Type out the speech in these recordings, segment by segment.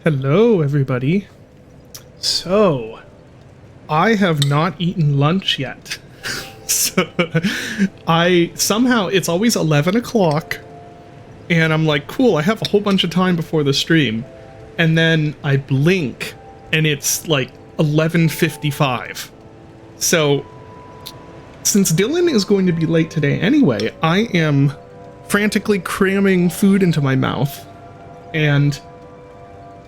Hello, everybody. So, I have not eaten lunch yet. So, somehow, it's always 11 o'clock, and I'm like, cool, I have a whole bunch of time before the stream. And then I blink, and it's like 11:55. So, since Dylan is going to be late today anyway, I am frantically cramming food into my mouth, and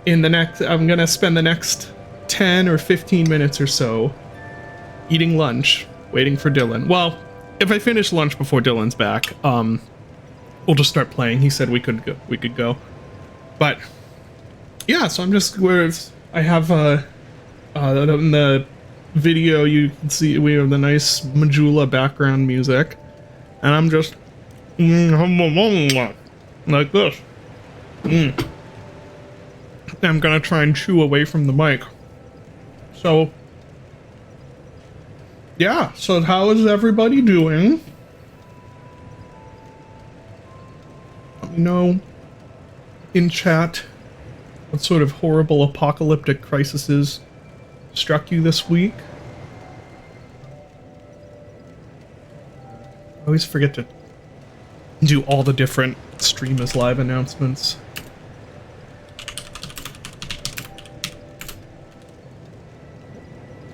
I'm gonna spend the next 10 or 15 minutes or so eating lunch, waiting for Dylan. Well, if I finish lunch before Dylan's back, we'll just start playing. He said we could go. But yeah, so I have in the video you can see we have the nice Majula background music, and I'm just like this. I'm gonna try and chew away from the mic. So, yeah, so how is everybody doing? Let me know in chat what sort of horrible apocalyptic crises struck you this week. I always forget to do all the different stream as live announcements.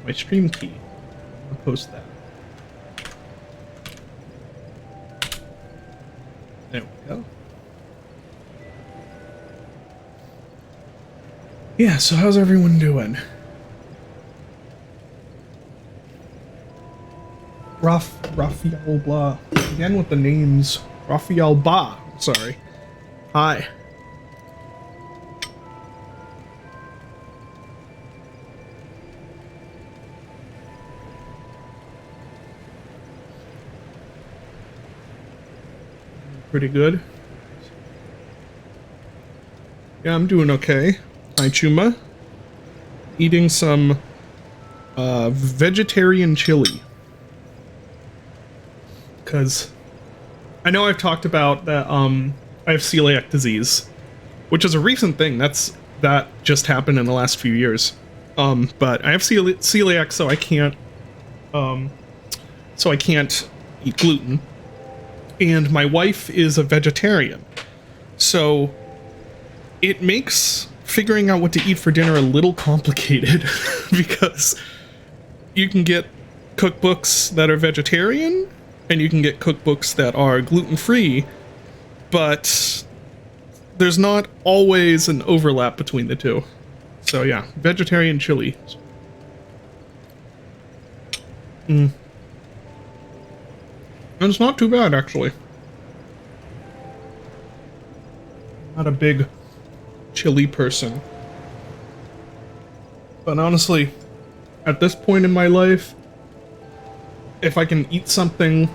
My stream key. I'll post that. There we go. Yeah, so how's everyone doing? Raphael Blah. Again with the names. Raphael Ba. Sorry. Hi. Pretty good. Yeah, I'm doing okay. Hi, Chuma. Eating some vegetarian chili. Because I know I've talked about that I have celiac disease, which is a recent thing. That just happened in the last few years. But I have celiac, so I can't eat gluten. And my wife is a vegetarian, so it makes figuring out what to eat for dinner a little complicated because you can get cookbooks that are vegetarian and you can get cookbooks that are gluten-free, but there's not always an overlap between the two. So yeah, vegetarian chili. And it's not too bad, actually. Not a big chili person. But honestly, at this point in my life, if I can eat something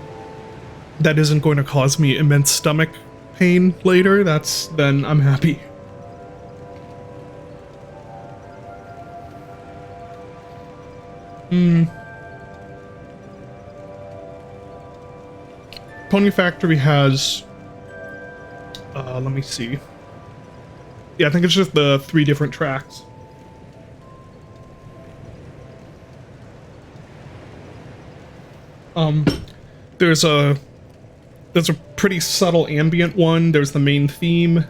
that isn't going to cause me immense stomach pain later, then I'm happy. Pony Factory has, let me see. Yeah, I think it's just the 3 different tracks. There's a pretty subtle ambient one. There's the main theme,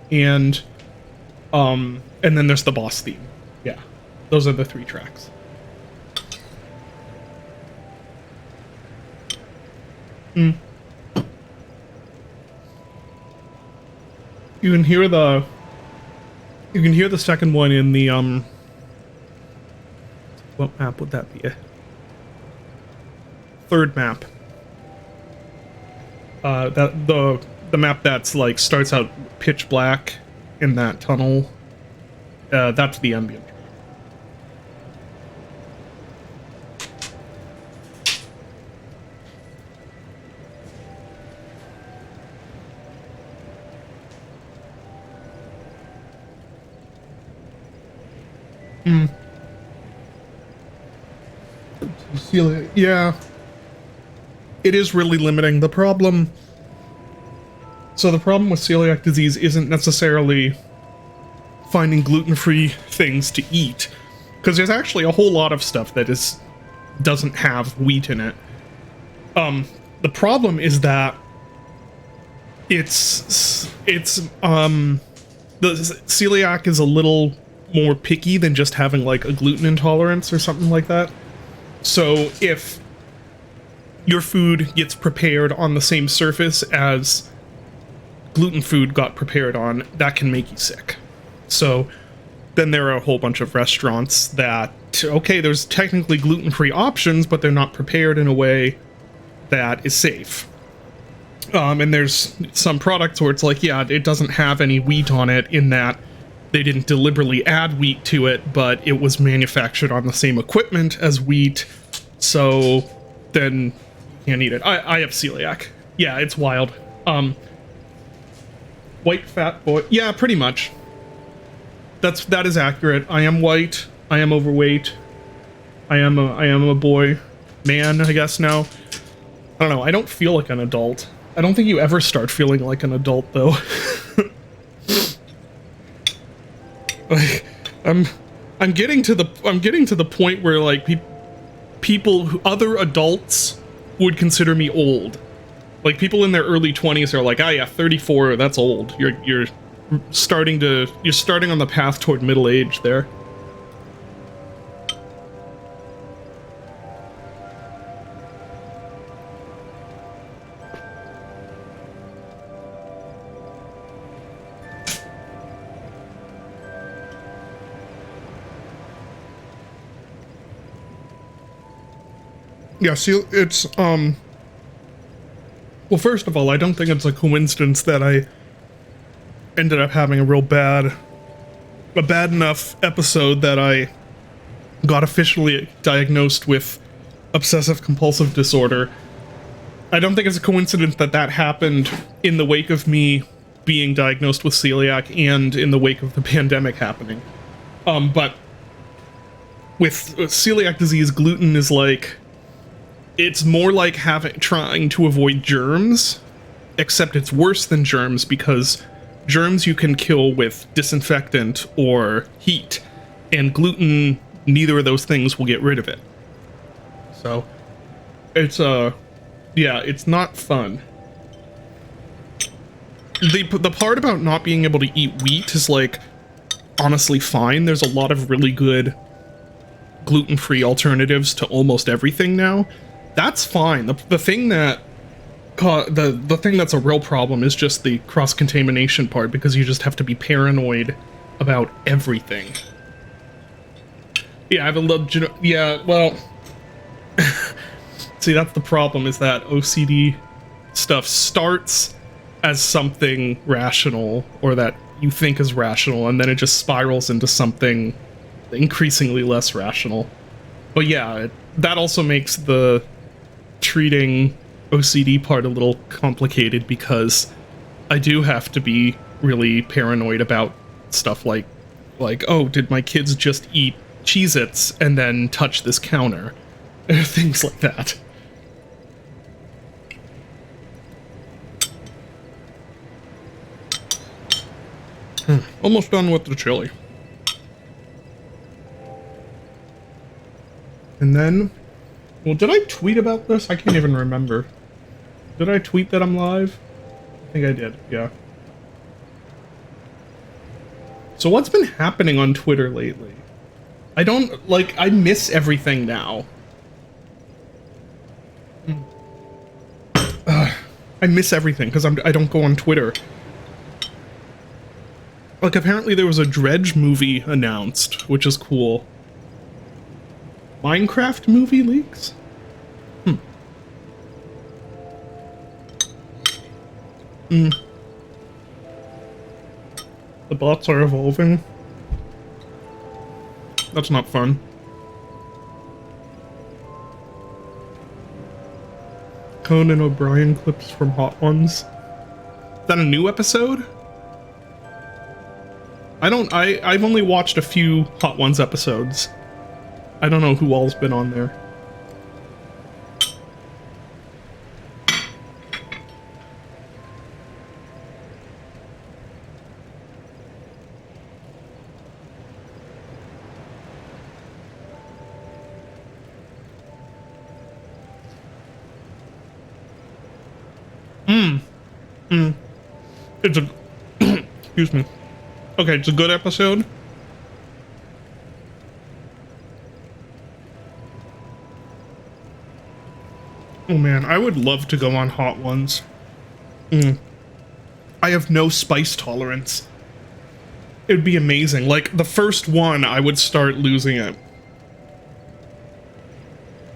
and then there's the boss theme. Yeah, those are the 3 tracks. You can hear the second one in the what map would that be? Third map. The map that's like starts out pitch black in that tunnel. That's the ambient track. Yeah. It is really limiting. The problem with celiac disease isn't necessarily finding gluten-free things to eat, because there's actually a whole lot of stuff that doesn't have wheat in it. The problem is that the celiac is a little more picky than just having like a gluten intolerance or something like that. So if your food gets prepared on the same surface as gluten food got prepared on, that can make you sick. So then there are a whole bunch of restaurants that, okay, there's technically gluten-free options, but they're not prepared in a way that is safe. And there's some products where it's like, yeah, it doesn't have any wheat on it, in that they didn't deliberately add wheat to it, but it was manufactured on the same equipment as wheat, so then you can't eat it. I have celiac. Yeah, it's wild. White fat boy. Yeah, pretty much. That is accurate. I am white. I am overweight. I am a boy. Man, I guess now. I don't know. I don't feel like an adult. I don't think you ever start feeling like an adult, though. Like, I'm getting to the point where like other adults would consider me old. Like people in their early 20s are like, "Ah, yeah, 34, that's old. You're starting on the path toward middle age there." Yeah, see, it's, well, first of all, I don't think it's a coincidence that I ended up having a bad enough episode that I got officially diagnosed with obsessive compulsive disorder. I don't think it's a coincidence that happened in the wake of me being diagnosed with celiac and in the wake of the pandemic happening. But with celiac disease, gluten is like, it's more like trying to avoid germs, except it's worse than germs, because germs you can kill with disinfectant or heat, and gluten, neither of those things will get rid of it. So it's yeah, it's not fun. The part about not being able to eat wheat is like honestly fine. There's a lot of really good gluten-free alternatives to almost everything now. That's fine. The thing that the thing that's a real problem is just the cross-contamination part, because you just have to be paranoid about everything. Yeah, I have a little... Yeah, well... See, that's the problem, is that OCD stuff starts as something rational, or that you think is rational, and then it just spirals into something increasingly less rational. But yeah, that also makes the treating OCD part a little complicated, because I do have to be really paranoid about stuff like, oh, did my kids just eat Cheez-Its and then touch this counter? Things like that. Almost done with the chili. And then, well, did I tweet about this? I can't even remember. Did I tweet that I'm live? I think I did, yeah. So what's been happening on Twitter lately? I don't, like, I miss everything now. I miss everything, because I don't go on Twitter. Like, apparently there was a Dredge movie announced, which is cool. Minecraft movie leaks? The bots are evolving. That's not fun. Conan O'Brien clips from Hot Ones. Is that a new episode? I've only watched a few Hot Ones episodes. I don't know who all's been on there. It's a excuse me. Okay, it's a good episode. Oh man, I would love to go on hot ones. I have no spice tolerance. It'd be amazing. Like the first one, I would start losing it.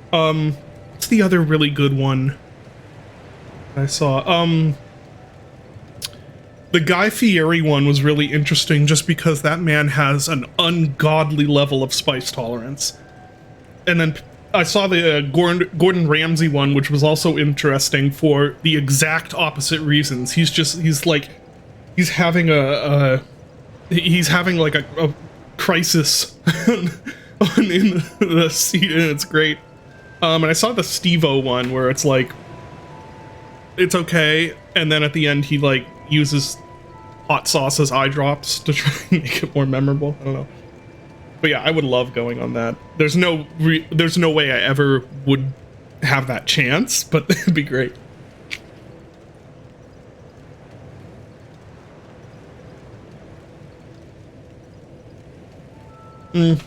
What's the other really good one I saw? The Guy Fieri one was really interesting just because that man has an ungodly level of spice tolerance. And then I saw the Gordon Ramsay one, which was also interesting for the exact opposite reasons. He's having like a crisis in the seat, and it's great. And I saw the Steve-O one where it's like, it's okay, and then at the end he like uses hot sauce as eye drops to try and make it more memorable. I don't know. But yeah, I would love going on that. There's no way I ever would have that chance, but it'd be great. No,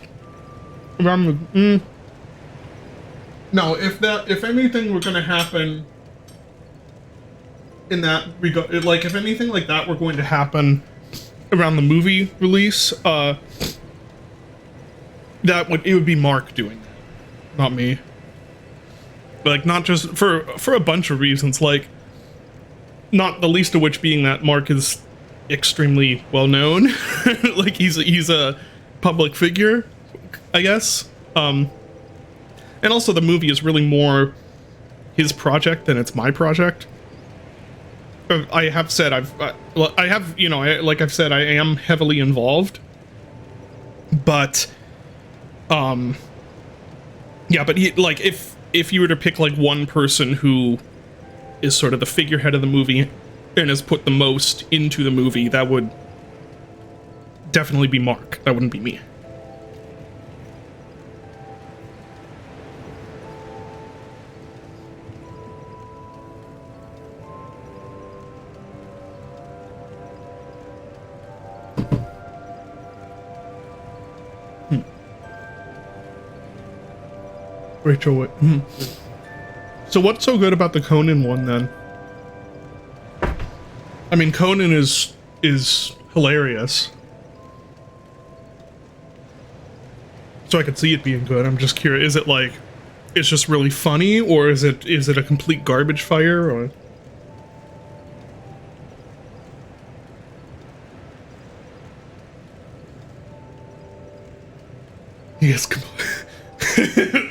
if anything were gonna happen in that regard, like if anything like that were going to happen around the movie release, it would be Mark doing that, not me. Like, not just for a bunch of reasons, like not the least of which being that Mark is extremely well known. Like he's a public figure, I guess. And also the movie is really more his project than it's my project. I have said like I've said, I am heavily involved, but yeah, but like if you were to pick like one person who is sort of the figurehead of the movie and has put the most into the movie, that would definitely be Mark. That wouldn't be me. Rachel, so what's so good about the Conan one then? I mean, Conan is hilarious, so I could see it being good. I'm just curious, is it like it's just really funny, or is it a complete garbage fire? Or yes.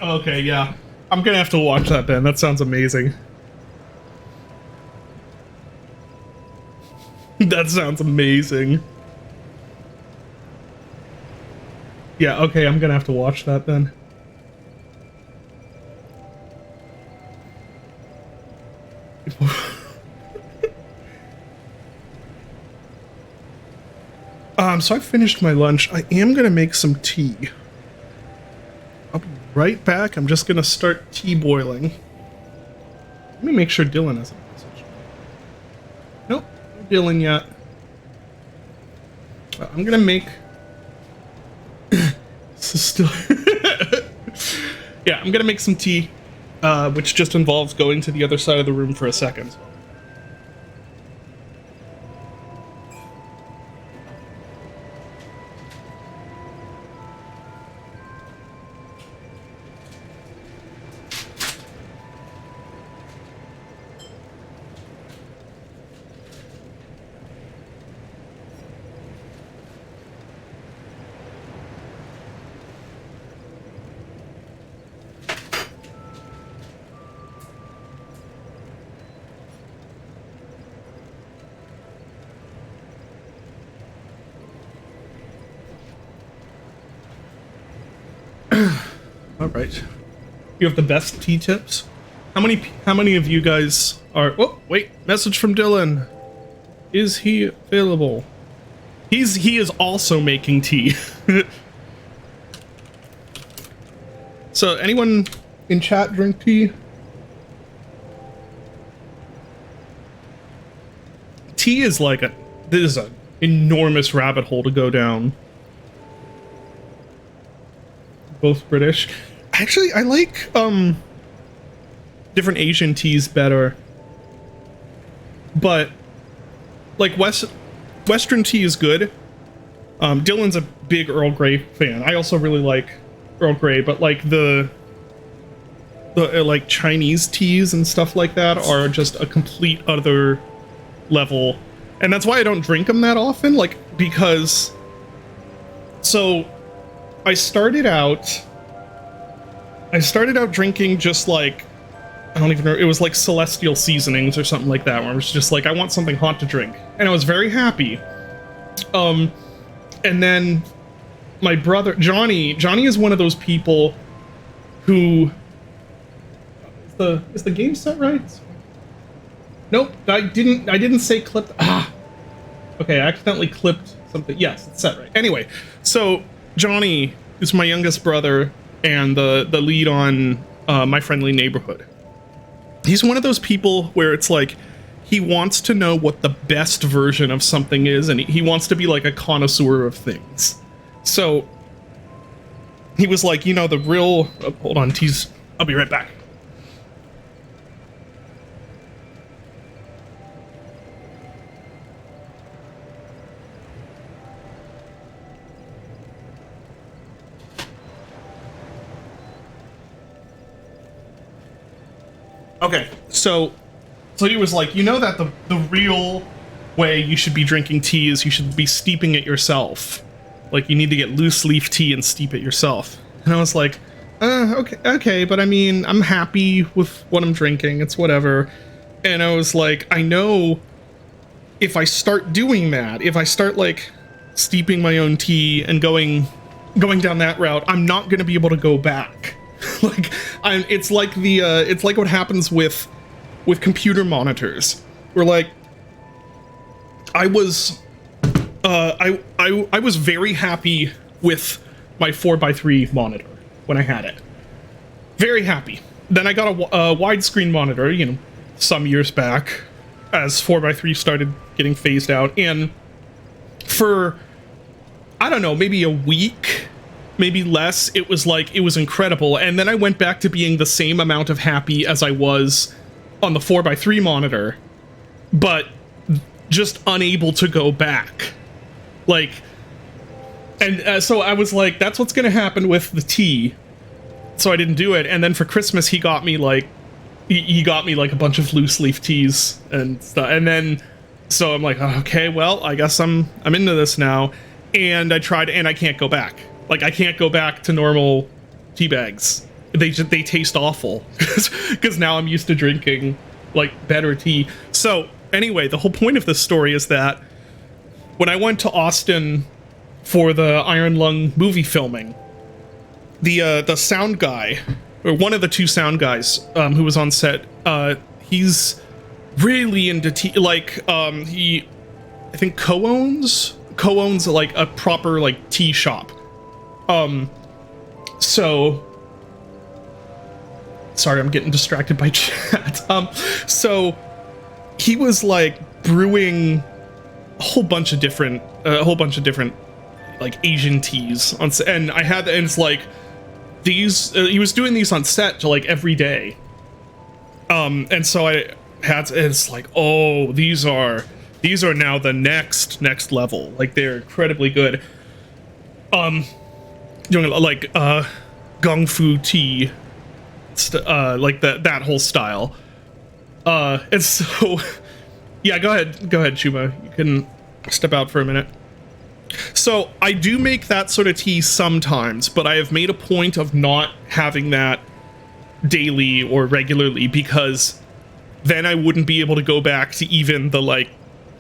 Okay, yeah. I'm gonna have to watch that then. That sounds amazing. That sounds amazing. Yeah, okay, I'm gonna have to watch that then. So I finished my lunch. I am gonna make some tea. I'll be right back. I'm just gonna start tea boiling. Let me make sure Dylan has a message. Nope, no Dylan yet. I'm gonna make... This is still... Yeah, I'm gonna make some tea, which just involves going to the other side of the room for a second. All right. You have the best tea tips? How many of you guys are... Oh, wait. Message from Dylan. Is he available? He is also making tea. So, anyone in chat drink tea? tea is like this is an enormous rabbit hole to go down. Both British. Actually, I like different Asian teas better. But like Western tea is good. Dylan's a big Earl Grey fan. I also really like Earl Grey, but like the like Chinese teas and stuff like that are just a complete other level. And that's why I don't drink them that often, like, because so I started out drinking just like, I don't even know, it was like Celestial Seasonings or something like that, where I was just like, I want something hot to drink. And I was very happy. And then my brother, Johnny is one of those people who, is the game set right? Nope, I didn't say clip. Okay, I accidentally clipped something. Yes, it's set right. Anyway, so Johnny is my youngest brother and the lead on My Friendly Neighborhood. He's one of those people where it's like, he wants to know what the best version of something is, and he wants to be like a connoisseur of things. So he was like, you know, the real... Oh, hold on, tease. I'll be right back. Okay, so he was like, you know that the real way you should be drinking tea is you should be steeping it yourself. Like, you need to get loose leaf tea and steep it yourself. And I was like, okay, but I mean, I'm happy with what I'm drinking. It's whatever. And I was like, I know if I start doing that, if I start like steeping my own tea and going down that route, I'm not going to be able to go back. Like, it's like it's like what happens with computer monitors. Where like, I was very happy with my 4x3 monitor when I had it. Very happy. Then I got a widescreen monitor, you know, some years back, as 4x3 started getting phased out, and for, I don't know, maybe a week, maybe less, it was like, it was incredible. And then I went back to being the same amount of happy as I was on the 4x3 monitor, but just unable to go back. Like, and so I was like, that's what's gonna happen with the tea. So I didn't do it. And then for Christmas, he got me like, he got me like a bunch of loose leaf teas and stuff. And then, so I'm like, okay, well, I guess I'm into this now. And I tried, and I can't go back. Like, I can't go back to normal tea bags. They taste awful because now I'm used to drinking like better tea. So anyway, the whole point of this story is that when I went to Austin for the Iron Lung movie filming, the sound guy, or one of the two sound guys who was on set, he's really into tea. Like, he, I think co-owns like a proper like tea shop. So sorry, I'm getting distracted by chat. So he was like brewing a whole bunch of different like Asian teas on set, and it's like these, he was doing these on set to like every day. And so it's like, oh, these are now the next level. Like, they're incredibly good. Doing like Kung Fu tea, like that whole style. And so, yeah, go ahead, Chuma. You can step out for a minute. So I do make that sort of tea sometimes, but I have made a point of not having that daily or regularly, because then I wouldn't be able to go back to even the like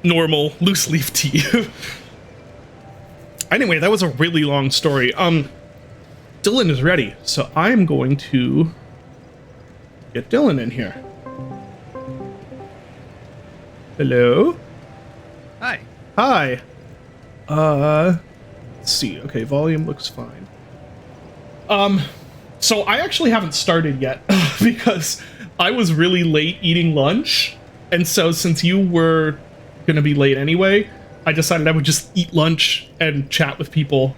normal loose leaf tea. Anyway, that was a really long story. Dylan is ready, so I'm going to get Dylan in here. Hello? Hi. Hi. Let's see. Okay, volume looks fine. So I actually haven't started yet because I was really late eating lunch, and so since you were gonna be late anyway, I decided I would just eat lunch and chat with people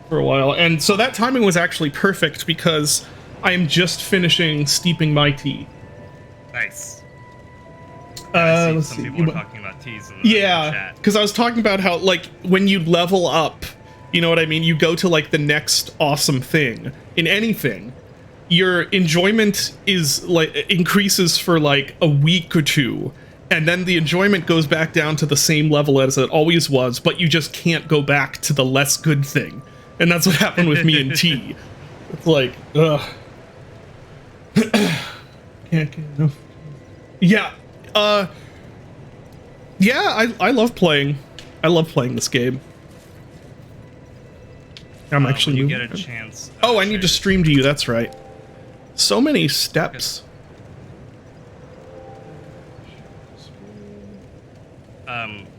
for a while. And so that timing was actually perfect because I am just finishing steeping my tea. Nice. I see some people are talking about teas in the chat. Because I was talking about how, like, when you level up, you know what I mean? You go to, like, the next awesome thing in anything. Your enjoyment is, like, increases for, like, a week or two. And then the enjoyment goes back down to the same level as it always was, but you just can't go back to the less good thing. And that's what happened with me and tea. It's like, ugh. Can't get enough. Yeah, yeah, I love playing. I love playing this game. I'm actually when you get a chance. Oh, I need to stream to you. That's right. So many steps.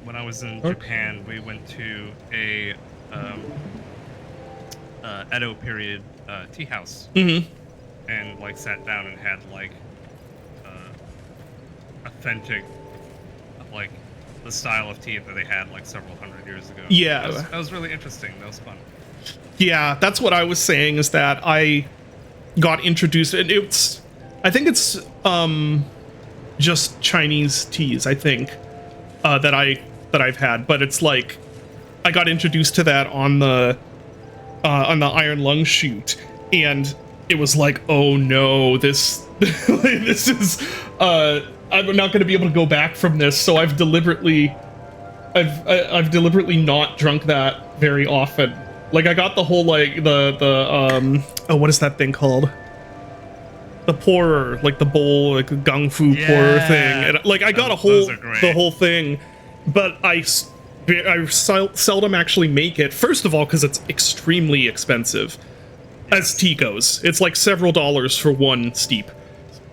When I was in Japan, we went to a Edo period tea house, and like sat down and had like authentic, like the style of tea that they had like several hundred years ago. Yeah, that was really interesting. That was fun. Yeah, that's what I was saying, is that I got introduced, and I think it's just Chinese teas, I think, that I've had, but it's like I got introduced to that on the Iron Lung shoot, and it was like, oh no, this this is I'm not going to be able to go back from this. So I've deliberately not drunk that very often. Like, I got the whole, like, the what is that thing called? The pourer, like the bowl, like the gung fu pourer thing. And like, I got the whole thing, but I seldom actually make it. First of all, because it's extremely expensive, as tea goes. It's like several dollars for one steep.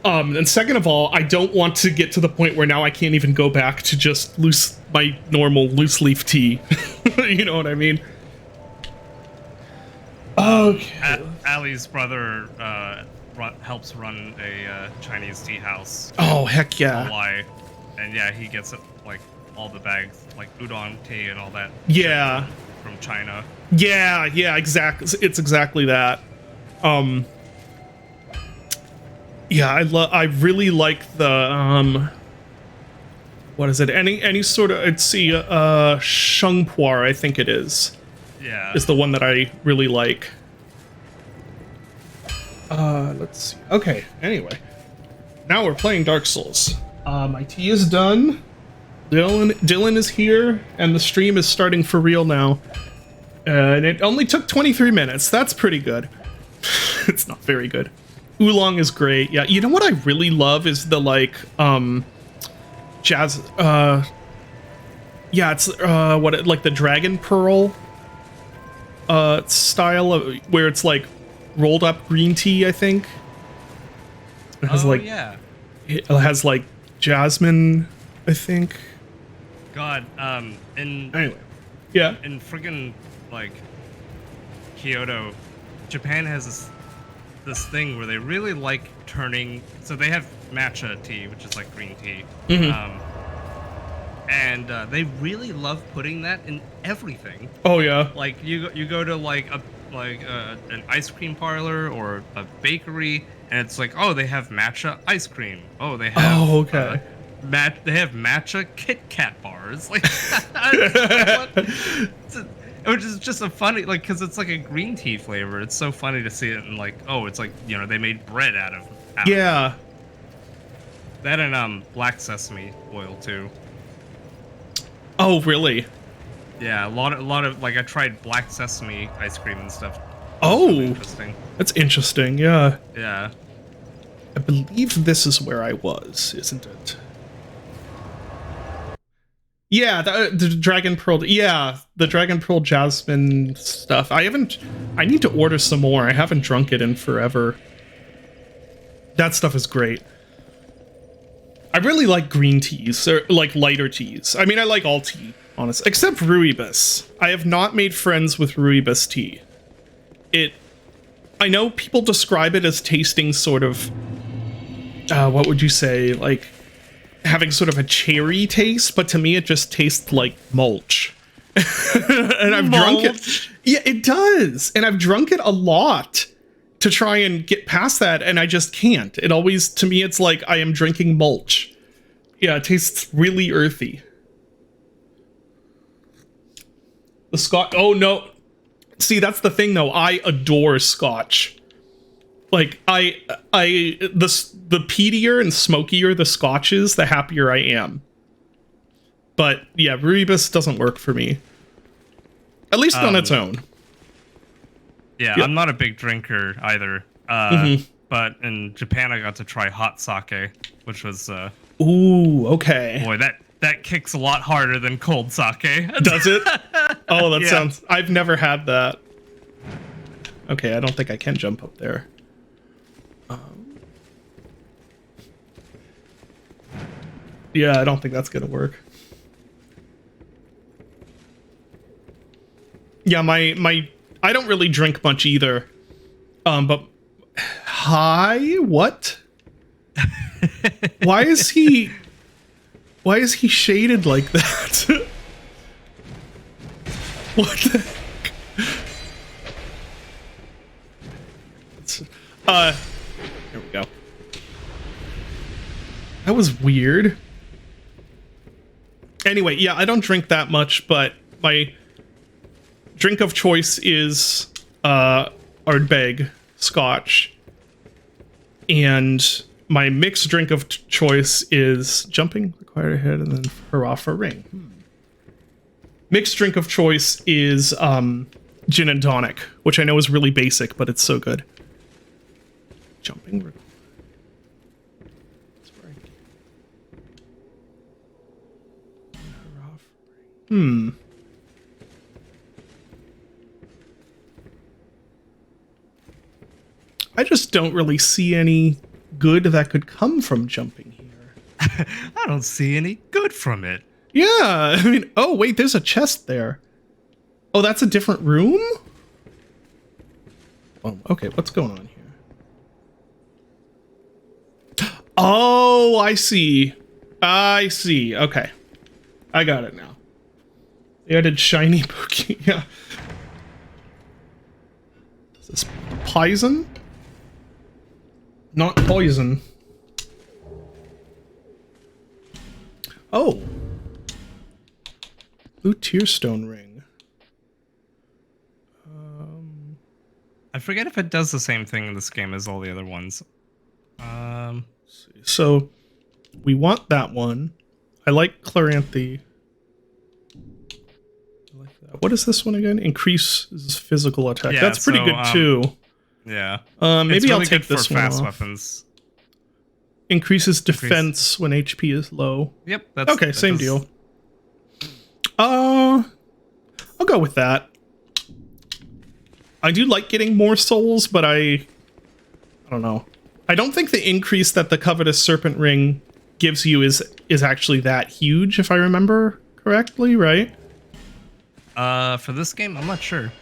And second of all, I don't want to get to the point where now I can't even go back to just my normal loose leaf tea. You know what I mean? Okay. Ali's brother helps run a Chinese tea house. Oh, heck yeah. Hawaii. And yeah, he gets like all the bags, like udon tea and all that. Yeah. From China. Yeah, exactly. It's exactly that. Yeah, I really like the what is it? Any sort of, let's see, Shengpuar, I think it is. Yeah. Is the one that I really like. Let's see. Okay, anyway. Now we're playing Dark Souls. My tea is done. Dylan is here, and the stream is starting for real now. And it only took 23 minutes. That's pretty good. It's not very good. Oolong is great. Yeah, you know what I really love is the, like, jazz, yeah, it's, like the Dragon Pearl, style of, where it's, like, rolled up green tea, I think. It has, yeah. It has, like, jasmine, I think. God, anyway, yeah. In friggin', like, Kyoto, Japan has this thing where they really like turning, so they have matcha tea, which is like green tea, and they really love putting that in everything. Oh yeah. Like you go to like an ice cream parlor or a bakery, and it's like, oh, they have matcha ice cream. Oh, they have. Oh, okay. They have matcha Kit Kat bars. Like, which is just a funny, like, because it's like a green tea flavor. It's so funny to see it, and like, oh, it's like, you know, they made bread out of yeah. Of that, and black sesame oil too. Oh, really? Yeah, a lot of like, I tried black sesame ice cream and stuff. Oh, really interesting. That's interesting. Yeah. Yeah. I believe this is where I was, isn't it? Yeah, the Dragon Pearl. Yeah, the Dragon Pearl Jasmine stuff. I need to order some more. I haven't drunk it in forever. That stuff is great. I really like green teas, or like lighter teas. I mean, I like all tea, honestly, except rooibos. I have not made friends with rooibos tea. I know people describe it as tasting sort of, what would you say, like having sort of a cherry taste, but to me it just tastes like mulch. And I've drunk it. Yeah, it does. And I've drunk it a lot to try and get past that, and I just can't. It always, to me, it's like I am drinking mulch. Yeah, it tastes really earthy. The Scotch. Oh no. See, that's the thing though. I adore Scotch. Like the peatier and smokier the Scotch is, the happier I am. But yeah, Rooibos doesn't work for me. At least on its own. Yeah, Yep. I'm not a big drinker either. But in Japan, I got to try hot sake, which was Ooh, okay. boy, that kicks a lot harder than cold sake. Does it? Oh, that Yeah. sounds... I've never had that. Okay, I don't think I can jump up there. Yeah, I don't think that's gonna work. Yeah, my I don't really drink much either. But hi, what? Why is he shaded like that? What the heck? Here we go. That was weird. Anyway, yeah, I don't drink that much, but my drink of choice is Ardbeg Scotch. And my mixed drink of choice is jumping, required a hit, and then hurrah for ring. Mixed drink of choice is gin and tonic, which I know is really basic, but it's so good. Jumping. I just don't really see any good that could come from jumping here. I don't see any good from it. Yeah, I mean, oh wait, there's a chest there. Oh, that's a different room? Oh, okay, what's going on here? Oh, I see. I see. Okay. I got it now. They added shiny Pokey. Yeah. Is this poison? Not poison. Oh. Blue Tearstone ring. I forget if it does the same thing in this game as all the other ones. So we want that one. I like Claranthe. I like that. What is this one again? Increases physical attack. Yeah, that's pretty so, good too. Yeah. Maybe It's really I'll take good for this one fast off. weapons. Increases defense when HP is low. Yep. That's, Okay, that same does- deal. I'll go with that. I do like getting more souls, but I don't know. I don't think the increase that the Covetous Serpent Ring gives you is actually that huge, if I remember correctly, right? For this game, I'm not sure.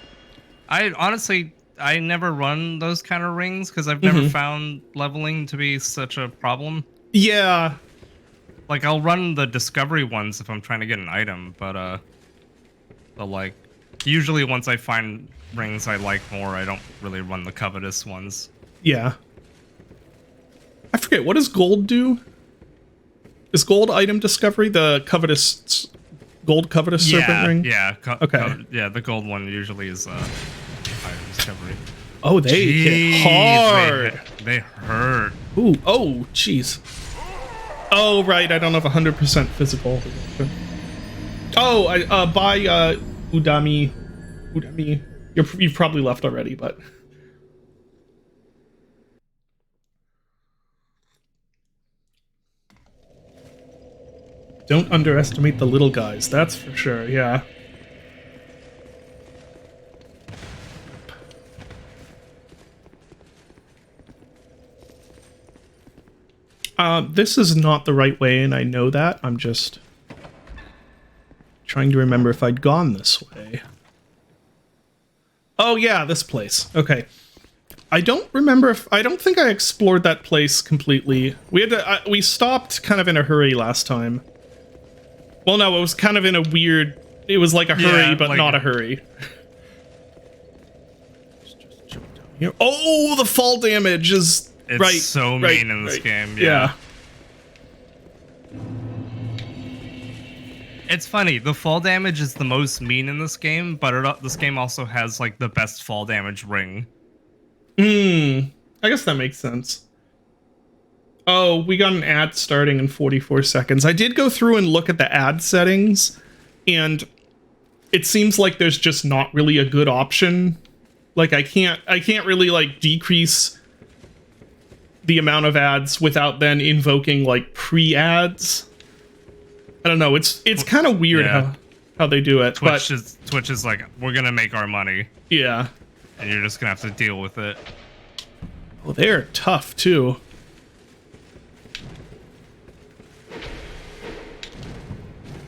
I never run those kind of rings because I've never found leveling to be such a problem. Yeah. Like, I'll run the discovery ones if I'm trying to get an item, but like, usually once I find rings I like more, I don't really run the covetous ones. Yeah. I forget, what does gold do? Is gold item discovery the covetous gold covetous serpent ring? Yeah. Okay. Yeah, the gold one usually is item discovery. Oh, they Jeez, hit hard. They hurt. Ooh, oh, jeez. Oh, right, I don't have 100% physical. Oh, I buy Udami. You've probably left already, but don't underestimate the little guys. That's for sure. Yeah. This is not the right way, and I know that. I'm just trying to remember if I'd gone this way. Oh, yeah, this place. Okay. I don't remember if I don't think I explored that place completely. We had to we stopped kind of in a hurry last time. Well, no, it was kind of in a weird. It was like a hurry, but like, not a hurry. Just jump down here. Oh, the fall damage is so mean in this game. Yeah. It's funny. The fall damage is the most mean in this game, but this game also has like the best fall damage ring. I guess that makes sense. Oh, we got an ad starting in 44 seconds. I did go through and look at the ad settings, and it seems like there's just not really a good option. Like I can't really like decrease the amount of ads without then invoking like pre-ads. I don't know. It's kind of weird how they do it. Twitch is like, we're gonna make our money. Yeah. And you're just gonna have to deal with it. Oh, they're tough too.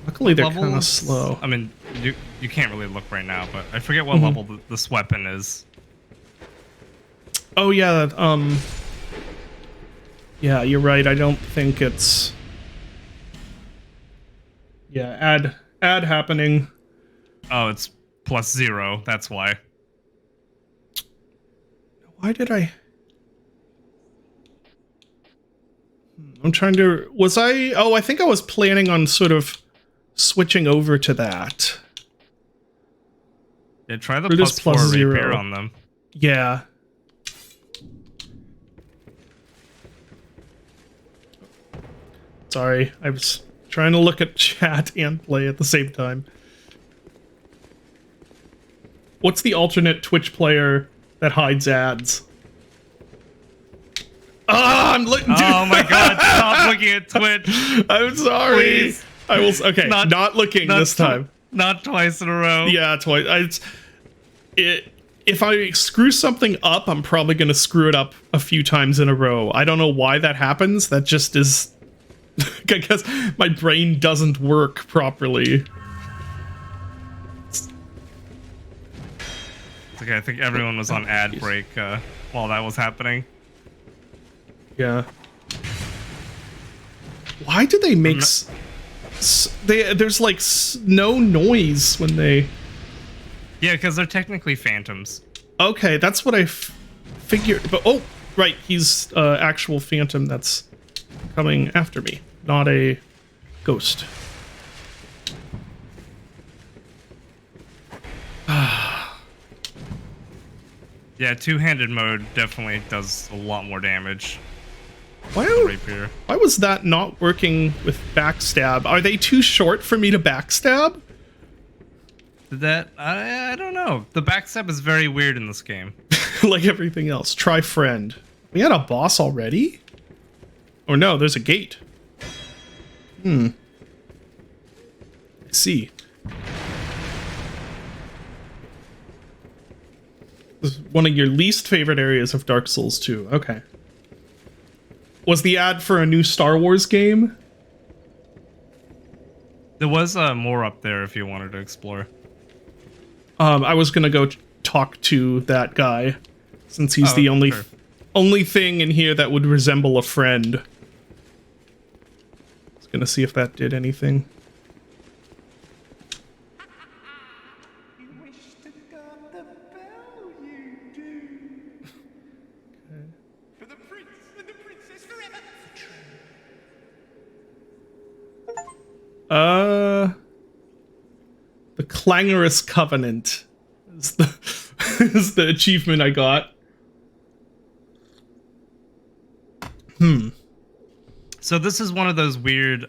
Luckily, they're kind of slow. I mean, you can't really look right now, but I forget what level this weapon is. Oh yeah, yeah, you're right. I don't think it's. Yeah, ad happening. Oh, it's +0. That's why. Why did I? I'm trying to. Was I? Oh, I think I was planning on sort of switching over to that. Yeah, try the +4 repair on them. Yeah. Sorry, I was trying to look at chat and play at the same time. What's the alternate Twitch player that hides ads? Ah, I'm looking. Oh my god! Stop looking at Twitch. I'm sorry. Please. I will. Okay, not looking this time. Not twice in a row. Yeah, twice. If I screw something up, I'm probably gonna screw it up a few times in a row. I don't know why that happens. That just is. I guess my brain doesn't work properly. It's okay, I think everyone was on ad break while that was happening. Yeah. Why do they make... there's like no noise when they... Yeah, because they're technically phantoms. Okay, that's what I figured. But oh, right, he's actual phantom that's coming after me, not a ghost. Yeah, two-handed mode definitely does a lot more damage. Why was that not working with backstab? Are they too short for me to backstab? I don't know. The backstab is very weird in this game. Like everything else. Try friend. We had a boss already? Or no, there's a gate. I see. This is one of your least favorite areas of Dark Souls 2. Okay. Was the ad for a new Star Wars game? There was more up there if you wanted to explore. I was gonna go talk to that guy, since he's the only thing in here that would resemble a friend. I was gonna see if that did anything. You wish to guard the bell, you do. Okay. For the prince and the princess forever. The Clangorous Covenant is the achievement I got. So this is one of those weird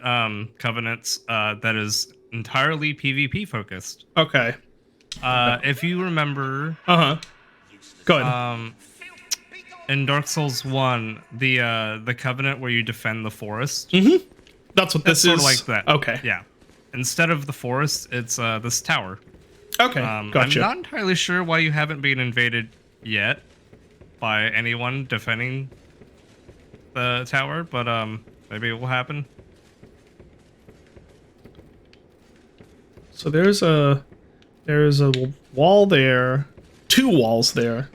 covenants that is entirely PvP focused. Okay. If you remember, Go ahead. In Dark Souls 1, the covenant where you defend the forest. That's what this is. Sort of like that. Okay. Yeah. Instead of the forest, it's this tower. Okay. Gotcha. I'm not entirely sure why you haven't been invaded yet by anyone defending the tower, but maybe it will happen. So there's a wall there, two walls there.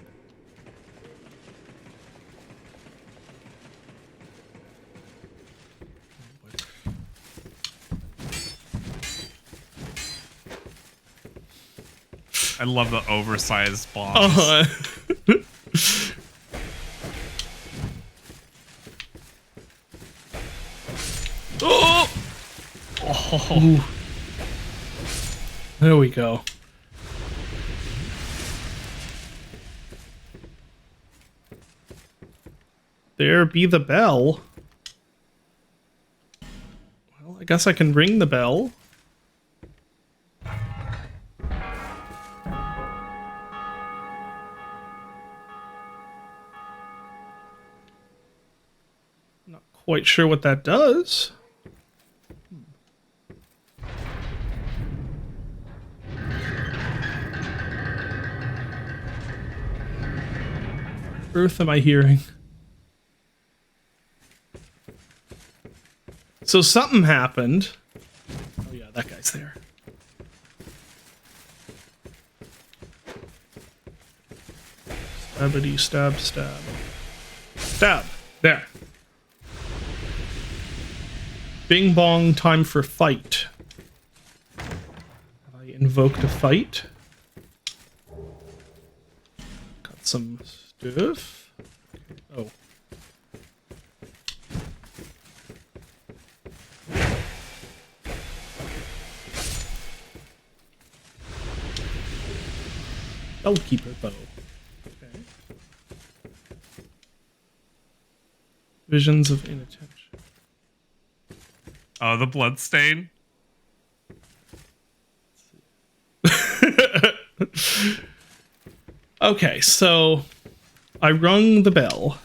I love the oversized bombs. Oh! Oh. There we go. There be the bell. Well, I guess I can ring the bell. Not quite sure what that does. Earth am I hearing? So something happened. Oh yeah, that guy's there. Stabbity stab stab. Stab. There. Bing bong, time for fight. Have I invoked a fight? Got some stuff. Oh. Bellkeeper bow. Okay. Visions of inattention. Oh, the bloodstain. Okay, so I rung the bell.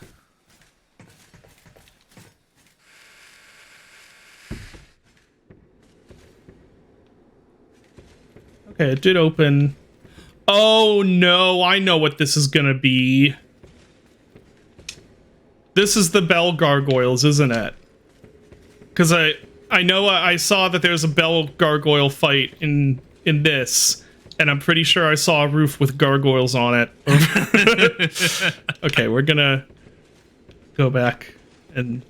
Okay, it did open. Oh no, I know what this is gonna be. This is the bell gargoyles, isn't it? Because I know I saw that there's a bell gargoyle fight in this, and I'm pretty sure I saw a roof with gargoyles on it. Okay, we're gonna go back and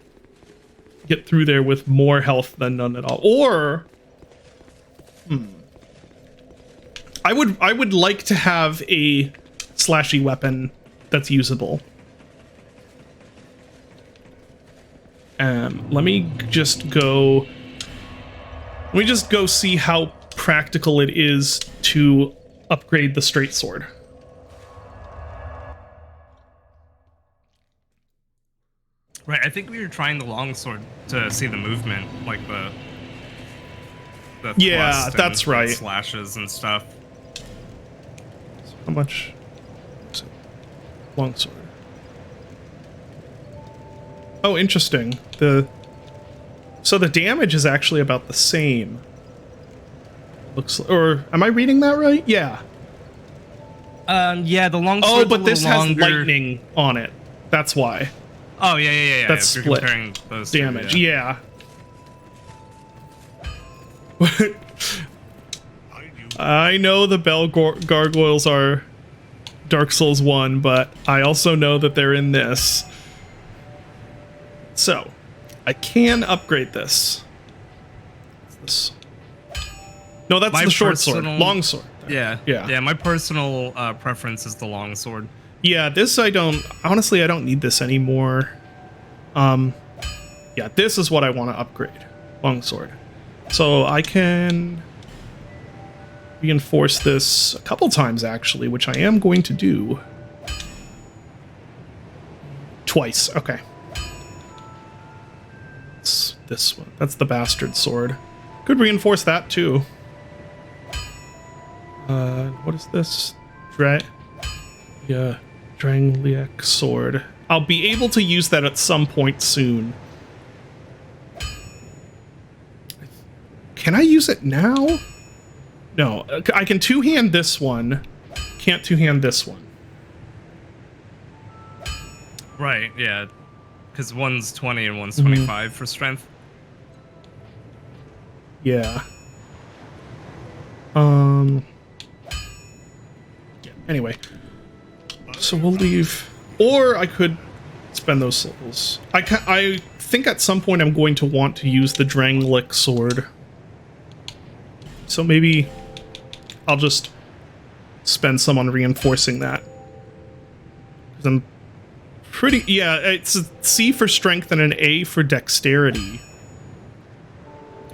get through there with more health than none at all. Or I would like to have a slashy weapon that's usable. Let me just go see how practical it is to upgrade the straight sword. Right, I think we were trying the longsword to see the movement, like the yeah, thrust that's and right. Slashes and stuff. How much? Longsword. Oh, interesting. So the damage is actually about the same. Looks, or am I reading that right? Yeah. Yeah, the longsword. Oh, but this has lightning on it. That's why. Oh yeah. That's if you're split comparing those damage. two, Yeah. I know the bell gargoyles are Dark Souls 1, but I also know that they're in this. So, I can upgrade this. What's this? No, that's the short sword. Long sword. Yeah. My personal preference is the longsword. Yeah, this I don't... Honestly, I don't need this anymore. Yeah, this is what I want to upgrade. Longsword. So I can reinforce this a couple times, actually, which I am going to do. Twice. Okay. It's this one. That's the bastard sword. Could reinforce that, too. What is this? Drangliac sword. I'll be able to use that at some point soon. Can I use it now? No, I can two-hand this one. Can't two-hand this one. Right, yeah. Because one's 20 and one's 25 for strength. Yeah. Yeah, anyway. So we'll leave. Or I could spend those souls. I think at some point I'm going to want to use the Dranglic sword. So maybe I'll just spend some on reinforcing that. 'Cause I'm pretty... Yeah, it's a C for strength and an A for dexterity.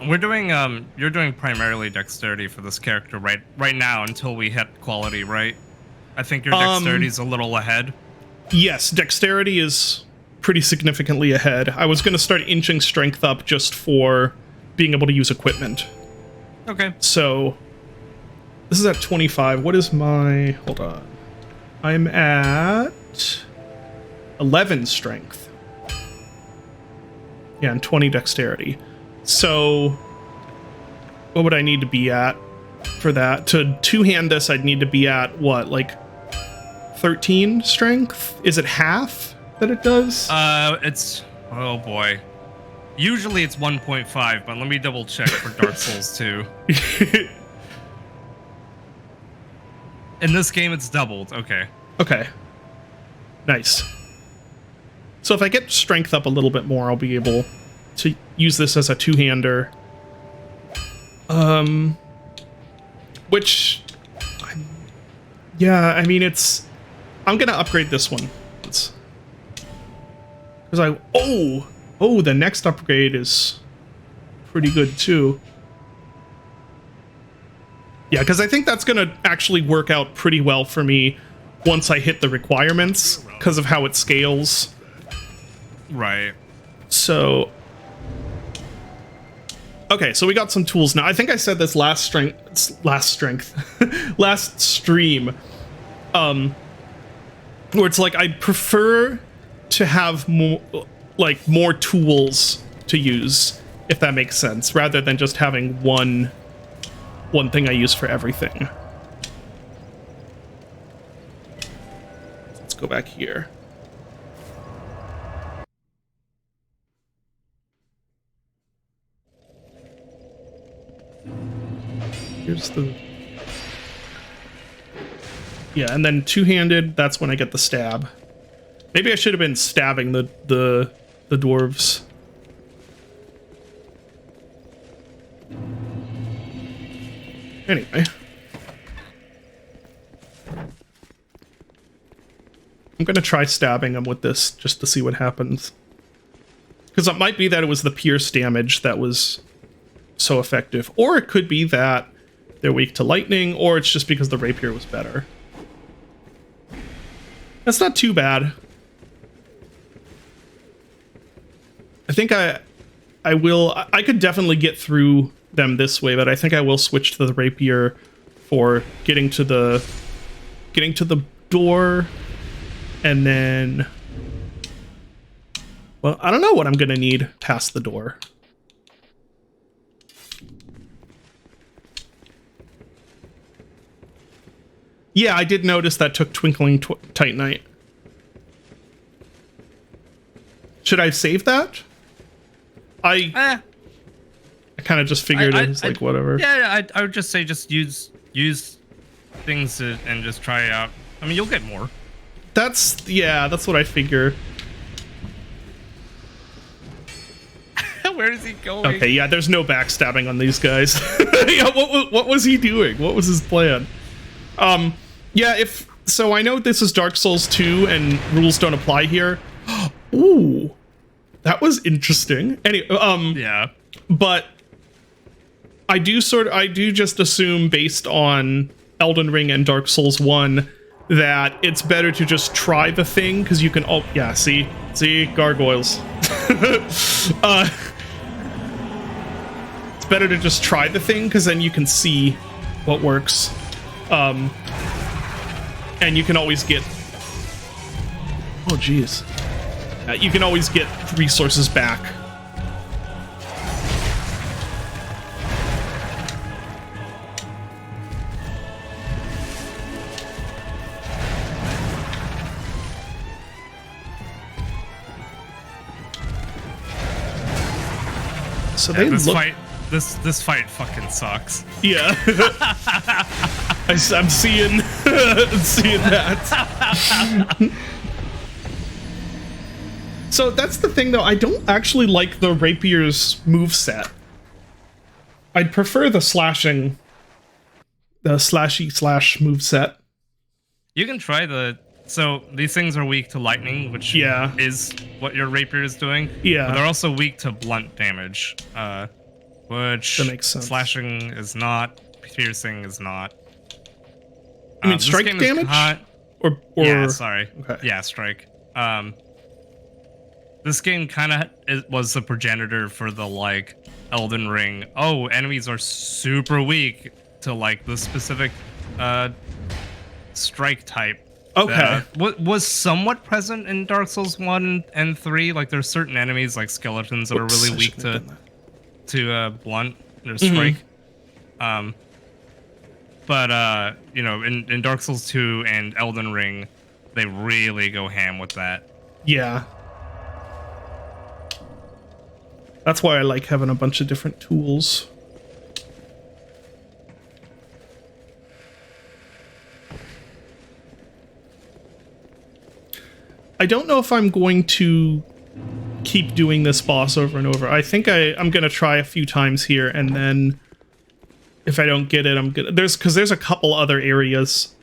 We're doing you're doing primarily dexterity for this character right now until we hit quality, right? I think your dexterity is a little ahead. Yes, dexterity is pretty significantly ahead. I was going to start inching strength up just for being able to use equipment. Okay. So this is at 25. What is my... Hold on. I'm at 11 strength. Yeah, and 20 dexterity. So what would I need to be at for that? To two-hand this, I'd need to be at, what, like 13 strength? Is it half that it does? It's... Oh, boy. Usually it's 1.5, but let me double check for Dark Souls 2. In this game, it's doubled. Okay. Okay. Nice. So if I get strength up a little bit more, I'll be able to use this as a two-hander. Which... Yeah, I mean, it's... I'm gonna upgrade this one. Because Oh, the next upgrade is pretty good, too. Yeah, because I think that's gonna actually work out pretty well for me once I hit the requirements, because of how it scales. Right. So... Okay, so we got some tools now. I think I said this last stream, where it's like I'd prefer to have more tools to use, if that makes sense, rather than just having one thing I use for everything. Let's go back here. Here's the... Yeah, and then two-handed, that's when I get the stab. Maybe I should have been stabbing the dwarves. Anyway. I'm gonna try stabbing them with this, just to see what happens. Because it might be that it was the pierce damage that was so effective. Or it could be that they're weak to lightning, or it's just because the rapier was better. That's not too bad. I think I could definitely get through them this way, but I think I will switch to the rapier for getting to the door, and then, well, I don't know what I'm gonna need past the door. Yeah, I did notice that took Twinkling Titanite. Should I save that? I kind of just figured it was like, whatever. Yeah, I would just say just use things and just try it out. I mean, you'll get more. That's what I figure. Where is he going? Okay, yeah, there's no backstabbing on these guys. Yeah, what was he doing? What was his plan? Yeah, so I know this is Dark Souls 2 and rules don't apply here. Ooh, that was interesting. Anyway, yeah, but I do just assume, based on Elden Ring and Dark Souls 1, that it's better to just try the thing, because you can... Oh, yeah, see, gargoyles. It's better to just try the thing, because then you can see what works. And you can always get... Oh, jeez. You can always get resources back. So they this look... This fight fucking sucks. Yeah. I'm seeing that. So that's the thing, though. I don't actually like the rapier's moveset. I'd prefer the slashy slash moveset. You can try the. So these things are weak to lightning, which Yeah. is what your rapier is doing. Yeah. But they're also weak to blunt damage, which That makes sense. slashing is not, piercing is not. I mean, This strike game is damage? Or yeah, sorry. Okay. Yeah, strike. This game kind of was the progenitor for the like Elden Ring. Oh, enemies are super weak to like the specific strike type. Okay. Was somewhat present in Dark Souls 1 and 3. Like there's certain enemies like skeletons that are Whoops, really I weak shouldn't have done to blunt or strike. But you know, in Dark Souls 2 and Elden Ring, they really go ham with that. Yeah. That's why I like having a bunch of different tools. I don't know if I'm going to keep doing this boss over and over. I think I'm going to try a few times here, and then if I don't get it, I'm gonna... Because there's a couple other areas,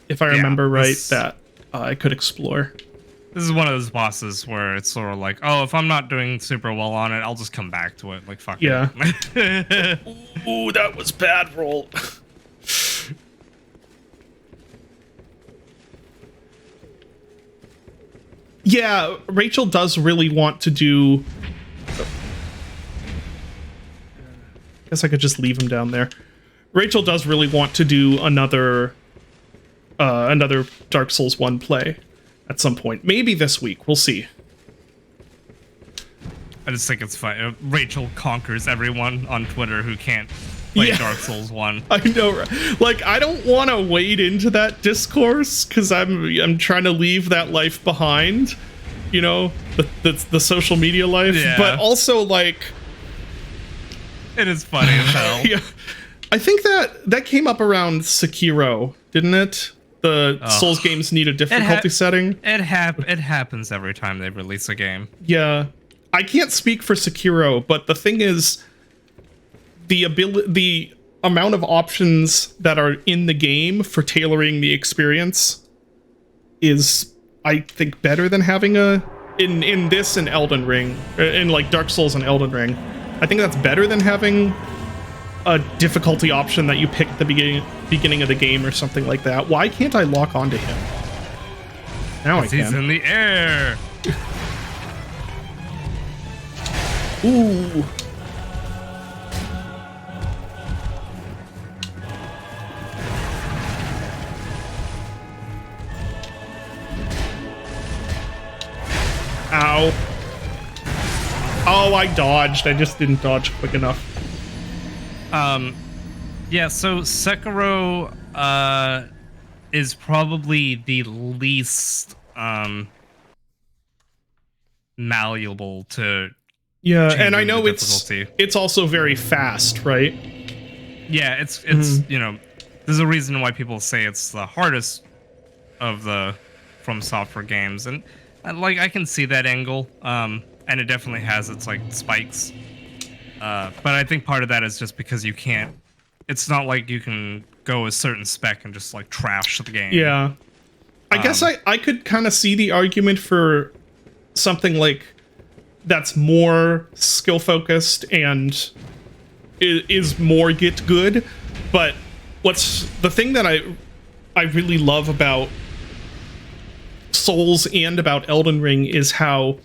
if I remember right, that I could explore. This is one of those bosses where it's sort of like, oh, if I'm not doing super well on it, I'll just come back to it. Like, fuck yeah. it. Ooh, that was bad roll. Yeah, Rachel does really want to do... Guess I could just leave him down there. Rachel does really want to do another Dark Souls 1 play at some point. Maybe this week. We'll see. I just think it's fun. Rachel conquers everyone on Twitter who can't play Dark Souls 1. I know, right? Like, I don't want to wade into that discourse because I'm trying to leave that life behind, you know, the social media life. Yeah. But also, like, it is funny as hell. Yeah, I think that came up around Sekiro, didn't it? The Souls games need a difficulty setting. It happens every time they release a game. Yeah, I can't speak for Sekiro, but the thing is, the amount of options that are in the game for tailoring the experience is, I think, better than having in this and Elden Ring, in like Dark Souls and Elden Ring. I think that's better than having a difficulty option that you pick at the beginning of the game or something like that. Why can't I lock onto him? Now I can. He's in the air. Ooh. Ow. Oh, I dodged. I just didn't dodge quick enough. Yeah, so Sekiro is probably the least malleable to and I know difficulty. it's also very fast, right? Yeah, it's you know, there's a reason why people say it's the hardest of the From Software games, and like I can see that angle. And it definitely has its like spikes. But I think part of that is just because you can't. It's not like you can go a certain spec and just like trash the game. Yeah. I guess I could kind of see the argument for something like that's more skill focused and is more get good. But what's the thing that I really love about Souls and about Elden Ring is how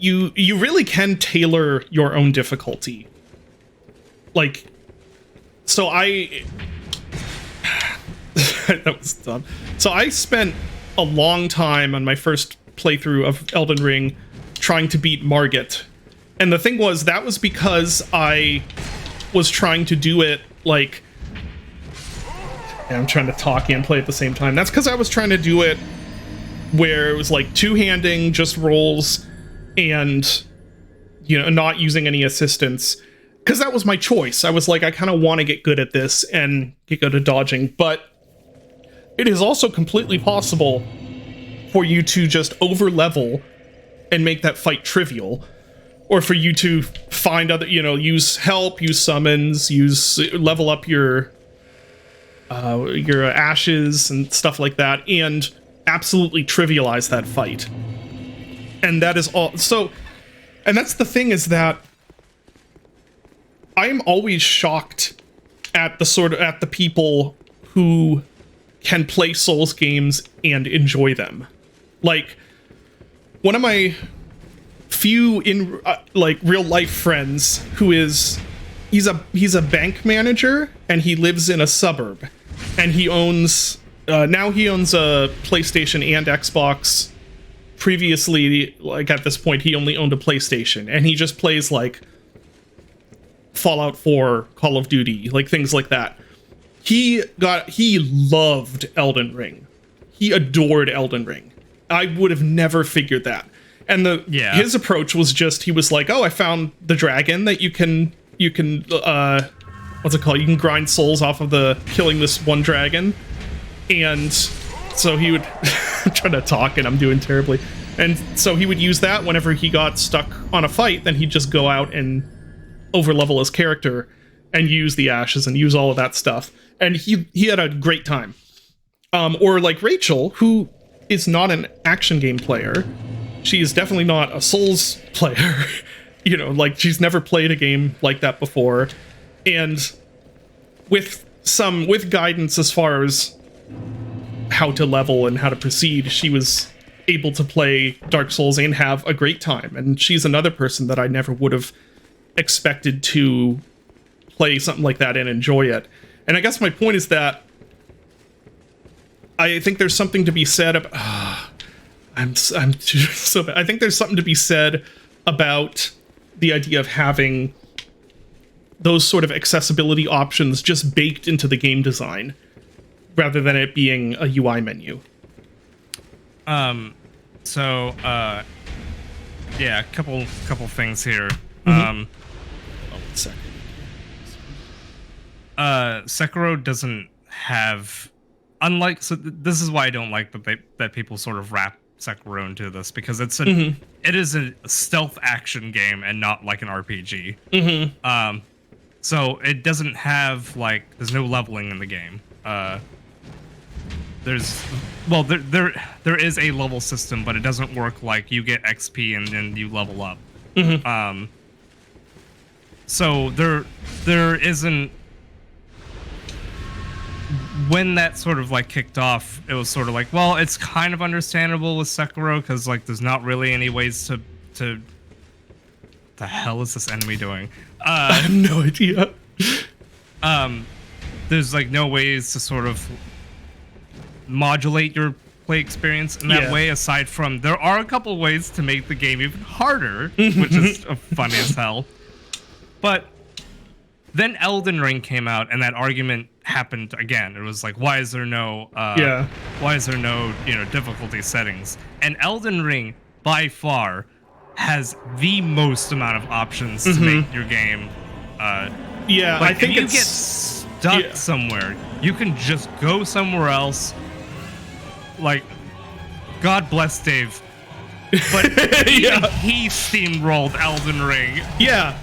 you really can tailor your own difficulty. Like, so that was dumb. So I spent a long time on my first playthrough of Elden Ring trying to beat Margit. And the thing was, that was because I was trying to do it like... Yeah, I'm trying to talk and play at the same time. That's because I was trying to do it where it was like two-handing, just rolls, and, you know, not using any assistance. Because that was my choice. I was like, I kind of want to get good at this and get good at dodging. But it is also completely possible for you to just over-level and make that fight trivial. Or for you to find other, you know, use help, use summons, level up your your ashes and stuff like that, and absolutely trivialize that fight. And that is all. So, and that's the thing, is that I'm always shocked at the people who can play Souls games and enjoy them. Like, one of my few like real life friends who is he's a bank manager, and he lives in a suburb, and he owns now he owns a PlayStation and Xbox. Previously, like at this point, he only owned a PlayStation, and he just plays like Fallout 4, Call of Duty, like things like that. He loved Elden Ring. He adored Elden Ring. I would have never figured that. And his approach was just, he was like, oh, I found the dragon that you can what's it called? You can grind souls off of killing this one dragon. And so he would try to talk, and I'm doing terribly. And so he would use that whenever he got stuck on a fight. Then he'd just go out and overlevel his character and use the ashes and use all of that stuff. And he had a great time. Or like Rachel, who is not an action game player. She is definitely not a Souls player. You know, like she's never played a game like that before. And with guidance as far as how to level and how to proceed, she was able to play Dark Souls and have a great time. And she's another person that I never would have expected to play something like that and enjoy it. And I guess my point is that I think there's something to be said about I think there's something to be said about the idea of having those sort of accessibility options just baked into the game design, rather than it being a UI menu. Yeah, a couple things here. Sekiro doesn't have, this is why I don't like that people sort of wrap Sekiro into this, because it is a stealth action game and not like an RPG. So it doesn't have there's no leveling in the game. There is a level system, but it doesn't work like you get XP and then you level up. So there isn't. When that sort of kicked off, it was sort of like, well, it's kind of understandable with Sekiro, because there's not really any ways to the hell is this enemy doing? I have no idea. There's no ways to sort of modulate your play experience in that way, aside from there are a couple ways to make the game even harder, which is funny as hell. But then Elden Ring came out, and that argument happened again. It was like, why is there no difficulty settings? And Elden Ring by far has the most amount of options to make your game. I think if you get stuck somewhere, you can just go somewhere else. God bless Dave, but he steamrolled Elden Ring. Yeah,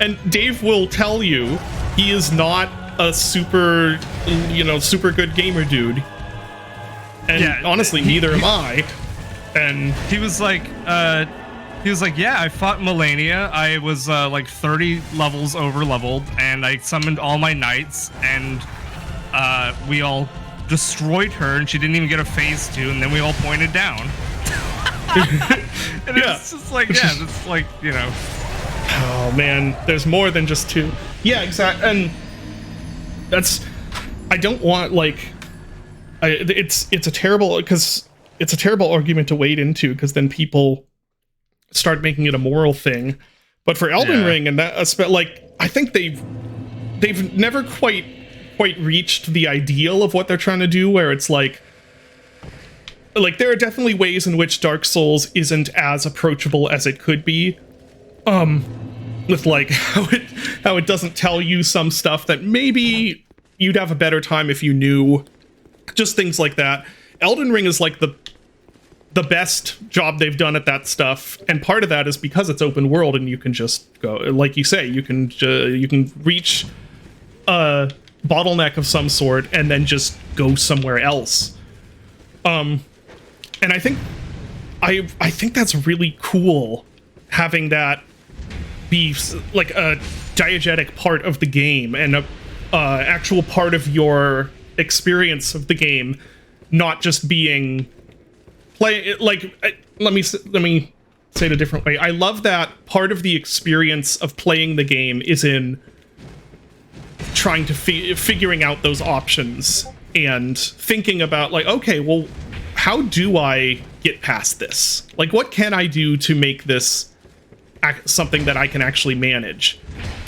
and Dave will tell you he is not a super good gamer dude. And honestly, neither am I. And he was like, yeah, I fought Melania. I was 30 levels over leveled, and I summoned all my knights, and we all destroyed her, and she didn't even get a phase 2, and then we all pointed down. And it's just oh man, there's more than just 2. Yeah, exactly. And I don't want it's a terrible argument to wade into, because then people start making it a moral thing. But for Elden Ring, and that I think they've never quite reached the ideal of what they're trying to do, where it's like there are definitely ways in which Dark Souls isn't as approachable as it could be, with how it doesn't tell you some stuff that maybe you'd have a better time if you knew, just things like that. Elden Ring is the best job they've done at that stuff, and part of that is because it's open world, and you can just go, like you say, you can reach bottleneck of some sort and then just go somewhere else. And I think that's really cool, having that be like a diegetic part of the game and a actual part of your experience of the game, not just being let me say it a different way. I love that part of the experience of playing the game is in trying to figuring out those options and thinking about, like, okay, well, how do I get past this? Like, what can I do to make this something that I can actually manage?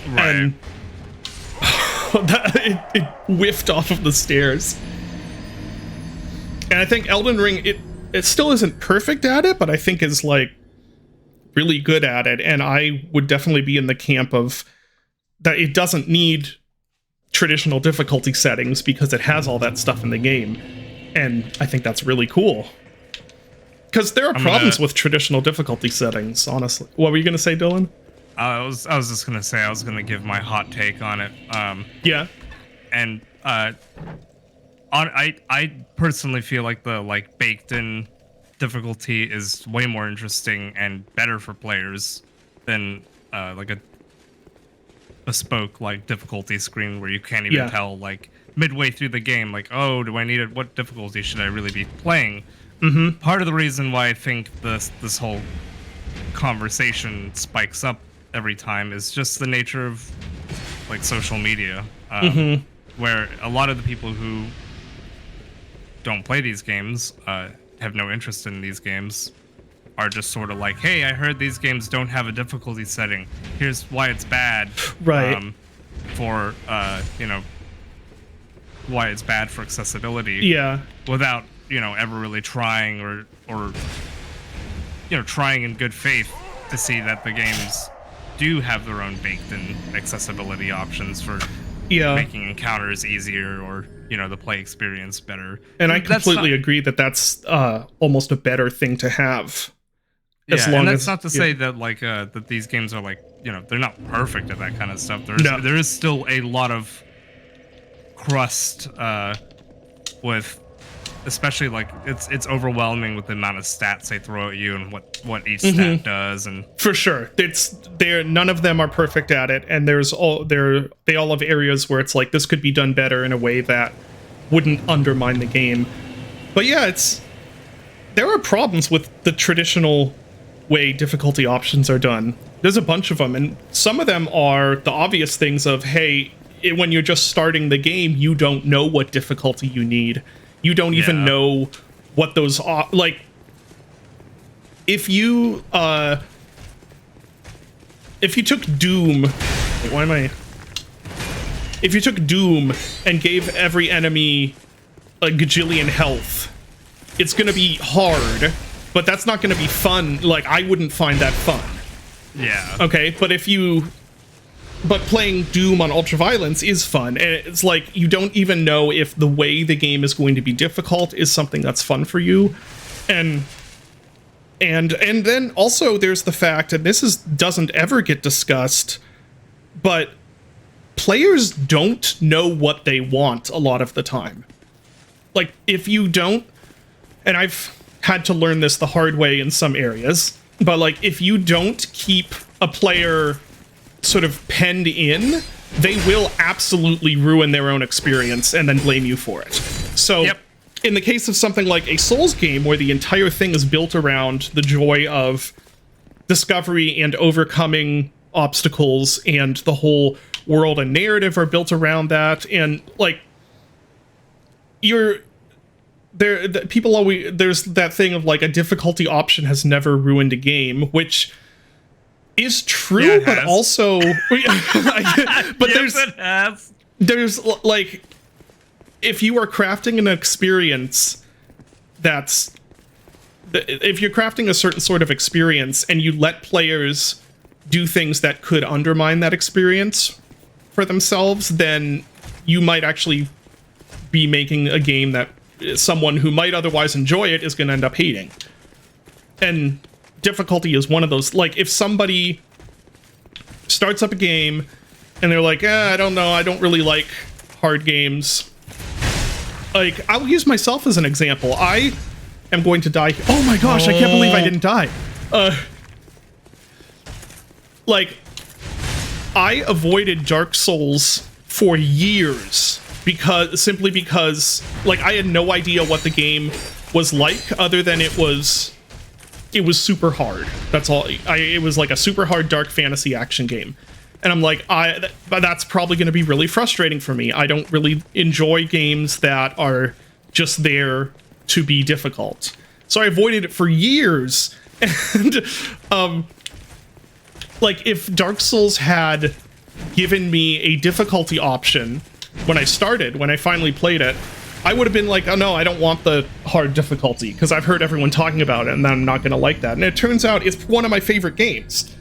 Right. And it whiffed off of the stairs. And I think Elden Ring, it still isn't perfect at it, but I think is, like, really good at it. And I would definitely be in the camp of that it doesn't need traditional difficulty settings because it has all that stuff in the game. And I think that's really cool. Because there are problems with traditional difficulty settings, honestly. What were you going to say, Dylan? I was just gonna say I was gonna give my hot take on it. Yeah. And I personally feel like the baked-in difficulty is way more interesting and better for players than like a bespoke difficulty screen where you can't even tell midway through the game, oh, do I need it? What difficulty should I really be playing? Mm-hmm. Part of the reason why I think this whole conversation spikes up every time is just the nature of social media, where a lot of the people who don't play these games, have no interest in these games, are just sort of like, hey, I heard these games don't have a difficulty setting. Here's why it's bad. Right. For why it's bad for accessibility. Yeah. Without ever really trying or trying in good faith to see that the games do have their own baked-in accessibility options for making encounters easier or the play experience better. And I completely agree that that's almost a better thing to have. And that's not to say that that these games are they're not perfect at that kind of stuff. There is still a lot of crust with, especially it's overwhelming with the amount of stats they throw at you and what each stat does. And for sure, none of them are perfect at it, and they all have areas where it's like, this could be done better in a way that wouldn't undermine the game. But yeah, there are problems with the traditional way difficulty options are done. There's a bunch of them, and some of them are the obvious things of, hey, when you're just starting the game, you don't know what difficulty you need. You don't even know what those are. Like, if you took Doom, if you took Doom and gave every enemy a gajillion health, it's gonna be hard, but that's not gonna be fun. I wouldn't find that fun. Yeah. Okay, but playing Doom on Ultraviolence is fun, and it's like, you don't even know if the way the game is going to be difficult is something that's fun for you. And then also there's the fact, and this doesn't ever get discussed, but players don't know what they want a lot of the time. If you don't, and I've had to learn this the hard way in some areas, but if you don't keep a player sort of penned in, they will absolutely ruin their own experience and then blame you for it. So in the case of something like a Souls game, where the entire thing is built around the joy of discovery and overcoming obstacles, and the whole world and narrative are built around that, and people always, there's that thing of a difficulty option has never ruined a game, which is true, but has. also, but Yes, there's if you are crafting an experience if you're crafting a certain sort of experience and you let players do things that could undermine that experience for themselves, then you might actually be making a game that someone who might otherwise enjoy it is going to end up hating. And difficulty is one of those. If somebody starts up a game and they're like, I don't know, I don't really like hard games. Like, I'll use myself as an example. I am going to die. Oh my gosh, I can't believe I didn't die. Like, I avoided Dark Souls for years simply because like I had no idea what the game was like other than it was super hard. That's all. It was like a super hard dark fantasy action game. And I'm like, that's probably going to be really frustrating for me. I don't really enjoy games that are just there to be difficult. So I avoided it for years. And like if Dark Souls had given me a difficulty option when I finally played it, I would have been like, oh no, I don't want the hard difficulty because I've heard everyone talking about it and I'm not going to like that. And it turns out it's one of my favorite games.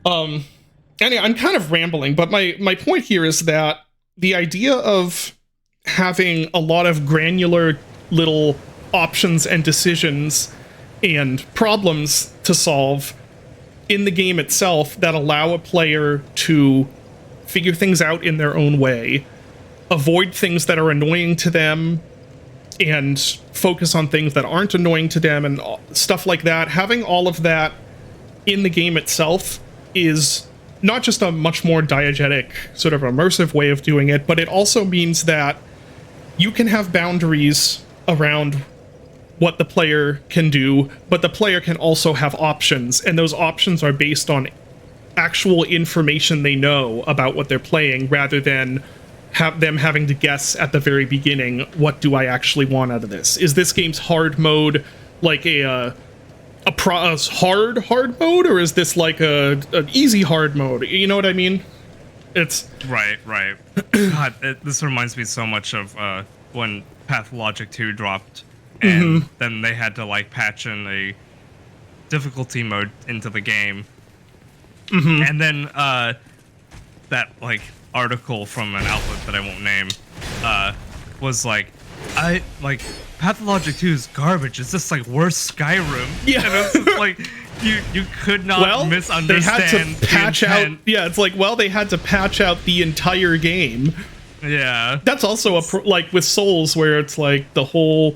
Anyway, I'm kind of rambling, but my point here is that the idea of having a lot of granular little options and decisions and problems to solve in the game itself that allow a player to figure things out in their own way, avoid things that are annoying to them, and focus on things that aren't annoying to them and stuff like that. Having all of that in the game itself is not just a much more diegetic, sort of immersive way of doing it, but it also means that you can have boundaries around what the player can do, but the player can also have options, and those options are based on actual information they know about what they're playing, rather than have them having to guess at the very beginning, what do I actually want out of this? Is this game's hard mode like a hard mode, or is this like an easy hard mode? You know what I mean? It's right. God, this reminds me so much of when Pathologic 2 dropped, and then they had to like patch in a difficulty mode into the game, and then that like article from an outlet that I won't name was like, Pathologic 2 is garbage. It's just like worse Skyrim. Yeah. And it's just like you could not misunderstand. They had to patch out. intent. Yeah, it's like, well, they had to patch out the entire game. Yeah. That's also like with Souls, where it's like the whole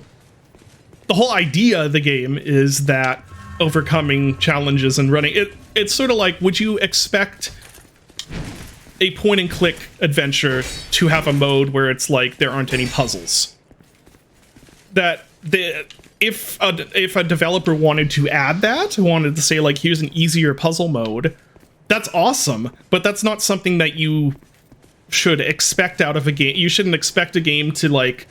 idea of the game is that overcoming challenges and running it. It's sort of like, would you expect a point and click adventure to have a mode where it's like there aren't any puzzles? If a developer wanted to add that, wanted to say like, here's an easier puzzle mode, that's awesome, but that's not something that you should expect out of a game. You shouldn't expect a game to like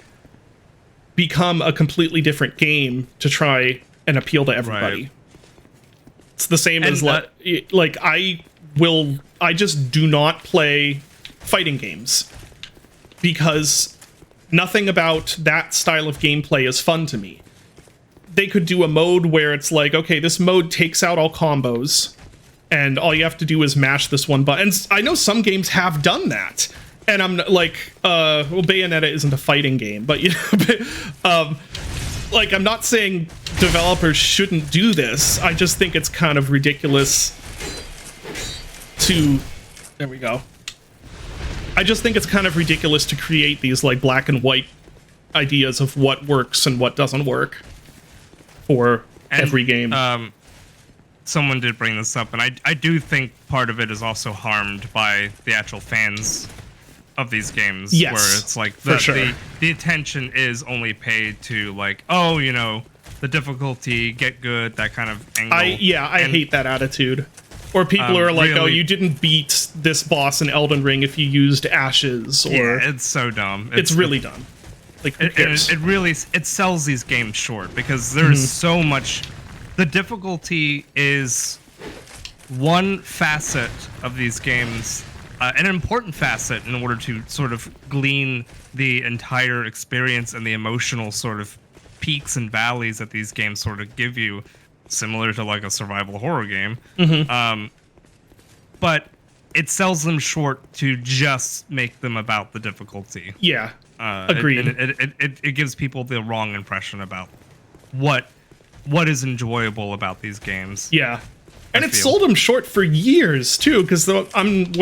become a completely different game to try and appeal to everybody. Right. It's the same as like I just do not play fighting games because nothing about that style of gameplay is fun to me. They could do a mode where it's like, okay, this mode takes out all combos and all you have to do is mash this one button. And I know some games have done that. And I'm like, well, Bayonetta isn't a fighting game, but you know, like, I'm not saying developers shouldn't do this. I just think it's kind of ridiculous to, there we go. I just think it's kind of ridiculous to create these like black and white ideas of what works and what doesn't work for every game. Someone did bring this up, and I do think part of it is also harmed by the actual fans of these games. Yes, where it's like the attention is only paid to like, oh, you know, the difficulty, get good, that kind of angle. I hate that attitude. Or people are like, really, oh, you didn't beat this boss in Elden Ring if you used ashes. Or yeah, it's so dumb. It's really dumb. Like, it really sells these games short because there's so much. The difficulty is one facet of these games, an important facet in order to sort of glean the entire experience and the emotional sort of peaks and valleys that these games sort of give you, similar to like a survival horror game. But it sells them short to just make them about the difficulty. Yeah, agreed. It gives people the wrong impression about what is enjoyable about these games. Yeah, and it sold them short for years too. Because I'm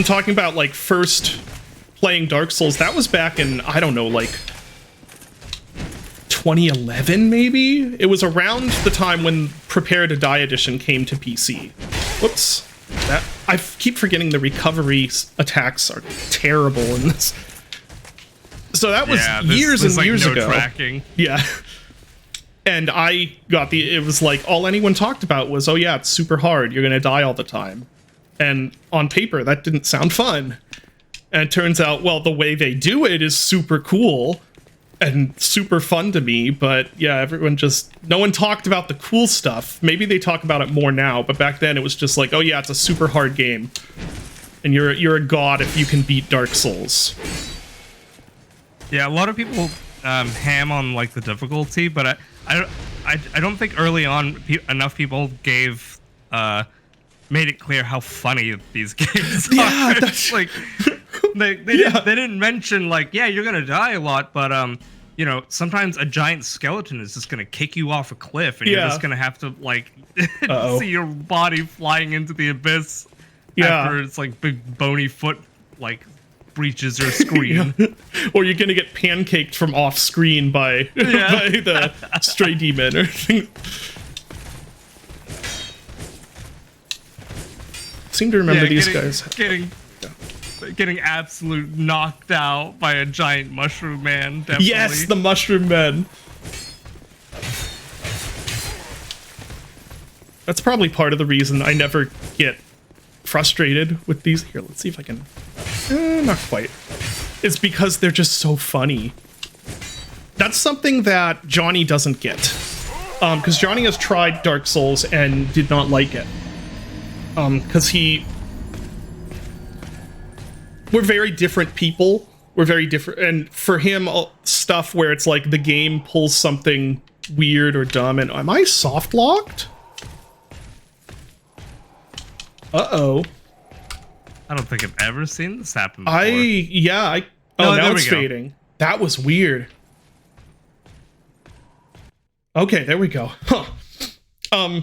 talking about like first playing Dark Souls, that was back in, I don't know, like 2011 maybe? It was around the time when Prepare to Die Edition came to PC. Whoops. I keep forgetting the recovery attacks are terrible in this. So that was years and years ago. Tracking. Yeah. And I got it was like, all anyone talked about was, oh yeah, it's super hard, you're gonna die all the time. And on paper, that didn't sound fun. And it turns out, well, the way they do it is super cool and super fun to me, but yeah, no one talked about the cool stuff. Maybe they talk about it more now, but back then it was just like, oh yeah, it's a super hard game. And you're a god if you can beat Dark Souls. Yeah, a lot of people ham on like the difficulty, but I don't think early on enough people made it clear how funny these games are. Yeah, that's like they didn't mention like, yeah, you're gonna die a lot, but you know, sometimes a giant skeleton is just gonna kick you off a cliff, and you're just gonna have to like see your body flying into the abyss after its like big bony foot like breaches your screen. Or you're gonna get pancaked from off screen by the stray demon or thing. Seem to remember these guys getting absolute knocked out by a giant mushroom man. Definitely. Yes, the mushroom men. That's probably part of the reason I never get frustrated with these. Here, let's see if I can. Not quite. It's because they're just so funny. That's something that Johnny doesn't get. Because Johnny has tried Dark Souls and did not like it. Because we're very different people. We're very different. And for him, stuff where it's like the game pulls something weird or dumb. And am I soft locked? Uh-oh. I don't think I've ever seen this happen before. Now it's fading. That was weird. Okay, there we go. Huh.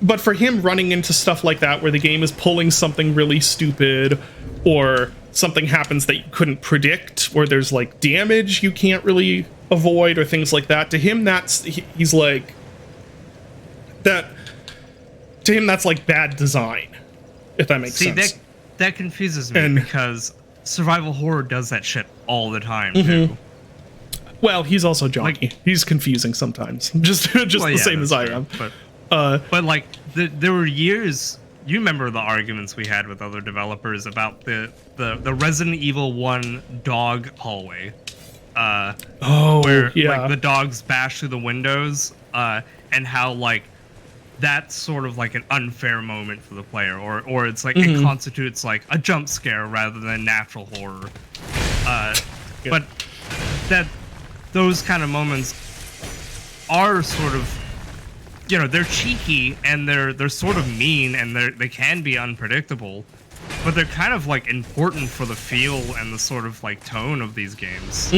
But for him running into stuff like that where the game is pulling something really stupid or something happens that you couldn't predict or there's like damage you can't really avoid or things like that, to him he's like that. To him that's like bad design, if that makes sense. That confuses me because survival horror does that shit all the time too. Well, he's also Johnny. Like, he's confusing sometimes, just the same as I am. But like there were years. You remember the arguments we had with other developers about the Resident Evil 1 dog hallway, where like the dogs bash through the windows, and how like that's sort of like an unfair moment for the player, or it's like it constitutes like a jump scare rather than natural horror. But that those kind of moments are sort of, you know, they're cheeky and they're sort of mean and they can be unpredictable, but they're kind of like important for the feel and the sort of like tone of these games.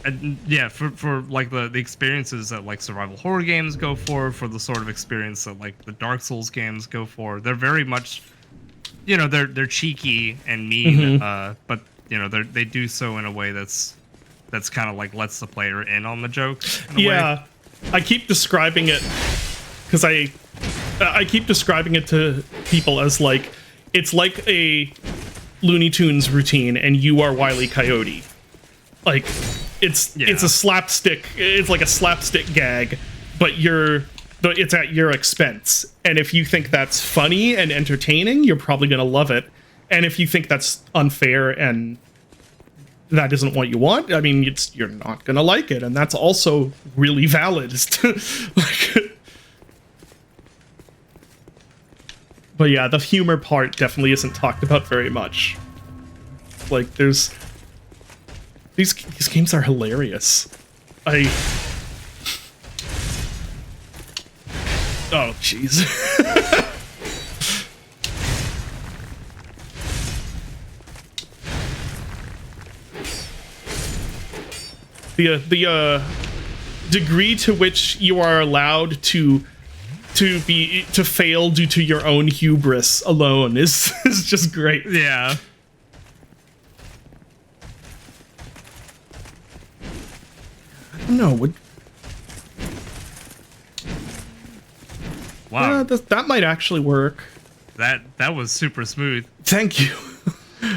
And yeah, for like the experiences that like survival horror games go for the sort of experience that like the Dark Souls games go for, they're very much, you know, they're cheeky and mean, but you know they do so in a way that's kind of like lets the player in on the jokes. Way. I keep describing it because I keep describing it to people as like it's like a Looney Tunes routine and you are Wile E. Coyote. Like it's a slapstick. It's like a slapstick gag, but it's at your expense. And if you think that's funny and entertaining, you're probably gonna love it. And if you think that's unfair and that isn't what you want, I mean, you're not gonna like it, and that's also really valid. But yeah, the humor part definitely isn't talked about very much. Like, these games are hilarious. Oh, jeez. The degree to which you are allowed to fail due to your own hubris alone is just great. Yeah. know. Would Wow, that might actually work. that was super smooth. Thank you.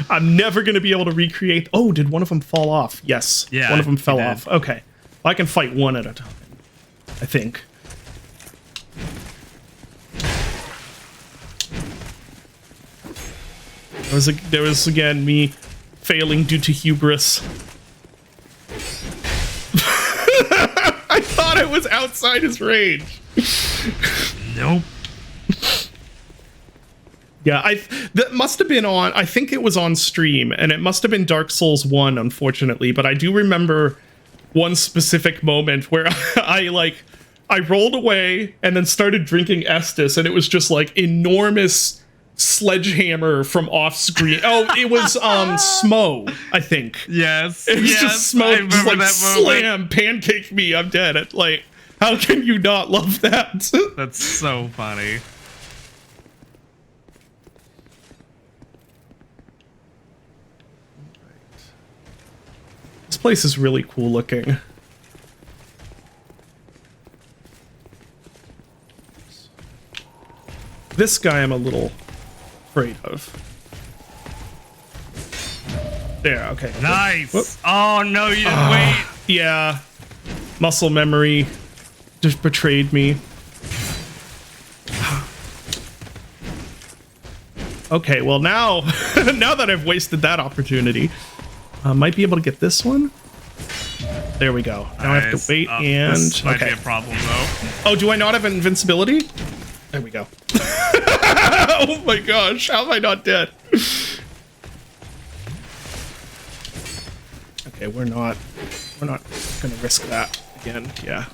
I'm never going to be able to recreate. Oh, did one of them fall off? Yes. Yeah, one of them he fell did. off. Okay. Well, I can fight one at a time, I think. There was again me failing due to hubris. I thought it was outside his range. Nope. Yeah, that must have been on. I think it was on stream, and it must have been Dark Souls 1, unfortunately. But I do remember one specific moment where I rolled away and then started drinking Estus, and it was just like enormous sledgehammer from off screen. Oh, it was Smo, I think. Yes. It was yes, just I Smo, remember just like that moment. slam, pancake me. I'm dead. Like, how can you not love that? That's so funny. This place is really cool looking. This guy I'm a little afraid of. There, okay. Nice. Whoop. Oh no, you didn't wait. Yeah. Muscle memory just betrayed me. Okay, well now, now that I've wasted that opportunity, I might be able to get this one. There we go. Now I have Nice. to wait This and... might be Okay. a problem though. Oh, do I not have invincibility? There we go. Oh my gosh, how am I not dead? Okay, we're not gonna risk that again. Yeah.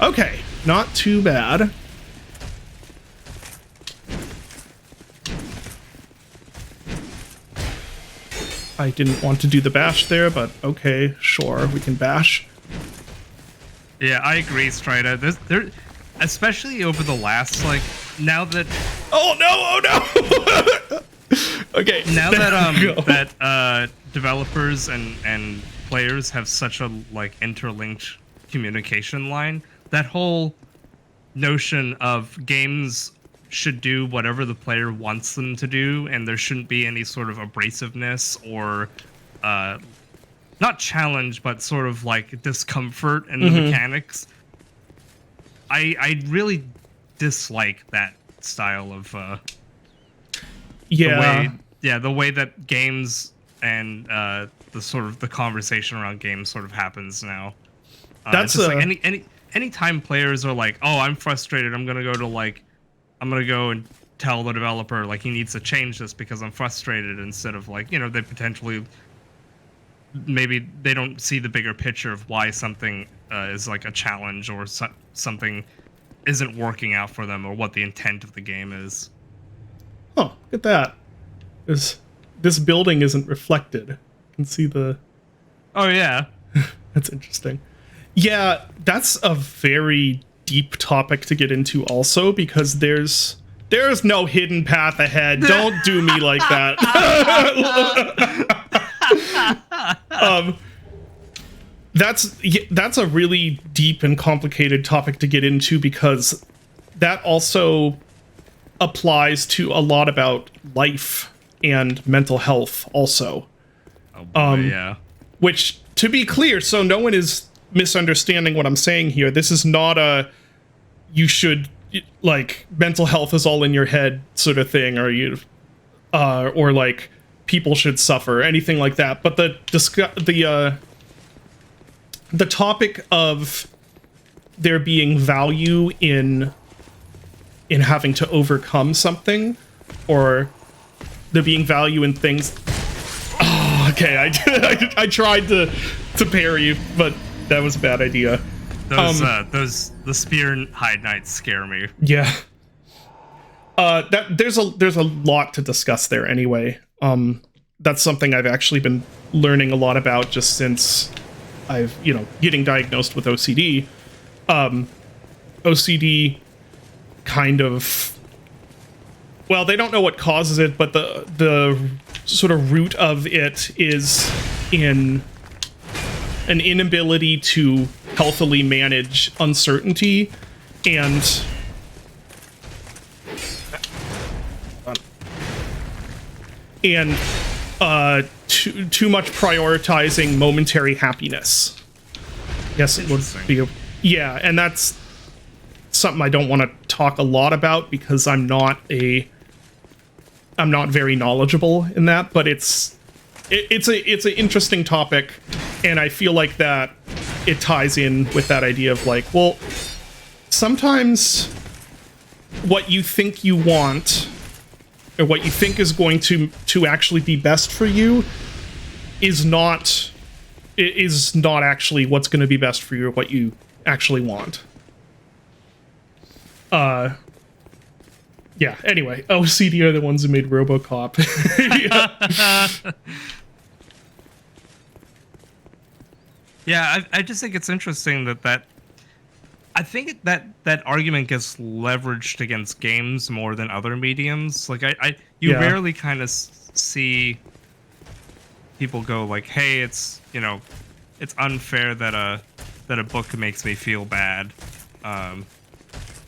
Okay, not too bad. I didn't want to do the bash there, but okay, sure, we can bash. Yeah, I agree, Strida. There, especially over the last now that Oh no! Oh no! Okay. now there that we go. that developers and players have such a interlinked communication line, that whole notion of games should do whatever the player wants them to do, and there shouldn't be any sort of abrasiveness or not challenge, but sort of discomfort in the mechanics. I really dislike that style of Yeah. the way that games and the sort of the conversation around games sort of happens now. That's it's just anytime players are like, oh, I'm frustrated, I'm gonna go and tell the developer he needs to change this because I'm frustrated, instead of they potentially maybe they don't see the bigger picture of why something is a challenge, or something isn't working out for them, or what the intent of the game is. Oh, look at that. This building isn't reflected. You can see the... Oh yeah. That's interesting. Yeah, that's a very deep topic to get into also, because there's no hidden path ahead. Don't do me like that. That's a really deep and complicated topic to get into, because that also applies to a lot about life and mental health also. Oh boy, yeah. Which, to be clear, so no one is misunderstanding what I'm saying here, this is not a you should mental health is all in your head sort of thing, or people should suffer, anything like that. But the topic of there being value in having to overcome something, or there being value in things. Oh, okay, I tried to parry, but that was a bad idea. The spear and hide knights scare me. Yeah. There's a lot to discuss there anyway. That's something I've actually been learning a lot about just since I've, getting diagnosed with OCD. OCD kind of, well, they don't know what causes it, but the sort of root of it is in an inability to healthily manage uncertainty and too much prioritizing momentary happiness. Yes, it would be yeah, and that's something I don't want to talk a lot about because I'm not very knowledgeable in that, but it's an interesting topic, and I feel like that it ties in with that idea of like, well, sometimes what you think you want or what you think is going to actually be best for you is not actually what's going to be best for you or what you actually want. Yeah, anyway, OCD are the ones who made RoboCop. Yeah, I just think it's interesting that I think that argument gets leveraged against games more than other mediums. Like you Yeah. rarely kind of see people go like, "Hey, it's it's unfair that a book makes me feel bad."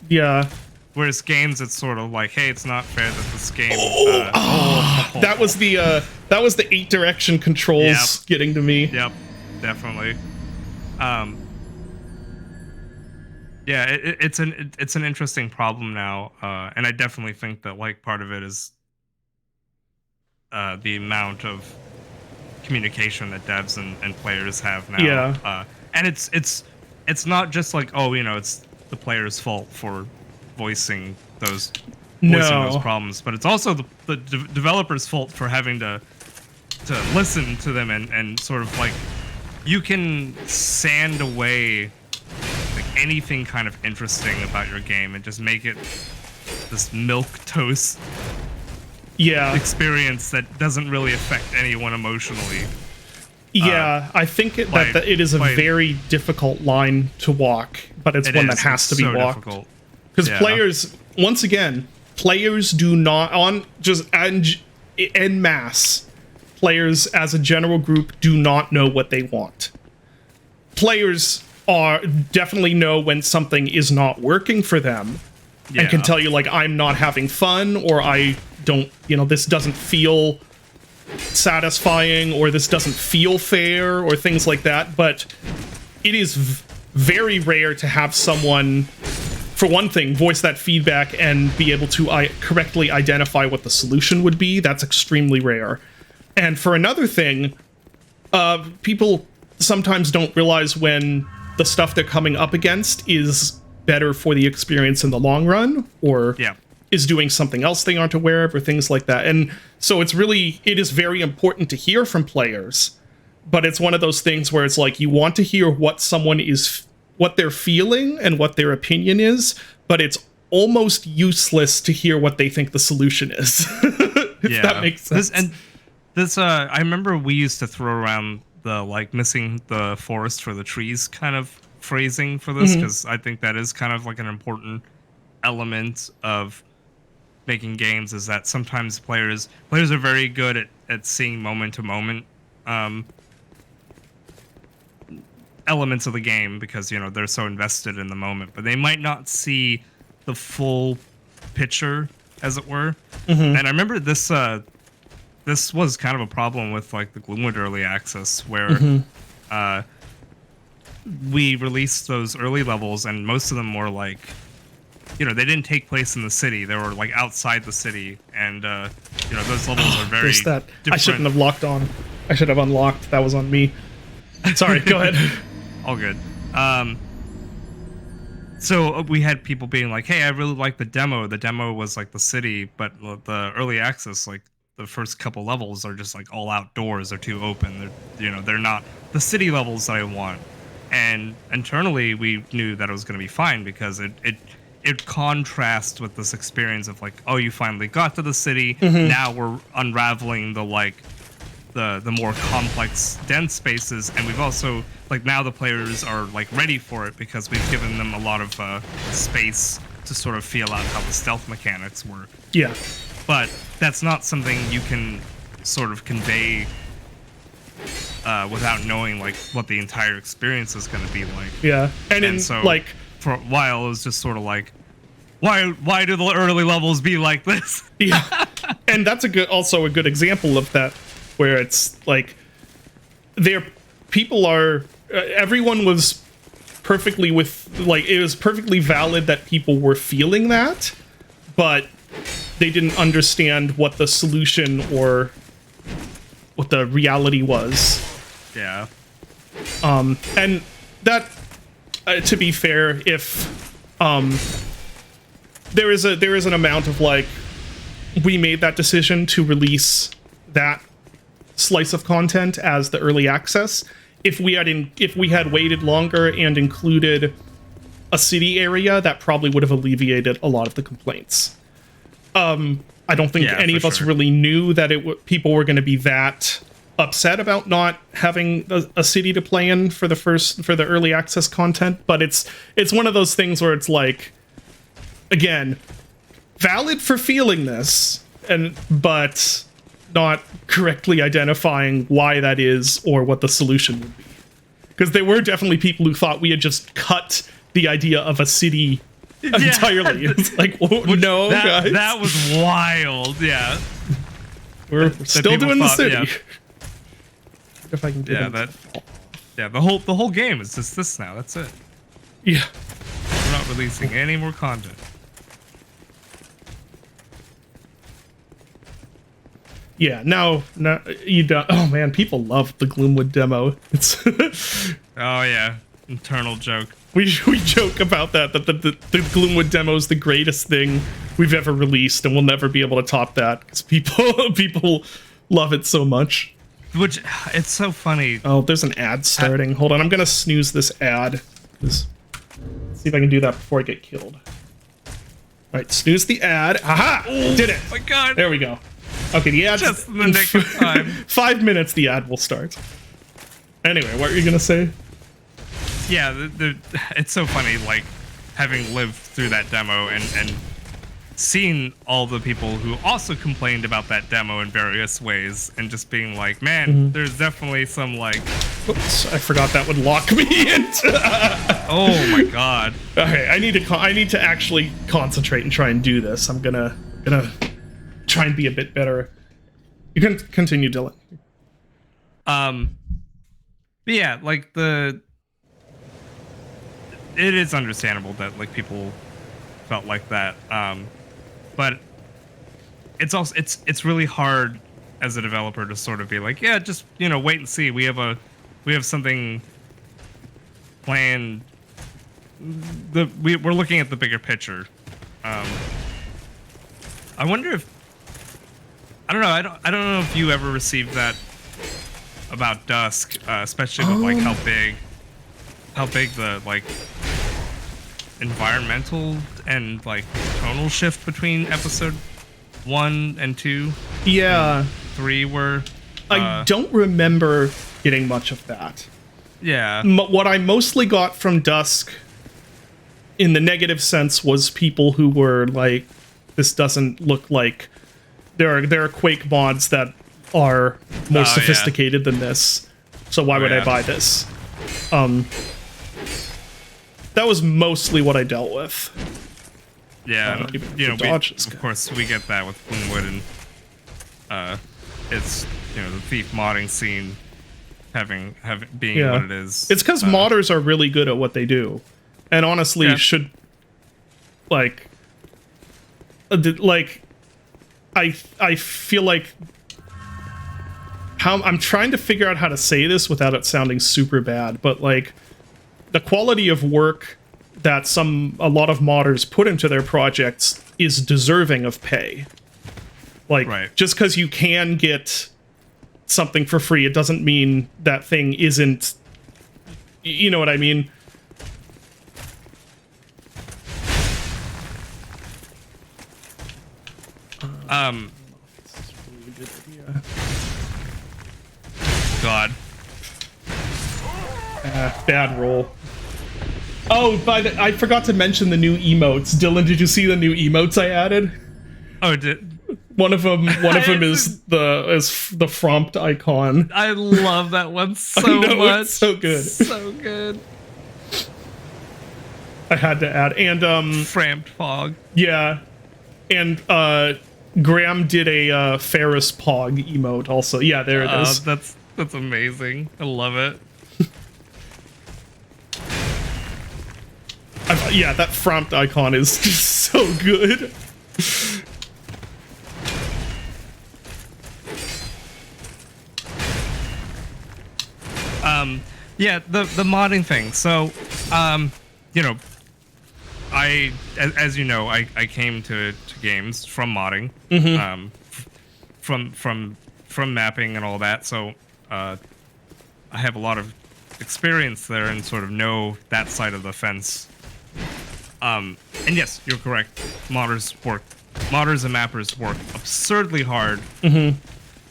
Yeah. Whereas games, it's sort of like, "Hey, it's not fair that this game." That was the 8 direction controls getting to me. Yep, definitely. Yeah, it's an interesting problem now, and I definitely think that like part of it is the amount of communication that devs and players have now. Yeah. And it's not just like, oh, it's the player's fault for voicing those problems, but it's also the developer's fault for having to listen to them and sort of like, you can sand away like anything kind of interesting about your game and just make it this milk toast experience that doesn't really affect anyone emotionally. Yeah, I think that it is a very difficult line to walk, but it's one that has to be walked. Because players, once again, players do not, en masse, players as a general group do not know what they want. Players definitely know when something is not working for them and can tell you, like, I'm not having fun, or I don't, this doesn't feel satisfying, or this doesn't feel fair, or things like that. But it is very rare to have someone, for one thing, voice that feedback and be able to correctly identify what the solution would be. That's extremely rare. And for another thing, people sometimes don't realize when the stuff they're coming up against is better for the experience in the long run, or is doing something else they aren't aware of, or things like that. And so it is very important to hear from players, but it's one of those things where it's like, you want to hear what they're feeling and what their opinion is, but it's almost useless to hear what they think the solution is. If that makes sense. I remember we used to throw around the like missing the forest for the trees kind of phrasing for this, because I think that is kind of like an important element of making games, is that sometimes players are very good at seeing moment to moment elements of the game, because they're so invested in the moment, but they might not see the full picture, as it were. And I remember this was kind of a problem with like the Gloomwood early access, where we released those early levels, and most of them were like, they didn't take place in the city. They were like outside the city, and those levels are very different. I shouldn't have locked on. I should have unlocked. That was on me. Sorry, go ahead. All good. So we had people being like, "Hey, I really like the demo. The demo was like the city, but the early access, like the first couple levels, are just like all outdoors. They're too open. They're not the city levels that I want." And internally, we knew that it was going to be fine, because it contrasts with this experience of like, oh, you finally got to the city. Now we're unraveling the more complex, dense spaces, and we've also like, now the players are like ready for it, because we've given them a lot of space to sort of feel out how the stealth mechanics work. Yeah. But that's not something you can sort of convey without knowing like what the entire experience is going to be like. Yeah, and And so for a while it was just sort of like, why do the early levels be like this? Yeah, and that's also a good example of that, where it's like, everyone was perfectly it was perfectly valid that people were feeling that, but they didn't understand what the solution or what the reality was. Yeah. And that, to be fair, if there is an amount of like, we made that decision to release that slice of content as the early access. If we had waited longer and included a city area, that probably would have alleviated a lot of the complaints. I don't think any of us really knew that people were going to be that upset about not having a city to play in for the early access content, but it's one of those things where it's like, again, valid for feeling this, but not correctly identifying why that is or what the solution would be. Because there were definitely people who thought we had just cut the idea of a city entirely. It's like, no, guys. That was wild, yeah. We're still doing the city. Yeah. If I can get the whole game is just this now. That's it. Yeah. We're not releasing any more content. Yeah, now you don't. Oh man, people love the Gloomwood demo. It's oh yeah, internal joke. We joke about that the Gloomwood demo is the greatest thing we've ever released, and we'll never be able to top that because people love it so much. Which, it's so funny. Oh, there's an ad starting. Hold on, I'm gonna snooze this ad. Let's see if I can do that before I get killed. All right, snooze the ad. Aha! Did it. Oh my god. There we go. Okay, the ad. Just in the nick of time. 5 minutes, the ad will start. Anyway, what were you gonna say? Yeah, it's so funny, like, having lived through that demo and seeing all the people who also complained about that demo in various ways, and just being like, man, there's definitely some, like... Oops, I forgot that would lock me into... Oh my god. Okay, I need to actually concentrate and try and do this. I'm gonna try and be a bit better. You can continue, Dylan. But yeah, like it is understandable that like people felt like that. But it's also it's really hard as a developer to sort of be like, yeah, just wait and see. We have something planned. We're looking at the bigger picture. I wonder if I don't know. I don't know if you ever received that about Dusk, especially with like how big the like environmental and like tonal shift between episode 1 and 2. Yeah, and 3 were. I don't remember getting much of that. Yeah. What I mostly got from Dusk, in the negative sense, was people who were like, "This doesn't look like." There are Quake mods that are more sophisticated than this, so why would I buy this? That was mostly what I dealt with. Yeah, of course we get that with Gloomwood, and it's the thief modding scene being what it is. It's because modders are really good at what they do, and honestly should like I feel like I'm trying to figure out how to say this without it sounding super bad, but like the quality of work that a lot of modders put into their projects is deserving of pay. Like, just because you can get something for free, it doesn't mean that thing isn't, you know what I mean? God. Bad roll. Oh, but I forgot to mention the new emotes. Dylan, did you see the new emotes I added? Oh, did One of them is the Frompt icon. I love that one so much. It's so good. So good. I had to add. And Framped Fog. yeah. And Graham did a Ferris Pog emote also. Yeah, there it is. That's amazing. I love it. Yeah, that Frompt icon is just so good. Yeah, the modding thing. So, you know, as you know, I came to games from modding, from mapping and all that. So, I have a lot of experience there and sort of know that side of the fence. And yes, you're correct. Modders and mappers work absurdly hard,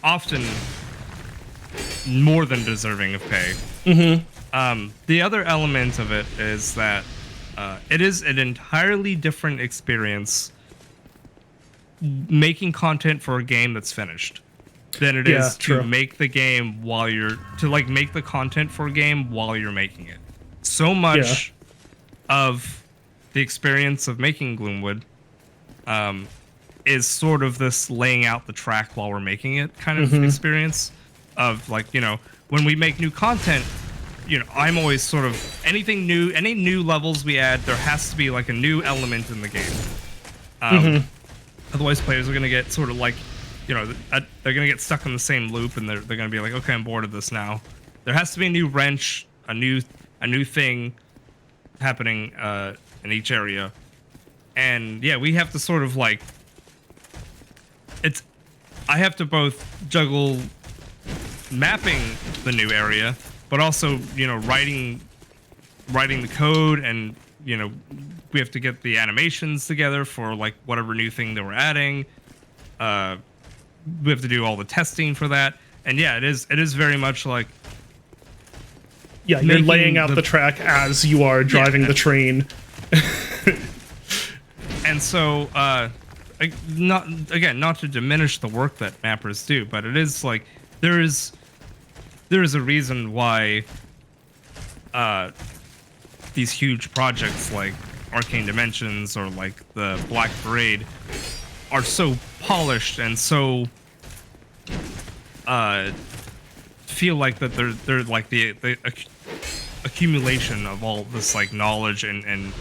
often more than deserving of pay. The other element of it is that it is an entirely different experience making content for a game that's finished than it is to make the game make the content for a game while you're making it. So much of the experience of making Gloomwood is sort of this laying out the track while we're making it kind of experience of, like, you know, when we make new content, you know, I'm always sort of any new levels we add, there has to be like a new element in the game. Otherwise players are going to get sort of like, you know, they're going to get stuck in the same loop, and they're going to be like, okay, I'm bored of this now. There has to be a new wrench, a new thing happening in each area. And yeah, we have to sort of like, I have to both juggle mapping the new area, but also, you know, writing the code, and, you know, we have to get the animations together for like whatever new thing that we're adding. We have to do all the testing for that. And yeah, it is very much like, yeah, you're laying out the track as you are driving the train. And so, not to diminish the work that mappers do, but it is like there is a reason why these huge projects like Arcane Dimensions or like the Black Parade are so polished and so feel like that they're like the accumulation of all this like knowledge and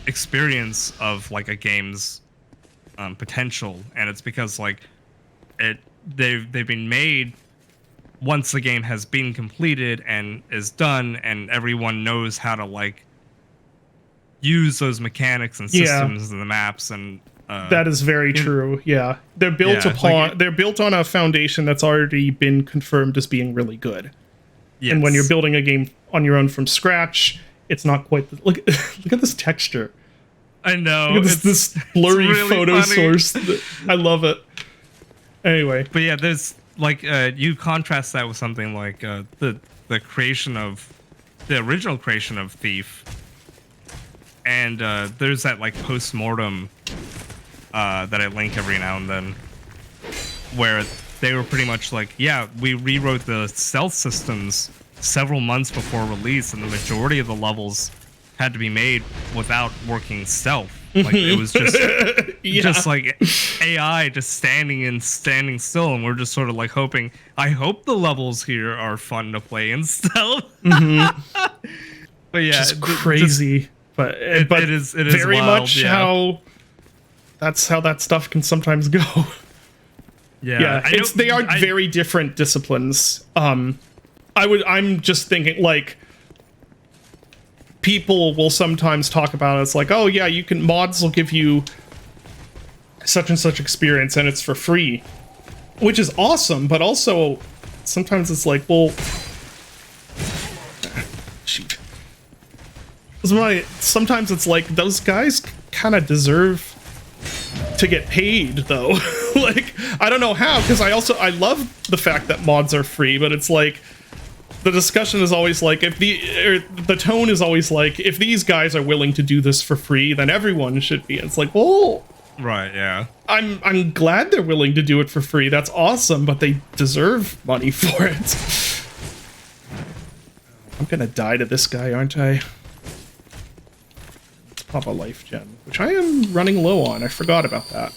experience of like a game's potential. And it's because like they've been made once the game has been completed and is done, and everyone knows how to like use those mechanics and systems and the maps. And that is very true. Yeah, they're built they're built on a foundation that's already been confirmed as being really good. Yes. And when you're building a game on your own from scratch, it's not quite look at this texture. I know. Look at this blurry really photo funny. Source. I love it. Anyway, but yeah, there's like you contrast that with something like the original creation of Thief, and there's that like post-mortem that I link every now and then, where they were pretty much like, yeah, we rewrote the stealth systems several months before release, and the majority of the levels had to be made without working stealth. Like it was just just like AI just standing still, and we're just sort of like hoping. I hope the levels here are fun to play in stealth. But yeah, just crazy. But it is very wild, much how that's how that stuff can sometimes go. Yeah, they are very different disciplines. I'm just thinking like, people will sometimes talk about it. It's like, oh yeah, mods will give you such and such experience and it's for free, which is awesome. But also sometimes it's like, well, shoot. Sometimes it's like those guys kind of deserve to get paid though. Like, I don't know how, because I love the fact that mods are free, but it's like, the discussion is always like, the tone is always like, if these guys are willing to do this for free, then everyone should be. It's like, well, Right, yeah. I'm glad they're willing to do it for free. That's awesome, but they deserve money for it. I'm gonna die to this guy, aren't I? Let's pop a life gem, which I am running low on. I forgot about that.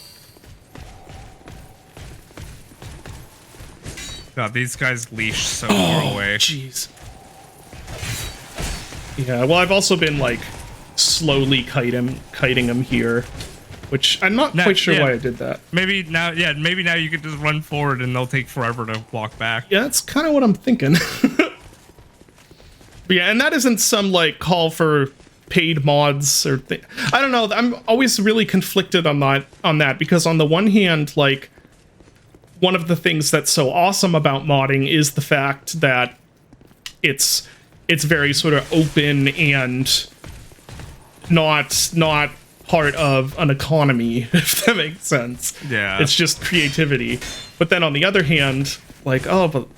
God, these guys leash so far away. Jeez. Yeah, well, I've also been, like, slowly kiting him here, which I'm not quite sure why I did that. Maybe now you could just run forward and they'll take forever to walk back. Yeah, that's kind of what I'm thinking. But yeah, and that isn't some, like, call for paid mods or I don't know. I'm always really conflicted on that because on the one hand, like, one of the things that's so awesome about modding is the fact that it's very sort of open and not part of an economy, if that makes sense. Yeah. It's just creativity. But then on the other hand, like, oh, but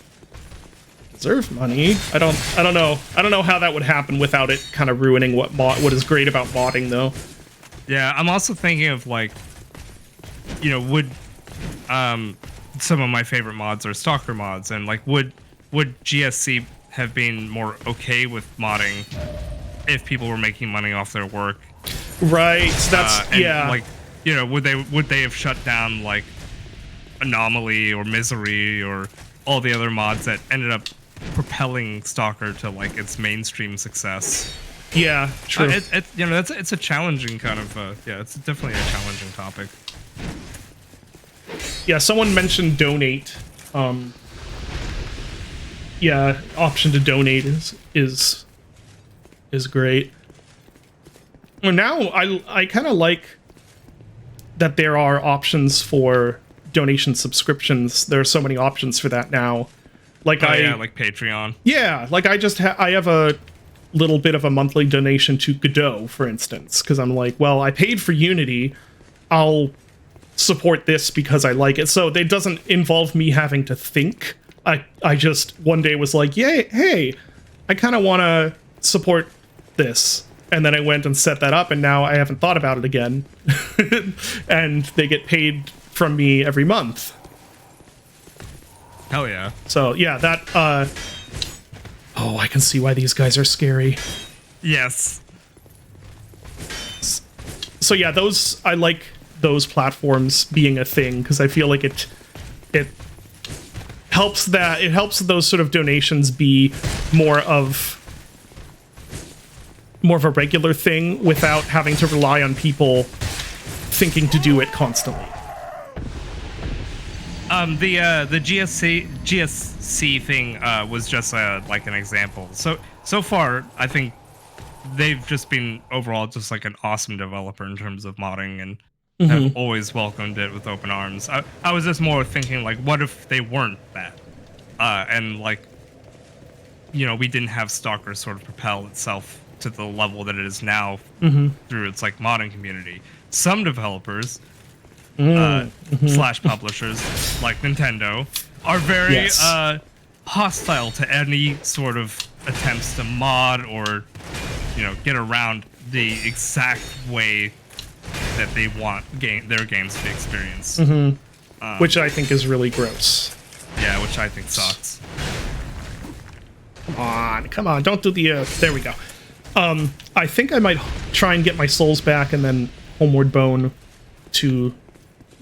deserve money. I don't know how that would happen without it kind of ruining what is great about modding, though. Yeah, I'm also thinking of, like, you know, would some of my favorite mods are stalker mods, and like would GSC have been more okay with modding if people were making money off their work? Right. That's yeah. Like, you know, would they have shut down like Anomaly or Misery or all the other mods that ended up propelling Stalker to like its mainstream success? Yeah, true. You know, it's a challenging kind of yeah, it's definitely a challenging topic. Yeah, someone mentioned donate. Yeah, option to donate is great. Well, now I kind of like that there are options for donation subscriptions. There are so many options for that now. Like like Patreon. Yeah, like I have a little bit of a monthly donation to Godot, for instance, because I'm like, well, I paid for Unity, I'll support this because I like it. So it doesn't involve me having to think. I just one day was like, yay, hey, I kind of want to support this. And then I went and set that up, and now I haven't thought about it again. And they get paid from me every month. Hell yeah. So yeah, that oh, I can see why these guys are scary. Yes. So yeah, I like those platforms being a thing because I feel like it helps those sort of donations be more of a regular thing without having to rely on people thinking to do it constantly. The GSC thing was just like an example. So far, I think they've just been overall just like an awesome developer in terms of modding and have always welcomed it with open arms. I was just more thinking like, what if they weren't that? And like, you know, we didn't have Stalker sort of propel itself to the level that it is now through its like modding community. Some developers slash publishers like Nintendo are very hostile to any sort of attempts to mod or, you know, get around the exact way that they want their games to be experienced. Which I think is really gross. Yeah, which I think sucks. Come on, don't do the there we go. I think I might try and get my souls back and then Homeward Bone to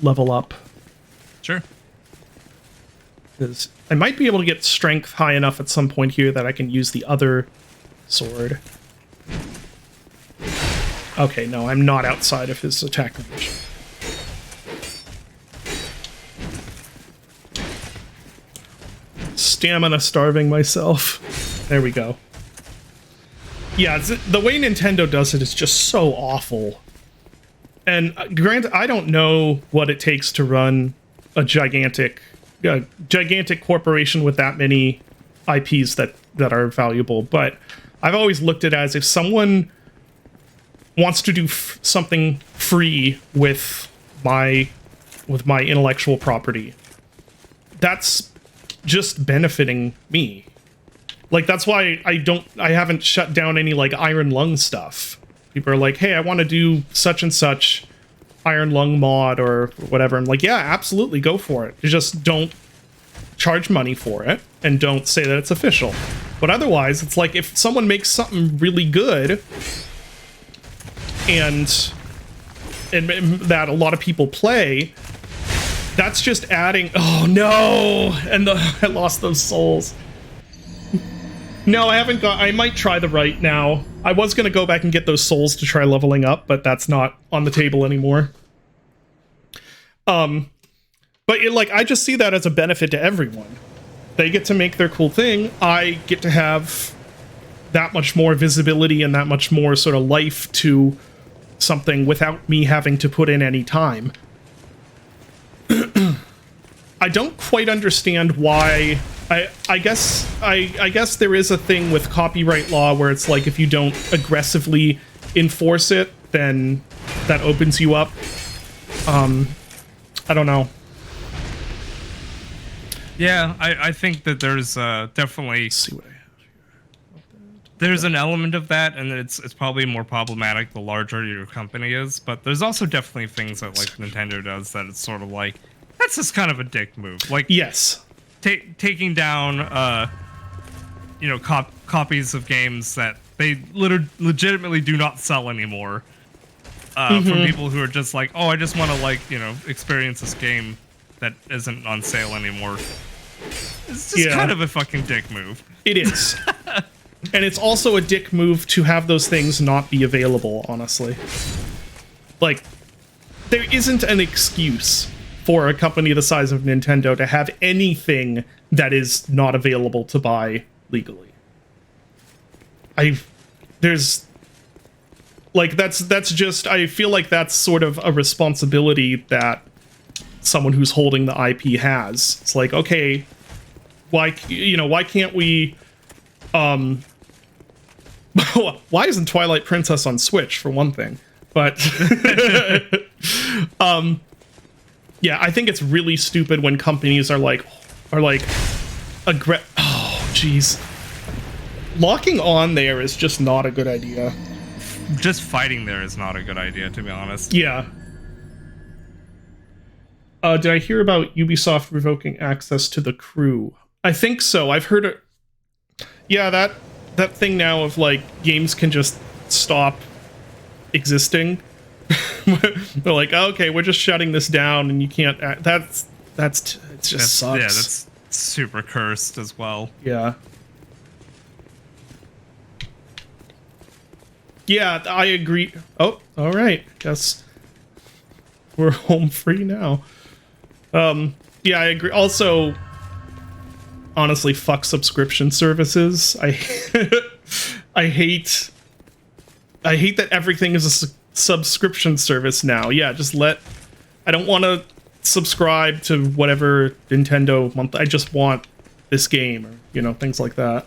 level up. Sure. Because I might be able to get strength high enough at some point here that I can use the other sword. Okay, no, I'm not outside of his attack range. Stamina starving myself. There we go. Yeah, the way Nintendo does it is just so awful. And granted, I don't know what it takes to run a gigantic corporation with that many IPs that are valuable, but I've always looked at it as if someone wants to do something free with my intellectual property, that's just benefiting me. Like, that's why I haven't shut down any like Iron Lung stuff. People are like, hey, I want to do such and such, Iron Lung mod or whatever. I'm like, yeah, absolutely, go for it. You just don't charge money for it and don't say that it's official. But otherwise, it's like if someone makes something really good and that a lot of people play, that's just adding. Oh no! And I lost those souls. No, I haven't got. I might try the right now. I was gonna go back and get those souls to try leveling up, but that's not on the table anymore. But like, I just see that as a benefit to everyone. They get to make their cool thing. I get to have that much more visibility and that much more sort of life to something without me having to put in any time. I don't quite understand why. I guess there is a thing with copyright law where it's like if you don't aggressively enforce it, then that opens you up. I don't know. Yeah, I think that there's definitely. Let's see what I have here. There's an element of that, and it's probably more problematic the larger your company is. But there's also definitely things that like Nintendo does that it's sort of like that's just kind of a dick move. Like Yes. Taking down copies of games that they legitimately do not sell anymore from people who are just like, oh, I just want to experience this game that isn't on sale anymore. It's just kind of a fucking dick move. It is. And it's also a dick move to have those things not be available, honestly. Like, there isn't an excuse for a company the size of Nintendo to have anything that is not available to buy legally. That's just, I feel like that's sort of a responsibility that someone who's holding the IP has. It's like, okay, why can't we, why isn't Twilight Princess on Switch, for one thing? But, yeah, I think it's really stupid when companies oh, jeez. Locking on there is just not a good idea. Just fighting there is not a good idea, to be honest. Yeah. Did I hear about Ubisoft revoking access to the crew? I think so. I've heard it. Yeah, that thing now of like games can just stop existing. They're like, oh, okay, we're just shutting this down, and you can't. It just sucks. Yeah, that's super cursed as well. Yeah. Yeah, I agree. Oh, all right. Guess we're home free now. Yeah, I agree. Also, honestly, fuck subscription services. I hate that everything is a subscription service now. Yeah, I don't want to subscribe to whatever Nintendo month. I just want this game, or things like that.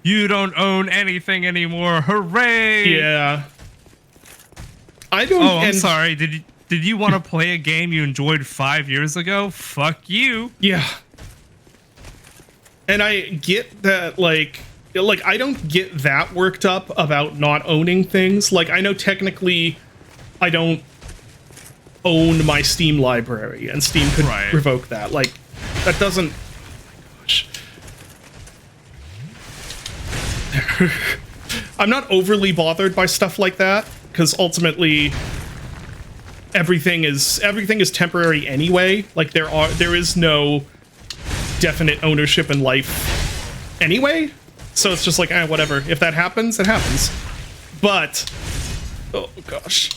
You don't own anything anymore. Hooray! Yeah. I don't. Oh, I'm sorry. Did you want to play a game you enjoyed 5 years ago? Fuck you. Yeah. And I get that, like I don't get that worked up about not owning things. Like, I know technically I don't own my Steam library, and Steam could revoke that. Like, that doesn't... Gosh. I'm not overly bothered by stuff like that, because ultimately everything is temporary anyway. Like, there is no definite ownership in life anyway. So it's just like, whatever. If that happens, it happens. But, oh gosh.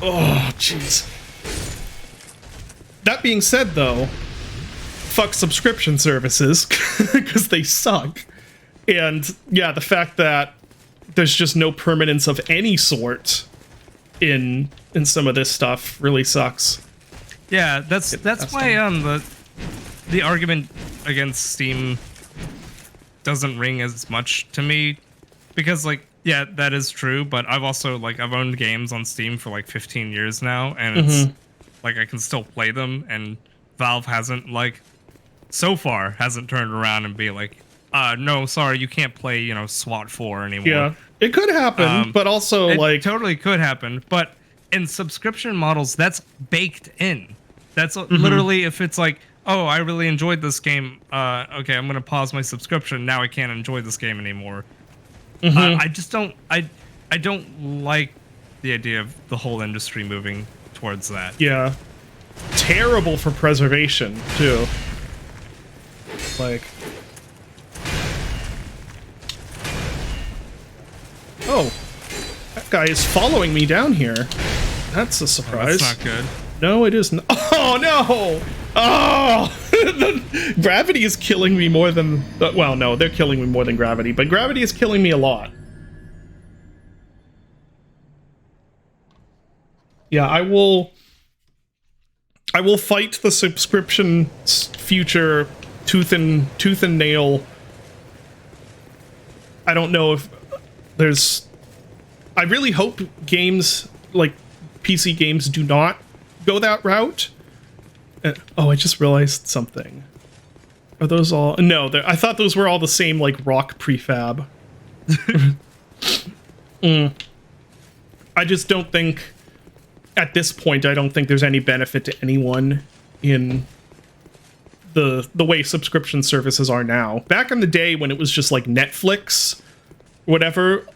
Oh, jeez. That being said, though, fuck subscription services, because they suck. And, yeah, the fact that there's just no permanence of any sort in some of this stuff really sucks. Yeah, that's why the argument against Steam doesn't ring as much to me, because like, yeah, that is true, but I've also I've owned games on Steam for like 15 years now, and it's like I can still play them, and Valve hasn't so far hasn't turned around and be like, no, sorry, you can't play, SWAT 4 anymore. Yeah, it could happen, but also It totally could happen, but in subscription models, that's baked in. That's literally if it's like, oh, I really enjoyed this game. Okay, I'm gonna pause my subscription. Now I can't enjoy this game anymore. I just don't. I don't like the idea of the whole industry moving towards that. Yeah, terrible for preservation too. Like, oh, that guy is following me down here. That's a surprise. That's not good. No, it isn't. Oh no! Oh, the gravity is killing me more than. Well, no, they're killing me more than gravity, but gravity is killing me a lot. Yeah, I will fight the subscription future tooth and nail. I don't know if there's. I really hope games like PC games do not go that route. Oh, I just realized something. Are those all? No, I thought those were all the same like rock prefab. I just don't think. At this point, I don't think there's any benefit to anyone in the way subscription services are now. Back in the day when it was just like Netflix, whatever,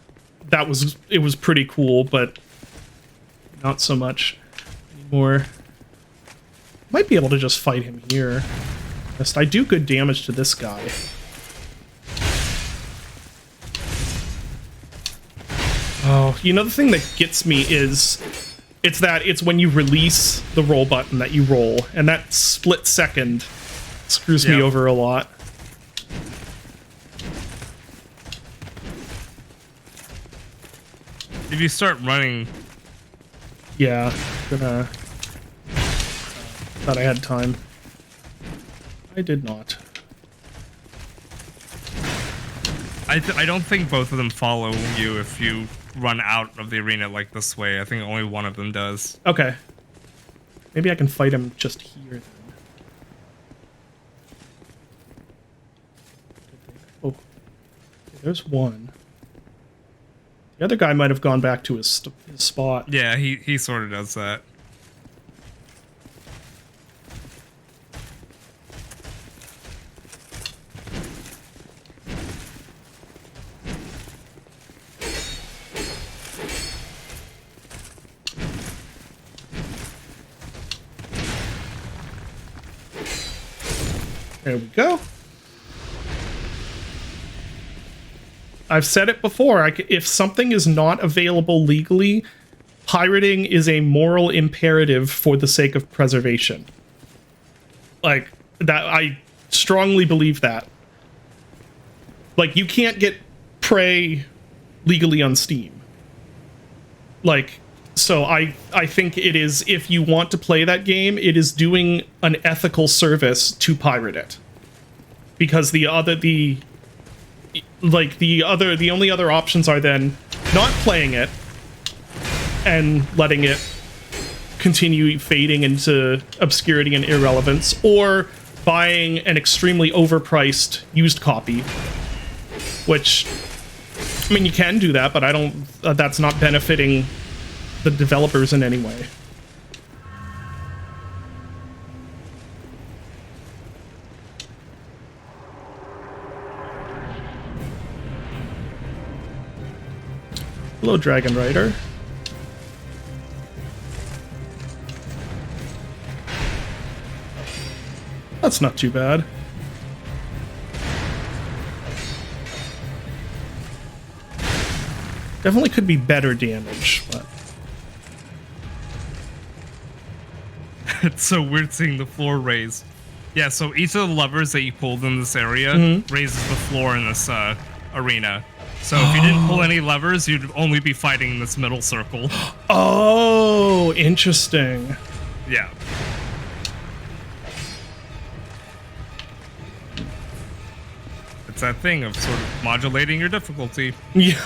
it was pretty cool, but not so much anymore. Might be able to just fight him here. I do good damage to this guy. Oh, you know the thing that gets me is it's when you release the roll button that you roll, and that split second screws me over a lot. If you start running... Yeah, gonna... Thought I had time. I did not. I don't think both of them follow you if you run out of the arena like this way. I think only one of them does. Okay. Maybe I can fight him just here then. Oh. Okay, there's one. The other guy might have gone back to his spot. Yeah, he sort of does that. There we go. I've said it before, if something is not available legally, pirating is a moral imperative for the sake of preservation. Like, that, I strongly believe that. Like, you can't get Prey legally on Steam. Like, so I think it is, if you want to play that game, it is doing an ethical service to pirate it. Because the only other options are then not playing it and letting it continue fading into obscurity and irrelevance, or buying an extremely overpriced used copy, which, I mean, you can do that, but I don't, that's not benefiting the developers in any way. Hello, Dragon Rider. That's not too bad. Definitely could be better damage, but... It's so weird seeing the floor raise. Yeah, so each of the levers that you pulled in this area raises the floor in this arena. So if you didn't pull any levers, you'd only be fighting in this middle circle. Oh, interesting. Yeah. It's that thing of sort of modulating your difficulty. Yeah.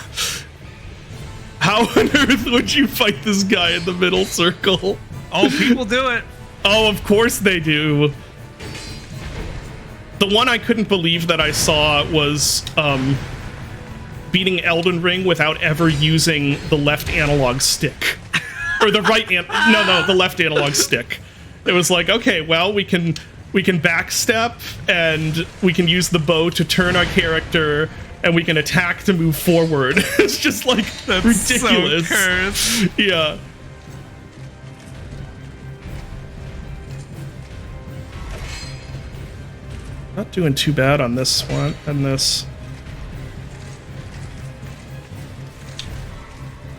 How on earth would you fight this guy in the middle circle? Oh, people do it. Oh, of course they do. The one I couldn't believe that I saw was beating Elden Ring without ever using the left analog stick. Or the right the left analog stick. It was like, okay, well, we can backstep, and we can use the bow to turn our character, and we can attack to move forward. It's just like That's ridiculous. So cursed. Yeah. Not doing too bad on this one and this.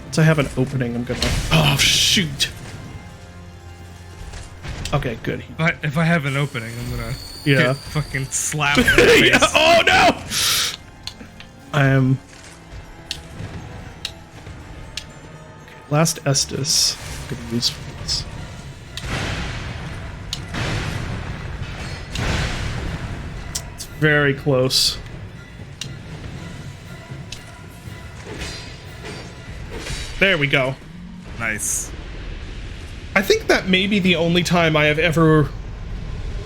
Once I have an opening, I'm gonna. Oh shoot. Okay, good. If I have an opening, I'm gonna Yeah. get fucking slapped in the face. Yeah. Oh no! I am. Okay, last Estus. I'm gonna use for this. It's very close. There we go. Nice. I think that may be the only time I have ever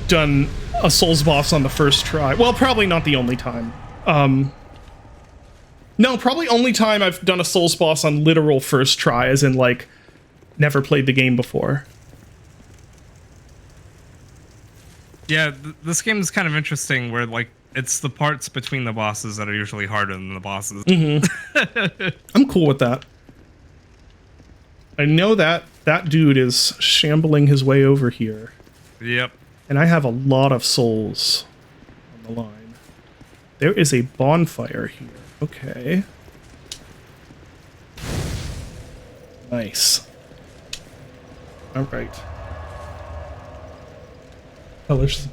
done a Souls boss on the first try. Well, probably not the only time. No, probably only time I've done a Souls boss on literal first try, as in, like, never played the game before. Yeah, this game is kind of interesting where, like, it's the parts between the bosses that are usually harder than the bosses. I'm cool with that. I know that that dude is shambling his way over here. Yep. And I have a lot of souls on the line. There is a bonfire here. Okay. Nice. Alright. Oh, there's...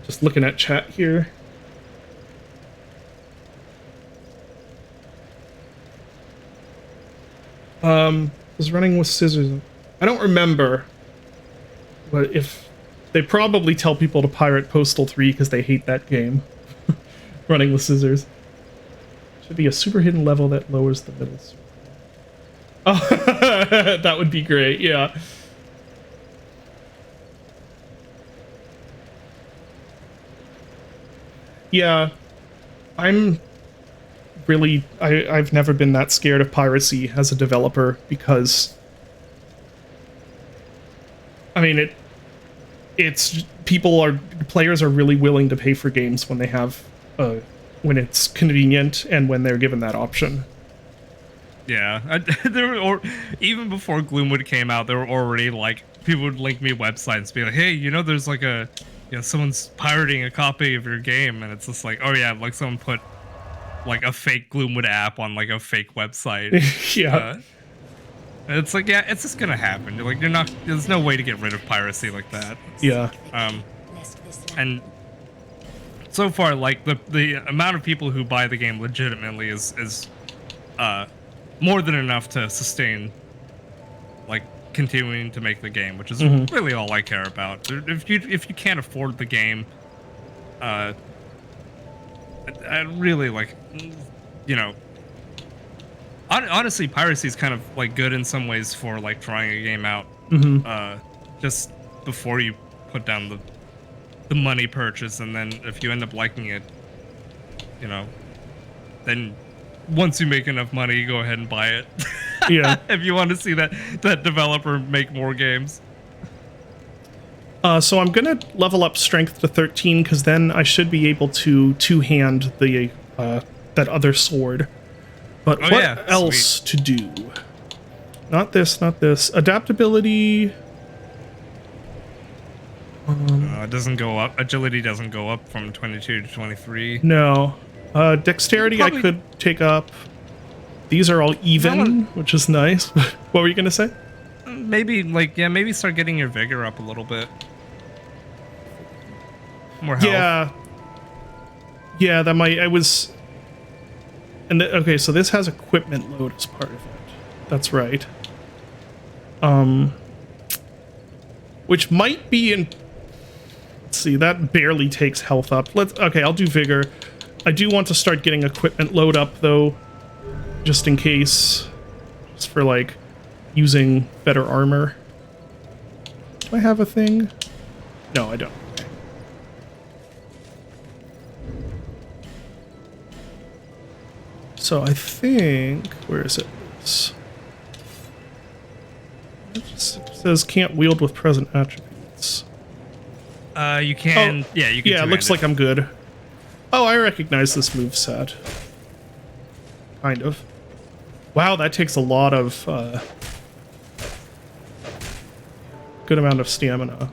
Just looking at chat here. Was running with scissors. I don't remember. But if... They probably tell people to pirate Postal 3 because they hate that game. Running with scissors. Should be a super hidden level that lowers the middle. Oh, that would be great, yeah. Yeah, I'm really... I've never been that scared of piracy as a developer because... I mean, it's... Players are really willing to pay for games when they have... when it's convenient and when they're given that option. Yeah, or even before Gloomwood came out, there were already like people would link me websites and be like, "Hey, you know, there's like someone's pirating a copy of your game," and it's just like, "Oh yeah, like someone put like a fake Gloomwood app on like a fake website." Yeah, and it's like, yeah, it's just gonna happen. Like, there's no way to get rid of piracy like that. Yeah. And so far, like the amount of people who buy the game legitimately is more than enough to sustain, like, continuing to make the game, which is really all I care about. If you can't afford the game, I really like, you know. Honestly, piracy is kind of like good in some ways for like trying a game out, just before you put down the money purchase, and then if you end up liking it, you know, then once you make enough money, you go ahead and buy it. Yeah. If you want to see that developer make more games. So I'm gonna level up strength to 13 because then I should be able to two-hand the that other sword. But what else to do? Not this, not this. Adaptability. It doesn't go up. Agility doesn't go up from 22 to 23. No. Dexterity I could take up. These are all even, which is nice. What were you gonna say? Maybe, like, yeah, maybe start getting your vigor up a little bit. More health. Yeah. Yeah, that might... I was... And okay, so this has equipment load as part of it. That's right. Which might be in... Let's see, that barely takes health up. Okay, I'll do vigor. I do want to start getting equipment load up, though, just in case. Just for, like, using better armor. Do I have a thing? No, I don't. So I think, where is it? It just says can't wield with present attributes. You can. Yeah, you can. Yeah, it looks like I'm good. Oh, I recognize this moveset. Kind of. Wow, that takes a lot of good amount of stamina.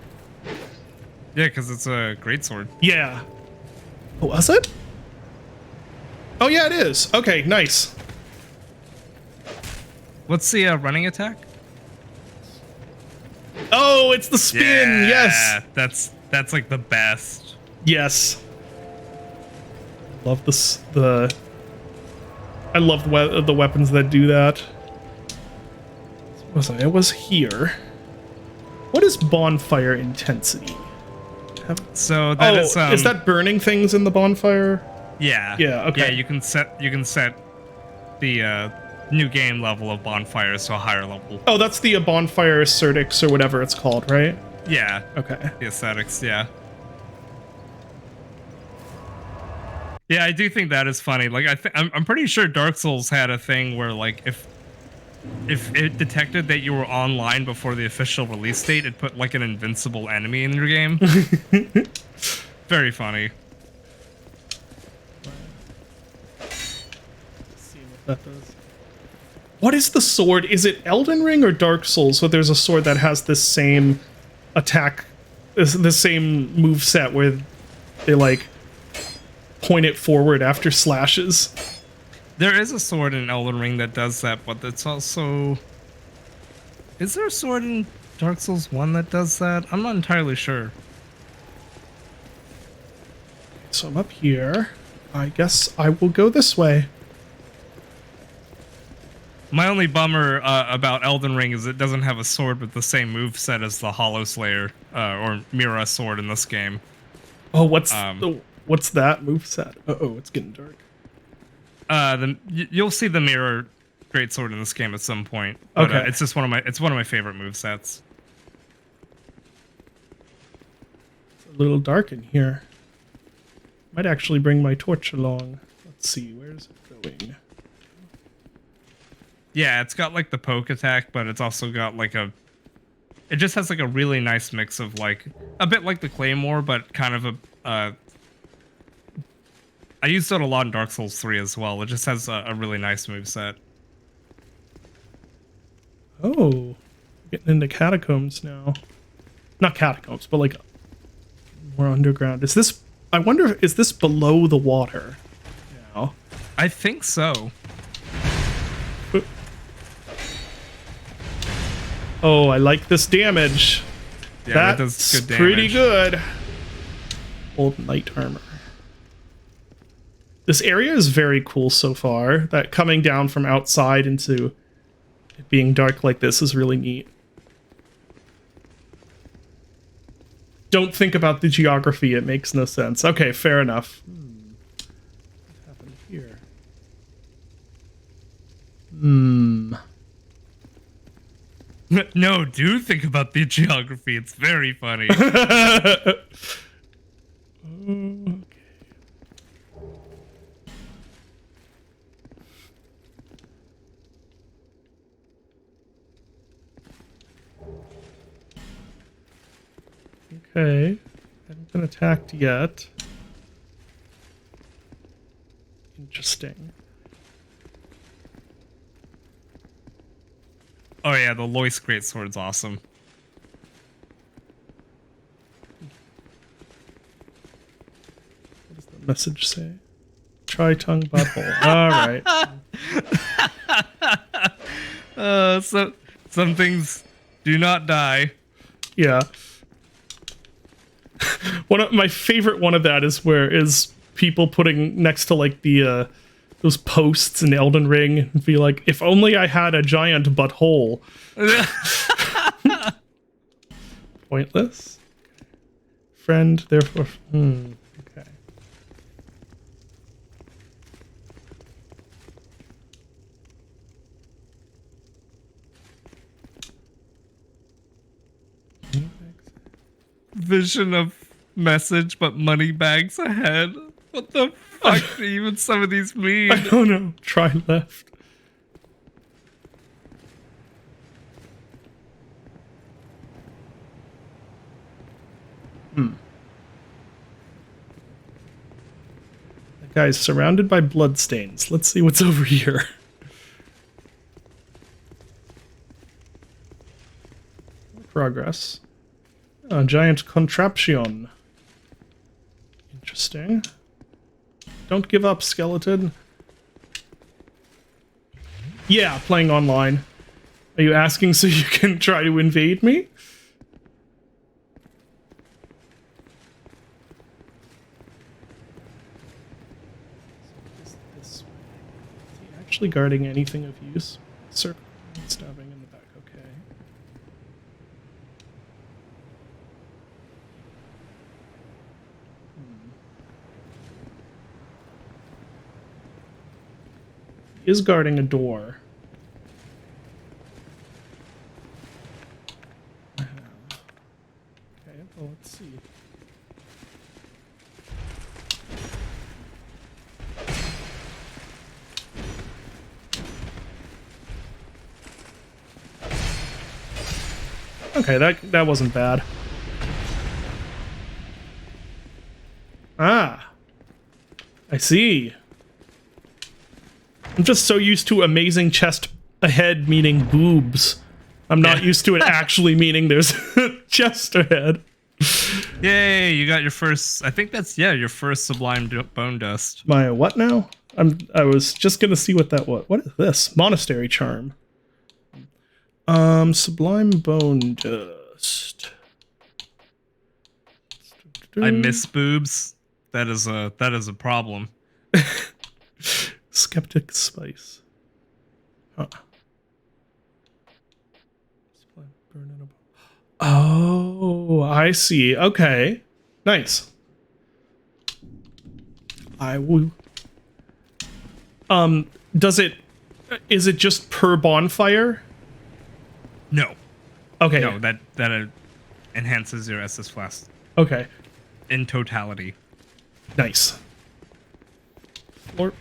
Yeah, because it's a greatsword. Yeah. Oh, was it? Oh yeah, it is. Okay, nice. What's the running attack? Oh, it's the spin. Yeah, Yes. that's like the best. Yes. Love this. I love the weapons that do that. Was I? I was here. What is bonfire intensity? So that is that burning things in the bonfire? Yeah. Yeah. Okay. Yeah, you can set the new game level of bonfires to a higher level. Oh, that's the bonfire assertics or whatever it's called, right? Yeah. Okay. The aesthetics, yeah. Yeah, I do think that is funny. Like, I'm pretty sure Dark Souls had a thing where, like, if it detected that you were online before the official release date, it put like an invincible enemy in your game. Very funny. Let's see what that does. What is the sword? Is it Elden Ring or Dark Souls? So there's a sword that has this same attack, the same move set where they like point it forward after slashes. There is a sword in Elden Ring that does that, but it's also... Is there a sword in Dark Souls 1 that does that? I'm not entirely sure. So I'm up here. I guess I will go this way. My only bummer about Elden Ring is it doesn't have a sword with the same move set as the Hollow Slayer or Mira sword in this game. Oh, what's that move set? Uh-oh, it's getting dark. You'll see the Mirror greatsword in this game at some point. But, okay, it's just one of my favorite move sets. It's a little dark in here. Might actually bring my torch along. Let's see, where's it going? Yeah, it's got like the poke attack, but it's also got like it just has like a really nice mix of like a bit like the Claymore, but kind of a. I used it a lot in Dark Souls 3 as well. It just has a really nice moveset. Oh, getting into catacombs now. Not catacombs, but like more underground. Is this? I wonder, is this below the water now? I think so. Oh, I like this damage. Yeah, that That's does good damage. pretty good. Old knight armor. This area is very cool so far. That coming down from outside into it being dark like this is really neat. Don't think about the geography. It makes no sense. Okay, fair enough. What happened here? No, do think about the geography. It's very funny. Okay. Haven't been attacked yet. Interesting. Oh yeah, the Lois greatsword's awesome. What does the message say? Try tongue butthole. All right. So some things do not die. Yeah. My favorite one of that is people putting next to like the those posts in Elden Ring and be like, if only I had a giant butthole. Pointless. Friend, therefore. Okay. Vision of message, but money bags ahead. What the fuck do even some of these mean? I don't know. Try left. That guy's surrounded by bloodstains. Let's see what's over here. Progress. A giant contraption. Interesting. Don't give up, skeleton. Yeah, playing online. Are you asking so you can try to invade me? Is he actually guarding anything of use? Circle stabbing in the back, okay. He is guarding a door. Okay, well, let's see. Okay, that wasn't bad. Ah. I see. I'm just so used to amazing chest ahead meaning boobs. I'm not used to it actually meaning there's chest ahead. Yay, you got your first, I think that's, yeah, your first sublime bone dust. My what now? I was just gonna see what that was. What is this? Monastery charm. Sublime bone dust. I miss boobs. That is a problem. Skeptic spice. Huh. Oh, I see. Okay. Nice. I will. Is it just per bonfire? No. Okay. No, that enhances your SS flask Okay. in totality. Nice. Florp.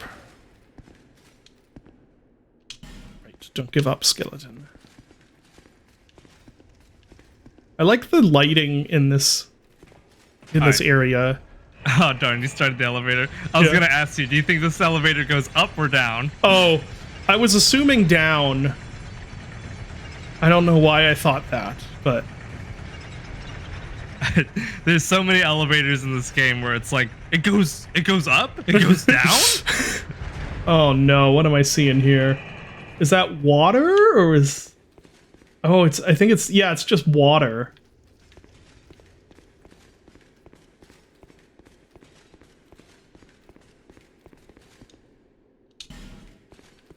Right, don't give up, skeleton. I like the lighting in this area. Oh darn, you started the elevator. I was gonna ask you, do you think this elevator goes up or down? Oh, I was assuming down. I don't know why I thought that, but there's so many elevators in this game where it's like it goes up, it goes down. oh no, what am I seeing here? Is that water or is oh, I think it's it's just water.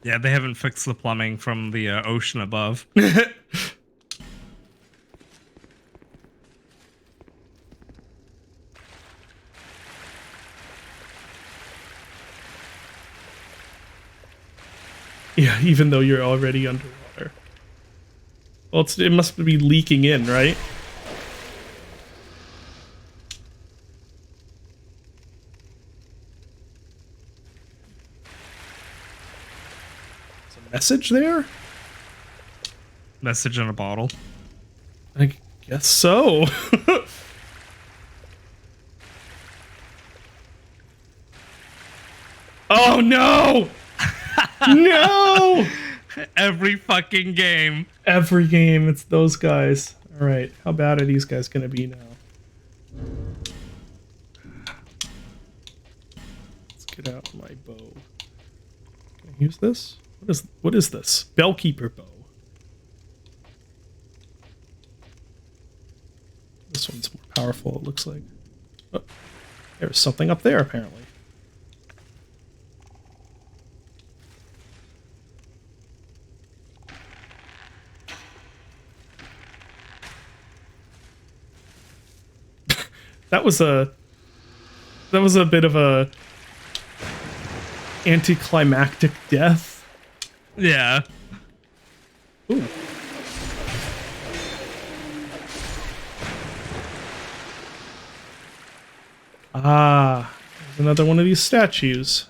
Yeah, they haven't fixed the plumbing from the ocean above. Yeah, even though you're already underwater. Well, it must be leaking in, right? Is a message there? Message in a bottle. I guess so. Oh no! No! Every fucking game. Every game, it's those guys. Alright, how bad are these guys gonna be now? Let's get out my bow. Can I use this? What is this? Bellkeeper bow. This one's more powerful, it looks like. Oh, there's something up there, apparently. That was a bit of a anticlimactic death. Yeah. Ooh. Ah, Another one of these statues.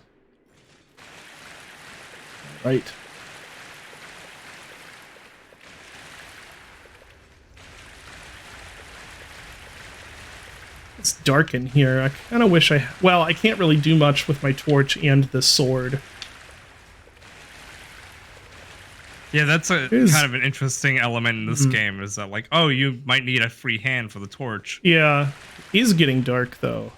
Right. It's dark in here. I kind of wish I... Well, I can't really do much with my torch and the sword. Yeah, that's kind of an interesting element in this game, is that like, oh, you might need a free hand for the torch. Yeah, it is getting dark though.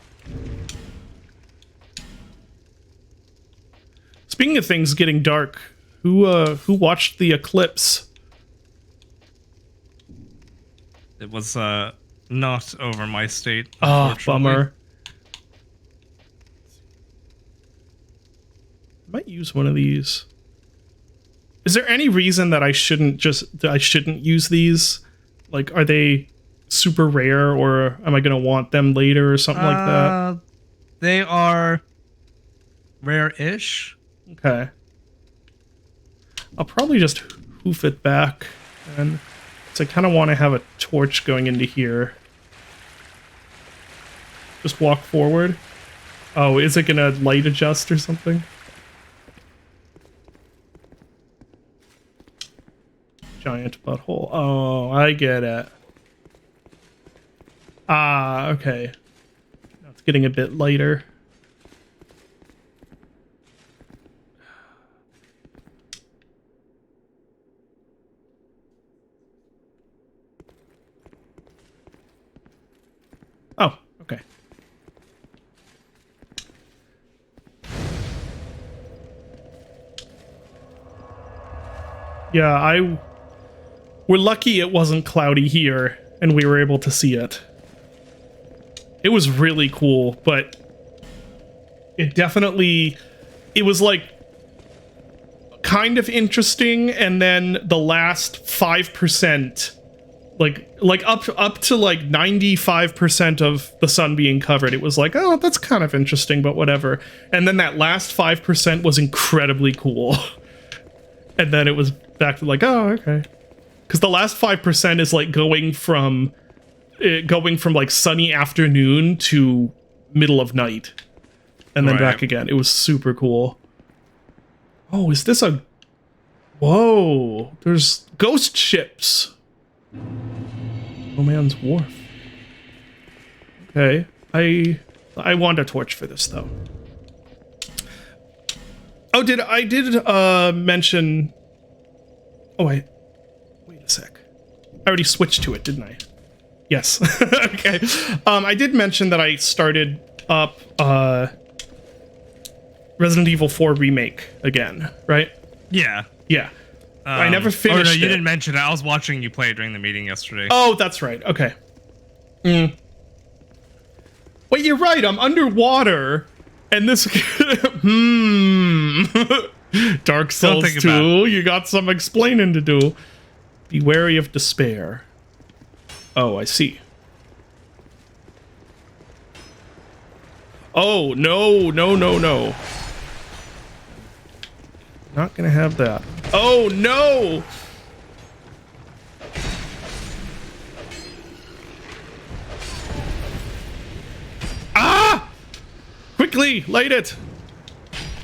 Speaking of things getting dark, who watched the eclipse? It was not over my state. Oh, bummer. I might use one of these. Is there any reason that I shouldn't use these? Like, are they super rare, or am I gonna want them later or something like that? They are rare-ish. Okay. I'll probably just hoof it back, and so I kind of want to have a torch going into here. Just walk forward. Oh, is it gonna light adjust or something? Giant butthole. Oh, I get it. Ah, okay. Now it's getting a bit lighter. Oh, okay. Yeah, we're lucky it wasn't cloudy here, and we were able to see it. It was really cool, but it was like kind of interesting, and then the last 5%, like up to like 95% of the sun being covered, it was like, oh, that's kind of interesting, but whatever. And then that last 5% was incredibly cool. And then it was back to like, oh, okay. Because the last 5% is like going from like sunny afternoon to middle of night, and then back again. It was super cool. Oh, is this a... Whoa, there's ghost ships. No Man's Wharf. Okay, I want a torch for this though. Oh, I did mention... Oh, wait a sec. I already switched to it, didn't I? Yes. Okay. I did mention that I started up Resident Evil 4 Remake again, right? Yeah. Yeah. I never finished no, it. you didn't mention it. I was watching you play it during the meeting yesterday. Oh, that's right. Okay. Wait, you're right. I'm underwater, and this... Dark Souls 2, you got some explaining to do. Be wary of despair. Oh, I see. Oh, no. Not gonna have that. Oh, no! Ah! Quickly, light it!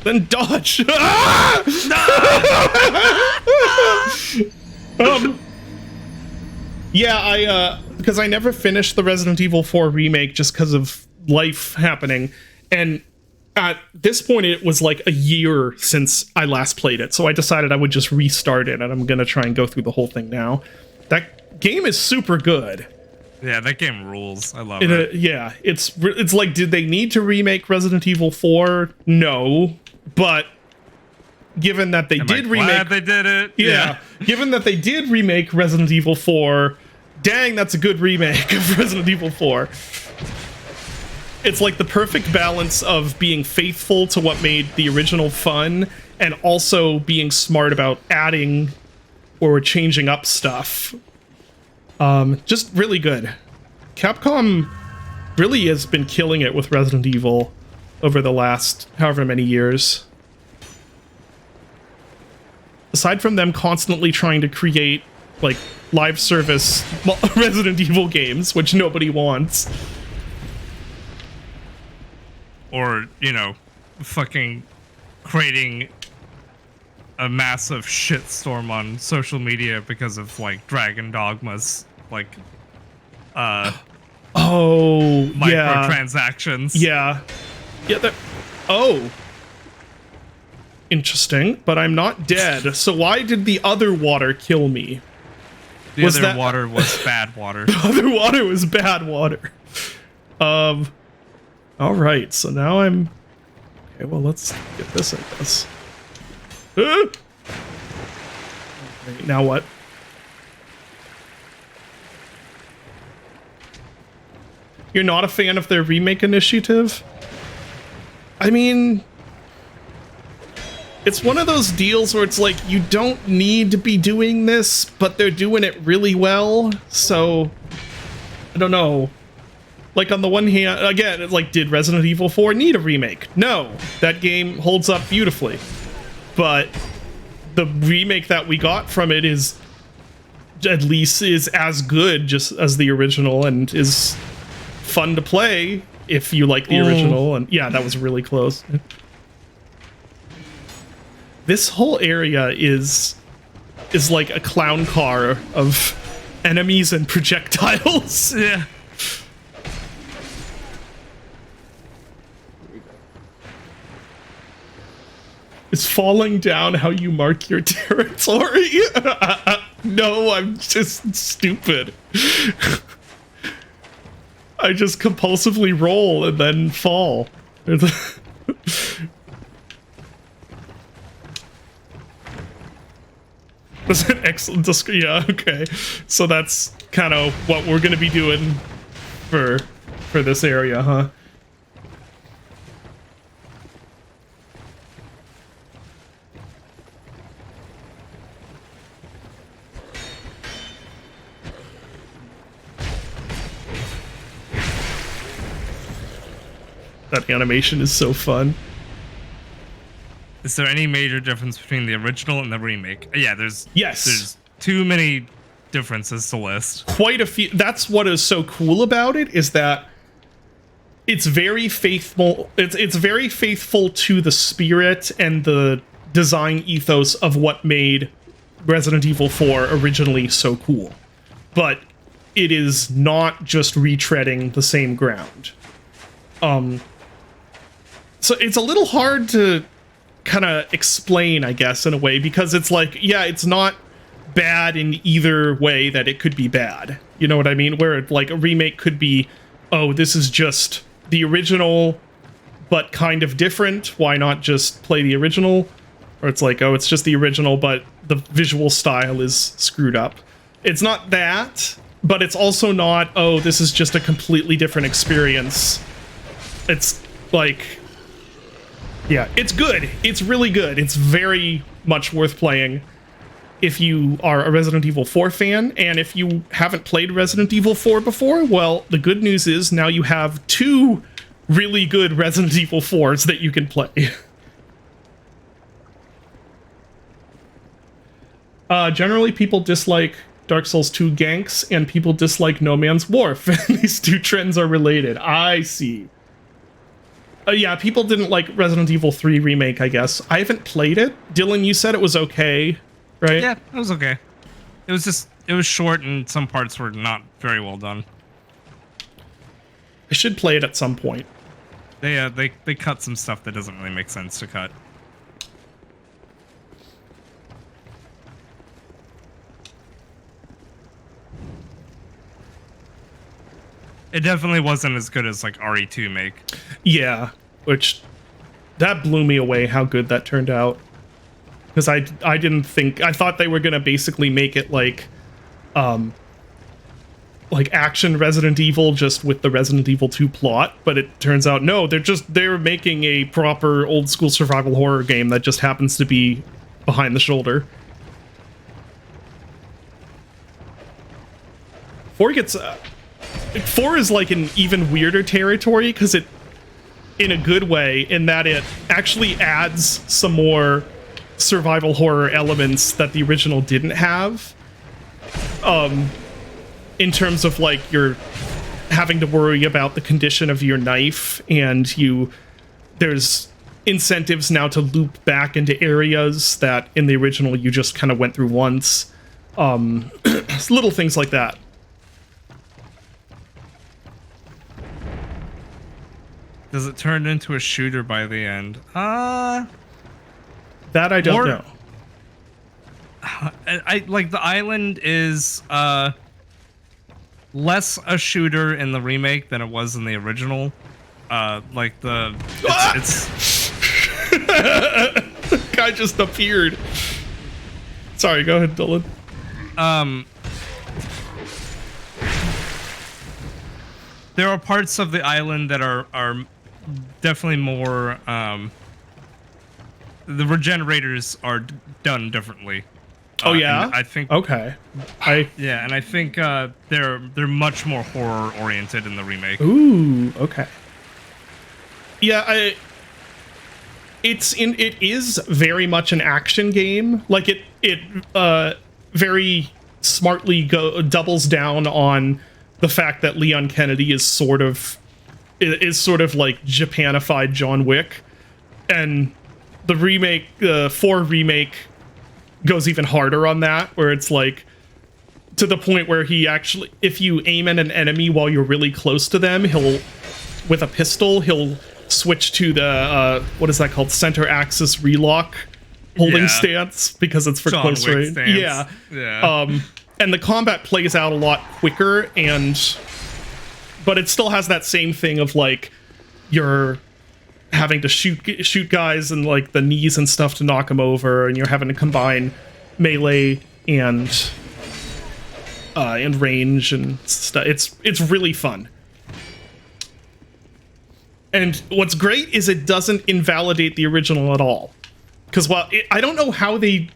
Then dodge! Ah! Yeah, because I never finished the Resident Evil 4 remake just because of life happening, and at this point it was like a year since I last played it, so I decided I would just restart it, and I'm gonna try and go through the whole thing now. That game is super good. Yeah, that game rules. I love it. Yeah, it's like, did they need to remake Resident Evil 4? No, but given that they did remake... Glad they did it. Yeah, given that they did remake Resident Evil 4, dang, that's a good remake of Resident Evil 4. It's like the perfect balance of being faithful to what made the original fun and also being smart about adding or changing up stuff. Just really good. Capcom really has been killing it with Resident Evil over the last however many years. Aside from them constantly trying to create, like, live service Resident Evil games, which nobody wants. or fucking creating a massive shitstorm on social media because of like Dragon Dogma's like Oh, yeah. microtransactions. Yeah. Yeah, oh. Interesting, but I'm not dead. So why did the other water kill me? The other water was bad water. The other water was bad water. All right, so now I'm... Okay, well, let's get this, I guess. Okay, now what? You're not a fan of their remake initiative? I mean... It's one of those deals where it's like, you don't need to be doing this, but they're doing it really well, so... I don't know. Like, on the one hand, again, it's like, did Resident Evil 4 need a remake? No. That game holds up beautifully. But the remake that we got from it is... at least is as good just as the original, and is fun to play if you like the original. And yeah, that was really close. This whole area is like a clown car of enemies and projectiles. Yeah. Is falling down how you mark your territory? No, I'm just stupid. I just compulsively roll and then fall. That's an excellent description. Yeah, okay. So that's kind of what we're going to be doing for this area, huh? That animation is so fun. Is there any major difference between the original and the remake? Yeah, there's too many differences to list. Quite a few. That's what is so cool about it, is that it's very faithful. It's very faithful to the spirit and the design ethos of what made Resident Evil 4 originally so cool. But it is not just retreading the same ground. So it's a little hard to kind of explain, I guess, in a way, because it's like, yeah, it's not bad in either way that it could be bad. You know what I mean? Where like a remake could be, oh, this is just the original, but kind of different. Why not just play the original? Or it's like, oh, it's just the original, but the visual style is screwed up. It's not that, but it's also not, oh, this is just a completely different experience. It's like... yeah, it's good. It's really good. It's very much worth playing if you are a Resident Evil 4 fan. And if you haven't played Resident Evil 4 before, well, the good news is now you have 2 really good Resident Evil 4s that you can play. Generally, people dislike Dark Souls 2 ganks, and people dislike No Man's Wharf. These 2 trends are related. I see. Yeah, people didn't like Resident Evil 3 Remake, I guess. I haven't played it. Dylan, you said it was okay, right? Yeah, it was okay. It was short and some parts were not very well done. I should play it at some point. They cut some stuff that doesn't really make sense to cut. It definitely wasn't as good as like RE2 make. Yeah, which that blew me away how good that turned out. Because I didn't think, I thought they were gonna basically make it like action Resident Evil just with the Resident Evil 2 plot, but it turns out no, they're making a proper old school survival horror game that just happens to be behind the shoulder. 4 is like an even weirder territory because it, in a good way, in that it actually adds some more survival horror elements that the original didn't have. In terms of like you're having to worry about the condition of your knife, and you there's incentives now to loop back into areas that in the original you just kind of went through once. Little things like that. Does it turn into a shooter by the end? That I don't know. I like the island is less a shooter in the remake than it was in the original. Like the it's The guy just appeared. Sorry, go ahead, Dylan. There are parts of the island that are definitely more the regenerators are done differently. Oh yeah, I think okay. and I think they're much more horror oriented in the remake. Ooh, okay. Yeah, it is very much an action game. Like it very smartly doubles down on the fact that Leon Kennedy is sort of like Japanified John Wick, and the remake, 4 remake, goes even harder on that, where it's like to the point where he actually, if you aim at an enemy while you're really close to them, he'll with a pistol he'll switch to the what is that called, center axis relock holding stance, because it's for John close Wick range. stance. Yeah. And the combat plays out a lot quicker, but it still has that same thing of like you're having to shoot guys and like the knees and stuff to knock them over, and you're having to combine melee and range and stuff. It's really fun. And what's great is it doesn't invalidate the original at all. Because I don't know how they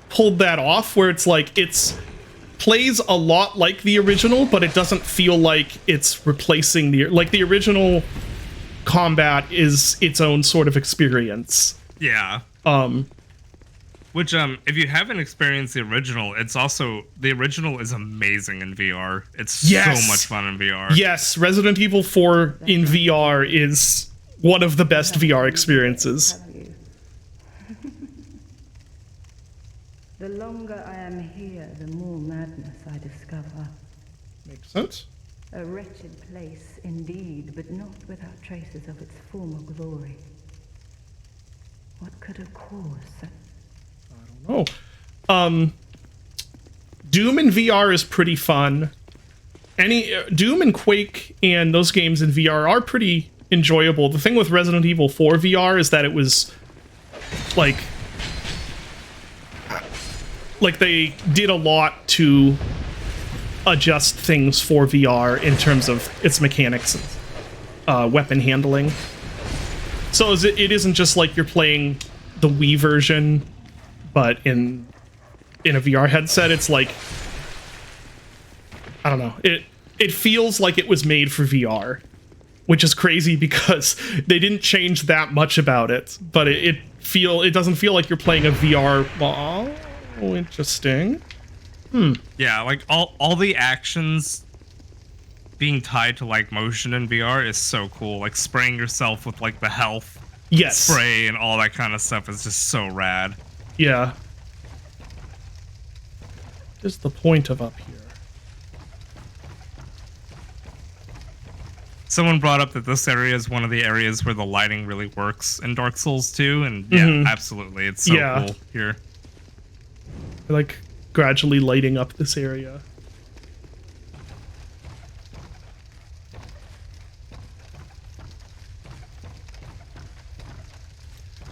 pulled that off, where it's like plays a lot like the original, but it doesn't feel like it's replacing the original combat is its own sort of experience. Yeah. Which if you haven't experienced the original, the original is amazing in VR. It's so much fun in VR. Yes, Resident Evil 4 in VR is one of the best VR experiences. The longer I am here, the more madness I discover. Makes sense. A wretched place indeed, but not without traces of its former glory. What could have caused such... I don't know. Doom in VR is pretty fun. Doom and Quake and those games in VR are pretty enjoyable. The thing with Resident Evil 4 VR is that it was like they did a lot to adjust things for VR in terms of its mechanics and weapon handling. So it isn't just like you're playing the Wii version, but in a VR headset. It's like, I don't know. It feels like it was made for VR, which is crazy because they didn't change that much about it. But it doesn't feel like you're playing a VR. Oh, interesting. Yeah, like all the actions being tied to like motion in VR is so cool. Like spraying yourself with like the health spray and all that kind of stuff is just so rad. Yeah. What is the point of up here? Someone brought up that this area is one of the areas where the lighting really works in Dark Souls 2, and yeah, absolutely, it's so cool here. They're like gradually lighting up this area.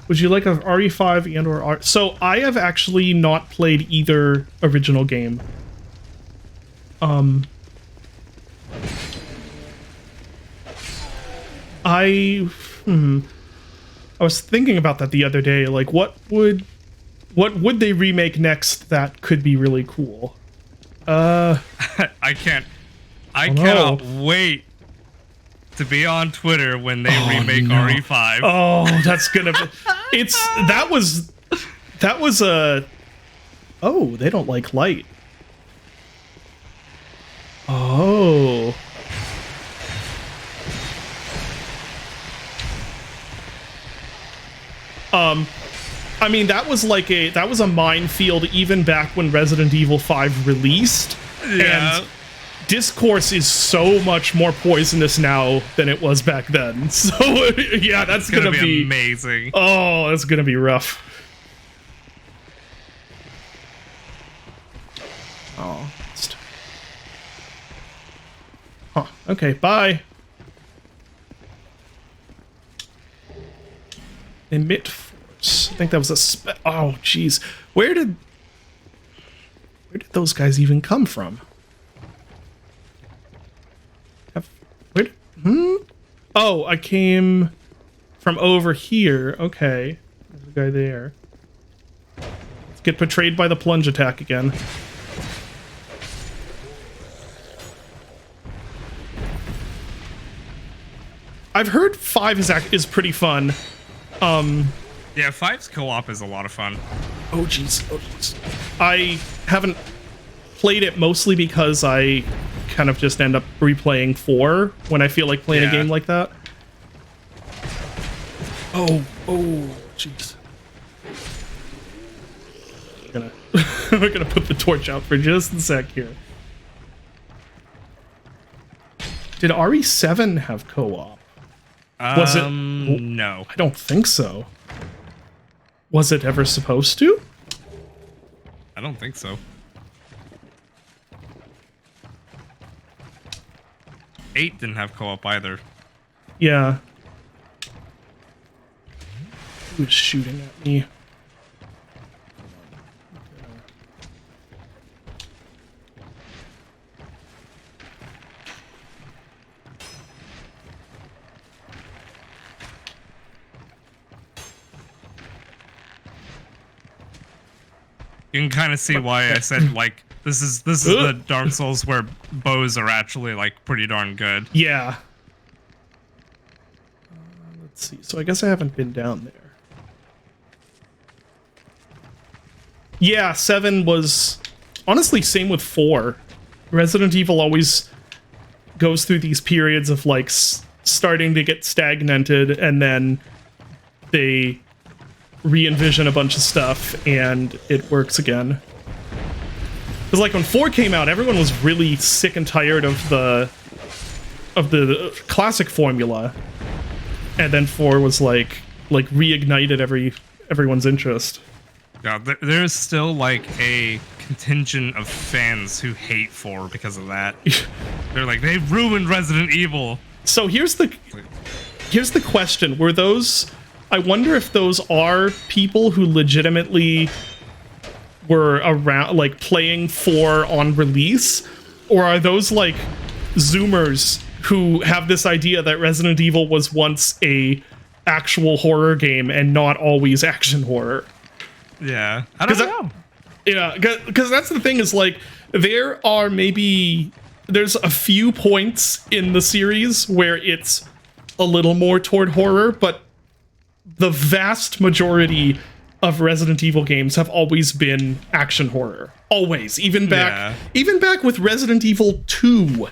Would you like a RE5 and or R? So I have actually not played either original game. I was thinking about that the other day. Like, what would they remake next that could be really cool? I cannot wait to be on Twitter when they remake RE5. Oh, that's gonna be... that was a... Oh, they don't like light. Oh. I mean, that was a minefield even back when Resident Evil 5 released. Yeah. And discourse is so much more poisonous now than it was back then. So yeah, that's gonna be amazing. Oh, that's gonna be rough. Oh. Huh. Okay, bye. Emit force. I think that was a oh, jeez. Where did those guys even come from? Oh, I came from over here. Okay. There's a guy there. Let's get betrayed by the plunge attack again. I've heard 5 is pretty fun. Yeah, 5's co-op is a lot of fun. Oh jeez. Oh jeez. I haven't played it mostly because I kind of just end up replaying 4 when I feel like playing a game like that. Oh jeez. We're gonna put the torch out for just a sec here. Did RE7 have co-op? Was it? No. I don't think so. Was it ever supposed to? I don't think so. 8 didn't have co-op either. Yeah. Who's shooting at me? You can kind of see why I said like this is the Dark Souls where bows are actually like pretty darn good. Yeah. Let's see. So I guess I haven't been down there. Yeah, 7 was honestly same with 4. Resident Evil always goes through these periods of like starting to get stagnated, and then they re-envision a bunch of stuff and it works again. Because like when 4 came out, everyone was really sick and tired of the classic formula, and then 4 was like reignited everyone's interest. God, there's still like a contingent of fans who hate 4 because of that. They're like, they ruined Resident Evil. So here's the question: were those? I wonder if those are people who legitimately were around, like playing 4 on release, or are those like Zoomers who have this idea that Resident Evil was once a actual horror game and not always action horror? Yeah, I don't know. Yeah, because that's the thing is like there's a few points in the series where it's a little more toward horror, but the vast majority of Resident Evil games have always been action horror. Always. Even back with Resident Evil 2,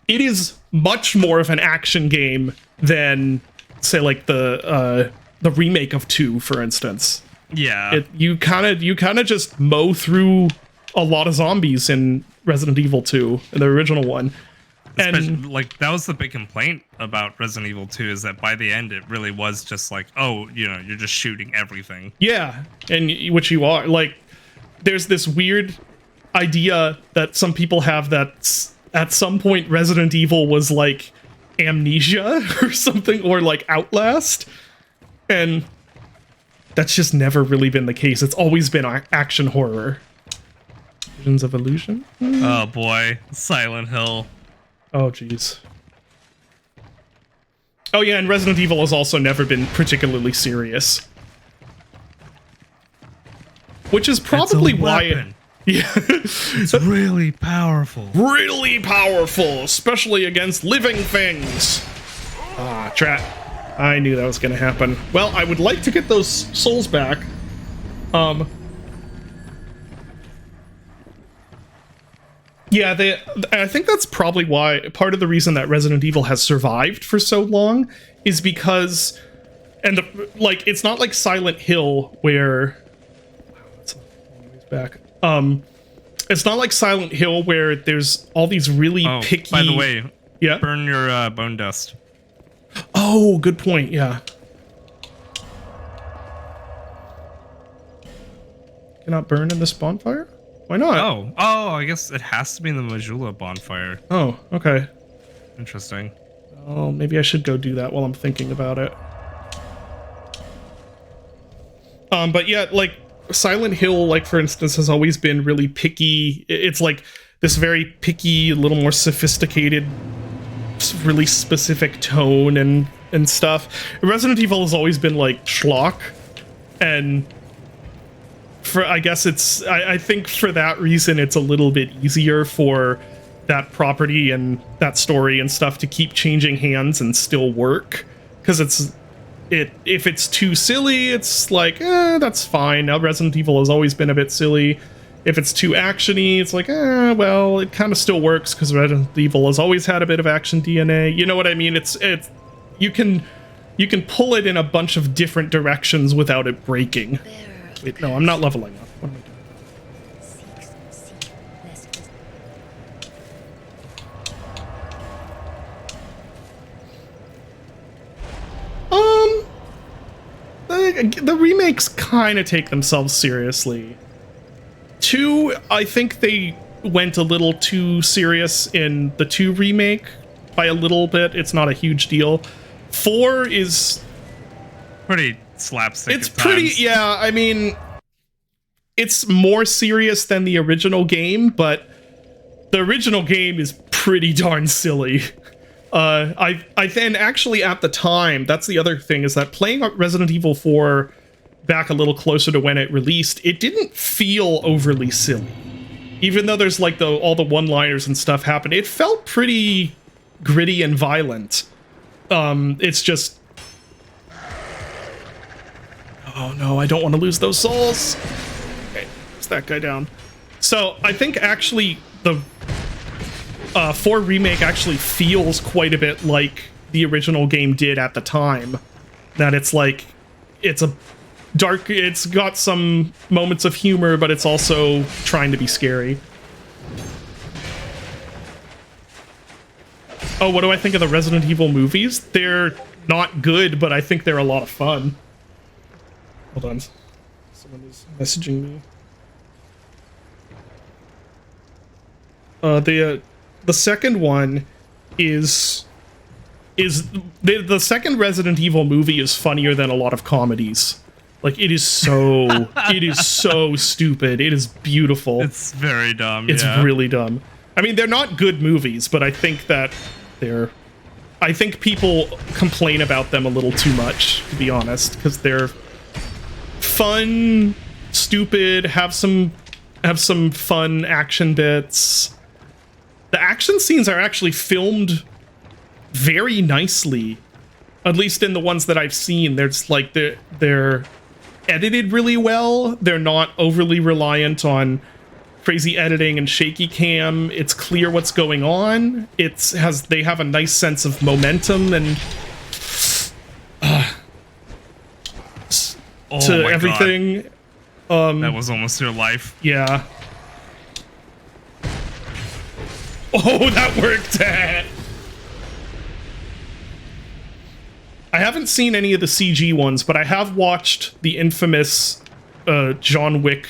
it is much more of an action game than, say, like the remake of 2, for instance. Yeah. You kind of just mow through a lot of zombies in Resident Evil 2, the original one. And like that was the big complaint about Resident Evil 2 is that by the end it really was just like, oh, you know, you're just shooting everything. Yeah, and which you are. Like, there's this weird idea that some people have that at some point Resident Evil was like Amnesia or something, or like Outlast, and that's just never really been the case. It's always been action horror. Visions of Illusion? Oh boy, Silent Hill. Oh, jeez. Oh, yeah, and Resident Evil has also never been particularly serious. Which is probably why... Yeah. It's really powerful. Really powerful, especially against living things. Ah, trap. I knew that was going to happen. Well, I would like to get those souls back. Yeah, I think that's probably why part of the reason that Resident Evil has survived for so long is because And like it's not like Silent Hill where wow, that's a long ways back. It's not like Silent Hill where there's all these really picky. By the way, yeah, burn your bone dust. Oh, good point. Yeah. Cannot burn in this bonfire? Why not? Oh, I guess it has to be in the Majula bonfire. Oh, okay. Interesting. Oh, maybe I should go do that while I'm thinking about it. But yeah, like Silent Hill, like for instance, has always been really picky. It's like this very picky, a little more sophisticated, really specific tone and stuff. Resident Evil has always been like schlock, and for I guess it's I think for that reason it's a little bit easier for that property and that story and stuff to keep changing hands and still work, because if it's too silly, it's like, that's fine. Now Resident Evil has always been a bit silly. If it's too actiony, it's like, well, it kind of still works because Resident Evil has always had a bit of action DNA. You know what I mean? It's you can pull it in a bunch of different directions without it breaking. Wait, no, I'm not leveling up. What am I doing? The remakes kind of take themselves seriously. 2, I think they went a little too serious in the 2 remake by a little bit. It's not a huge deal. 4 is pretty slapstick. It's pretty, yeah, I mean, it's more serious than the original game, but the original game is pretty darn silly. I then actually at the time, that's the other thing, is that playing Resident Evil 4 back a little closer to when it released, it didn't feel overly silly. Even though there's like all the one-liners and stuff happen, it felt pretty gritty and violent. It's just, oh no, I don't want to lose those souls. Okay, let's that guy down. So I think actually the 4 remake actually feels quite a bit like the original game did at the time. That it's like, it's a dark, it's got some moments of humor, but it's also trying to be scary. Oh, what do I think of the Resident Evil movies? They're not good, but I think they're a lot of fun. Hold on. Someone is messaging me. The second one is the second Resident Evil movie is funnier than a lot of comedies. Like, it is so stupid. It is beautiful. It's very dumb. It's really dumb. I mean, they're not good movies, but I think that I think people complain about them a little too much, to be honest, because they're fun, stupid, have some fun action bits. The action scenes are actually filmed very nicely, at least in the ones that I've seen. There's like they're edited really well. They're not overly reliant on crazy editing and shaky cam. It's clear what's going on. They have a nice sense of momentum and to everything. That was almost your life. Yeah. Oh, that worked. I haven't seen any of the CG ones, but I have watched the infamous John Wick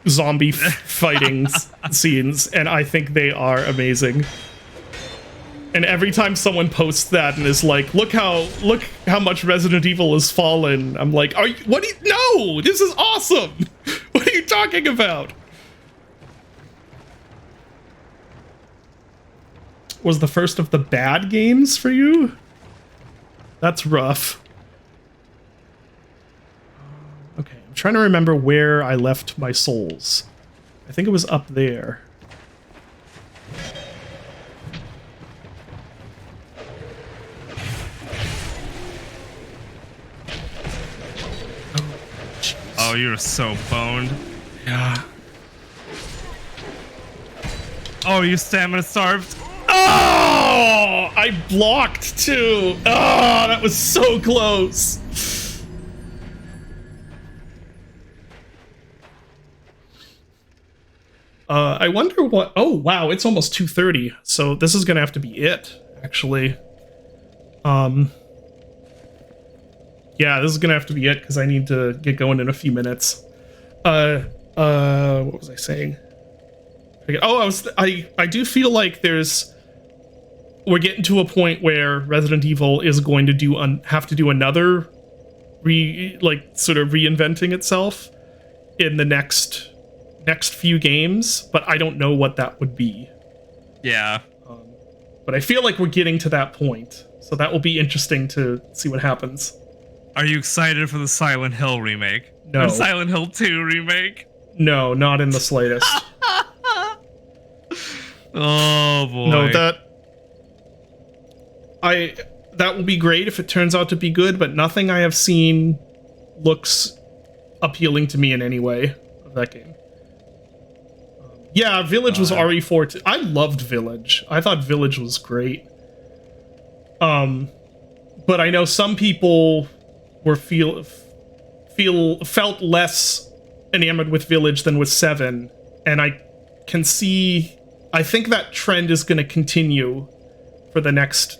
zombie fighting scenes, and I think they are amazing. And every time someone posts that and is like, look how much Resident Evil has fallen, I'm like, no, this is awesome. What are you talking about? Was the first of the bad games for you? That's rough. Okay, I'm trying to remember where I left my souls. I think it was up there. Oh, you're so boned. Yeah. Oh, you stamina starved? Oh! Oh, I blocked too. Oh, that was so close. I wonder what... Oh, wow, it's almost 2:30, so this is gonna have to be it, actually. Yeah, this is gonna have to be it, because I need to get going in a few minutes. What was I saying? Oh, I do feel like we're getting to a point where Resident Evil is going to have to do another sort of reinventing itself in the next few games, but I don't know what that would be. Yeah. But I feel like we're getting to that point, so that will be interesting to see what happens. Are you excited for the Silent Hill remake? No. Or Silent Hill 2 remake? No, not in the slightest. Oh boy. No, that will be great if it turns out to be good, but nothing I have seen looks appealing to me in any way of that game. Yeah, Village was RE4. I loved Village. I thought Village was great. But I know some people felt less enamored with Village than with 7, and I think that trend is going to continue for the next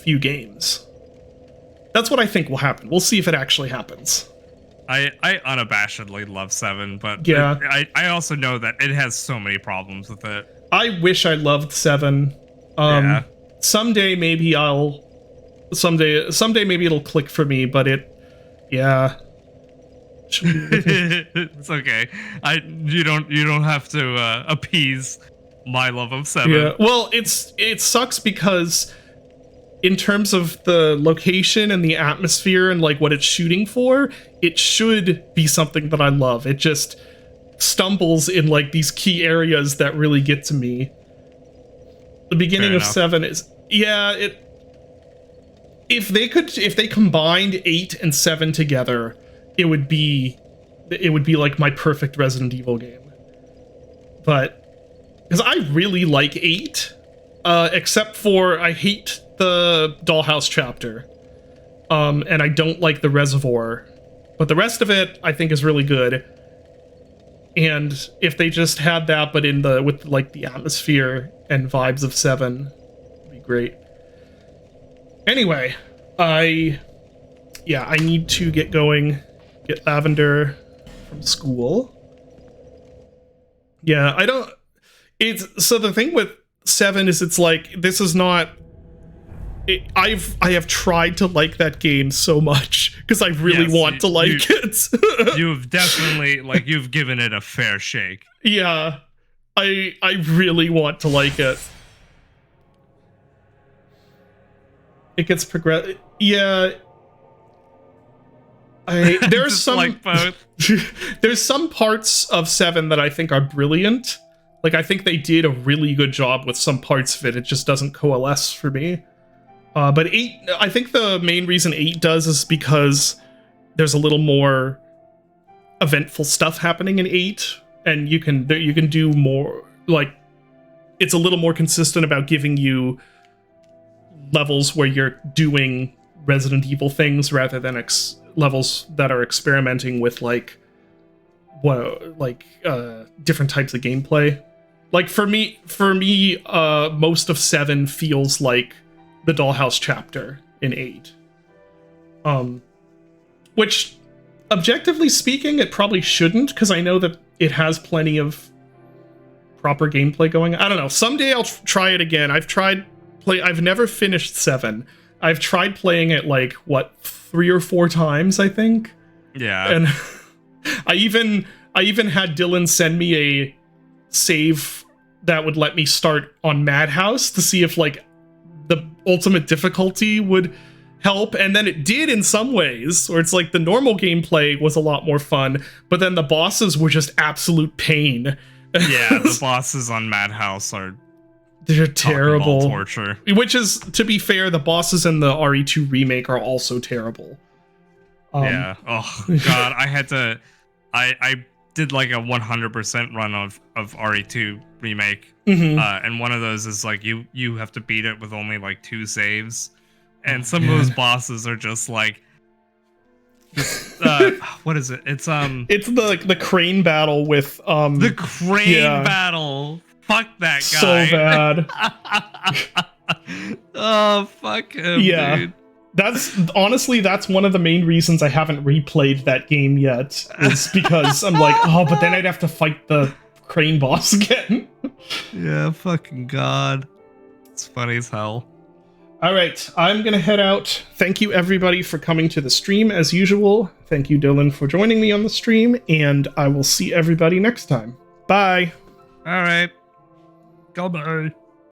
few games. That's what I think will happen. We'll see if it actually happens. I unabashedly love 7, but yeah. I also know that it has so many problems with it. I wish I loved 7. Yeah. Someday maybe it'll click for me, but yeah. It's okay. You don't have to appease my love of 7. Yeah. Well, it sucks because in terms of the location and the atmosphere and like what it's shooting for, it should be something that I love. It just stumbles in like these key areas that really get to me. The beginning of 7 is if they combined 8 and 7 together, it would be like my perfect Resident Evil game. But because I really like 8, except for I hate the Dollhouse chapter, and I don't like the reservoir, but the rest of it I think is really good. And if they just had that, but with like the atmosphere and vibes of 7, it'd be great. Anyway, I need to get going, get Lavender from school. Yeah, so the thing with 7 is it's like, this is not, I have tried to like that game so much because I really want to like it. You've definitely, you've given it a fair shake. Yeah, I really want to like it. It gets yeah. There's some like both. There's some parts of 7 that I think are brilliant. Like I think they did a really good job with some parts of it. It just doesn't coalesce for me. But 8, I think the main reason 8 does is because there's a little more eventful stuff happening in 8, and you can do more. Like it's a little more consistent about giving you levels where you're doing Resident Evil things rather than levels that are experimenting with different types of gameplay. Like for me, most of 7 feels like the Dollhouse chapter in 8. Which, objectively speaking, it probably shouldn't, because I know that it has plenty of proper gameplay going. I don't know. Someday I'll try it again. I've never finished 7. I've tried playing it 3 or 4 times, I think. Yeah. And I even had Dylan send me a save that would let me start on Madhouse to see if the ultimate difficulty would help, and then it did in some ways, where it's like the normal gameplay was a lot more fun, but then the bosses were just absolute pain. Yeah, the bosses on Madhouse they're terrible torture. Which is, to be fair, the bosses in the RE2 remake are also terrible. Yeah. Oh god, I did like a 100% run of RE2 remake, and one of those is like you have to beat it with only like 2 saves, and some of those bosses are just like, what is it? It's the crane battle with the crane battle. Fuck that guy. So bad. Oh, fuck him, dude. That's one of the main reasons I haven't replayed that game yet, is because I'm like, oh, but then I'd have to fight the crane boss again. Yeah, fucking god. It's funny as hell. All right, I'm gonna head out. Thank you everybody for coming to the stream as usual. Thank you, Dylan, for joining me on the stream, and I will see everybody next time. Bye. All right. Goodbye.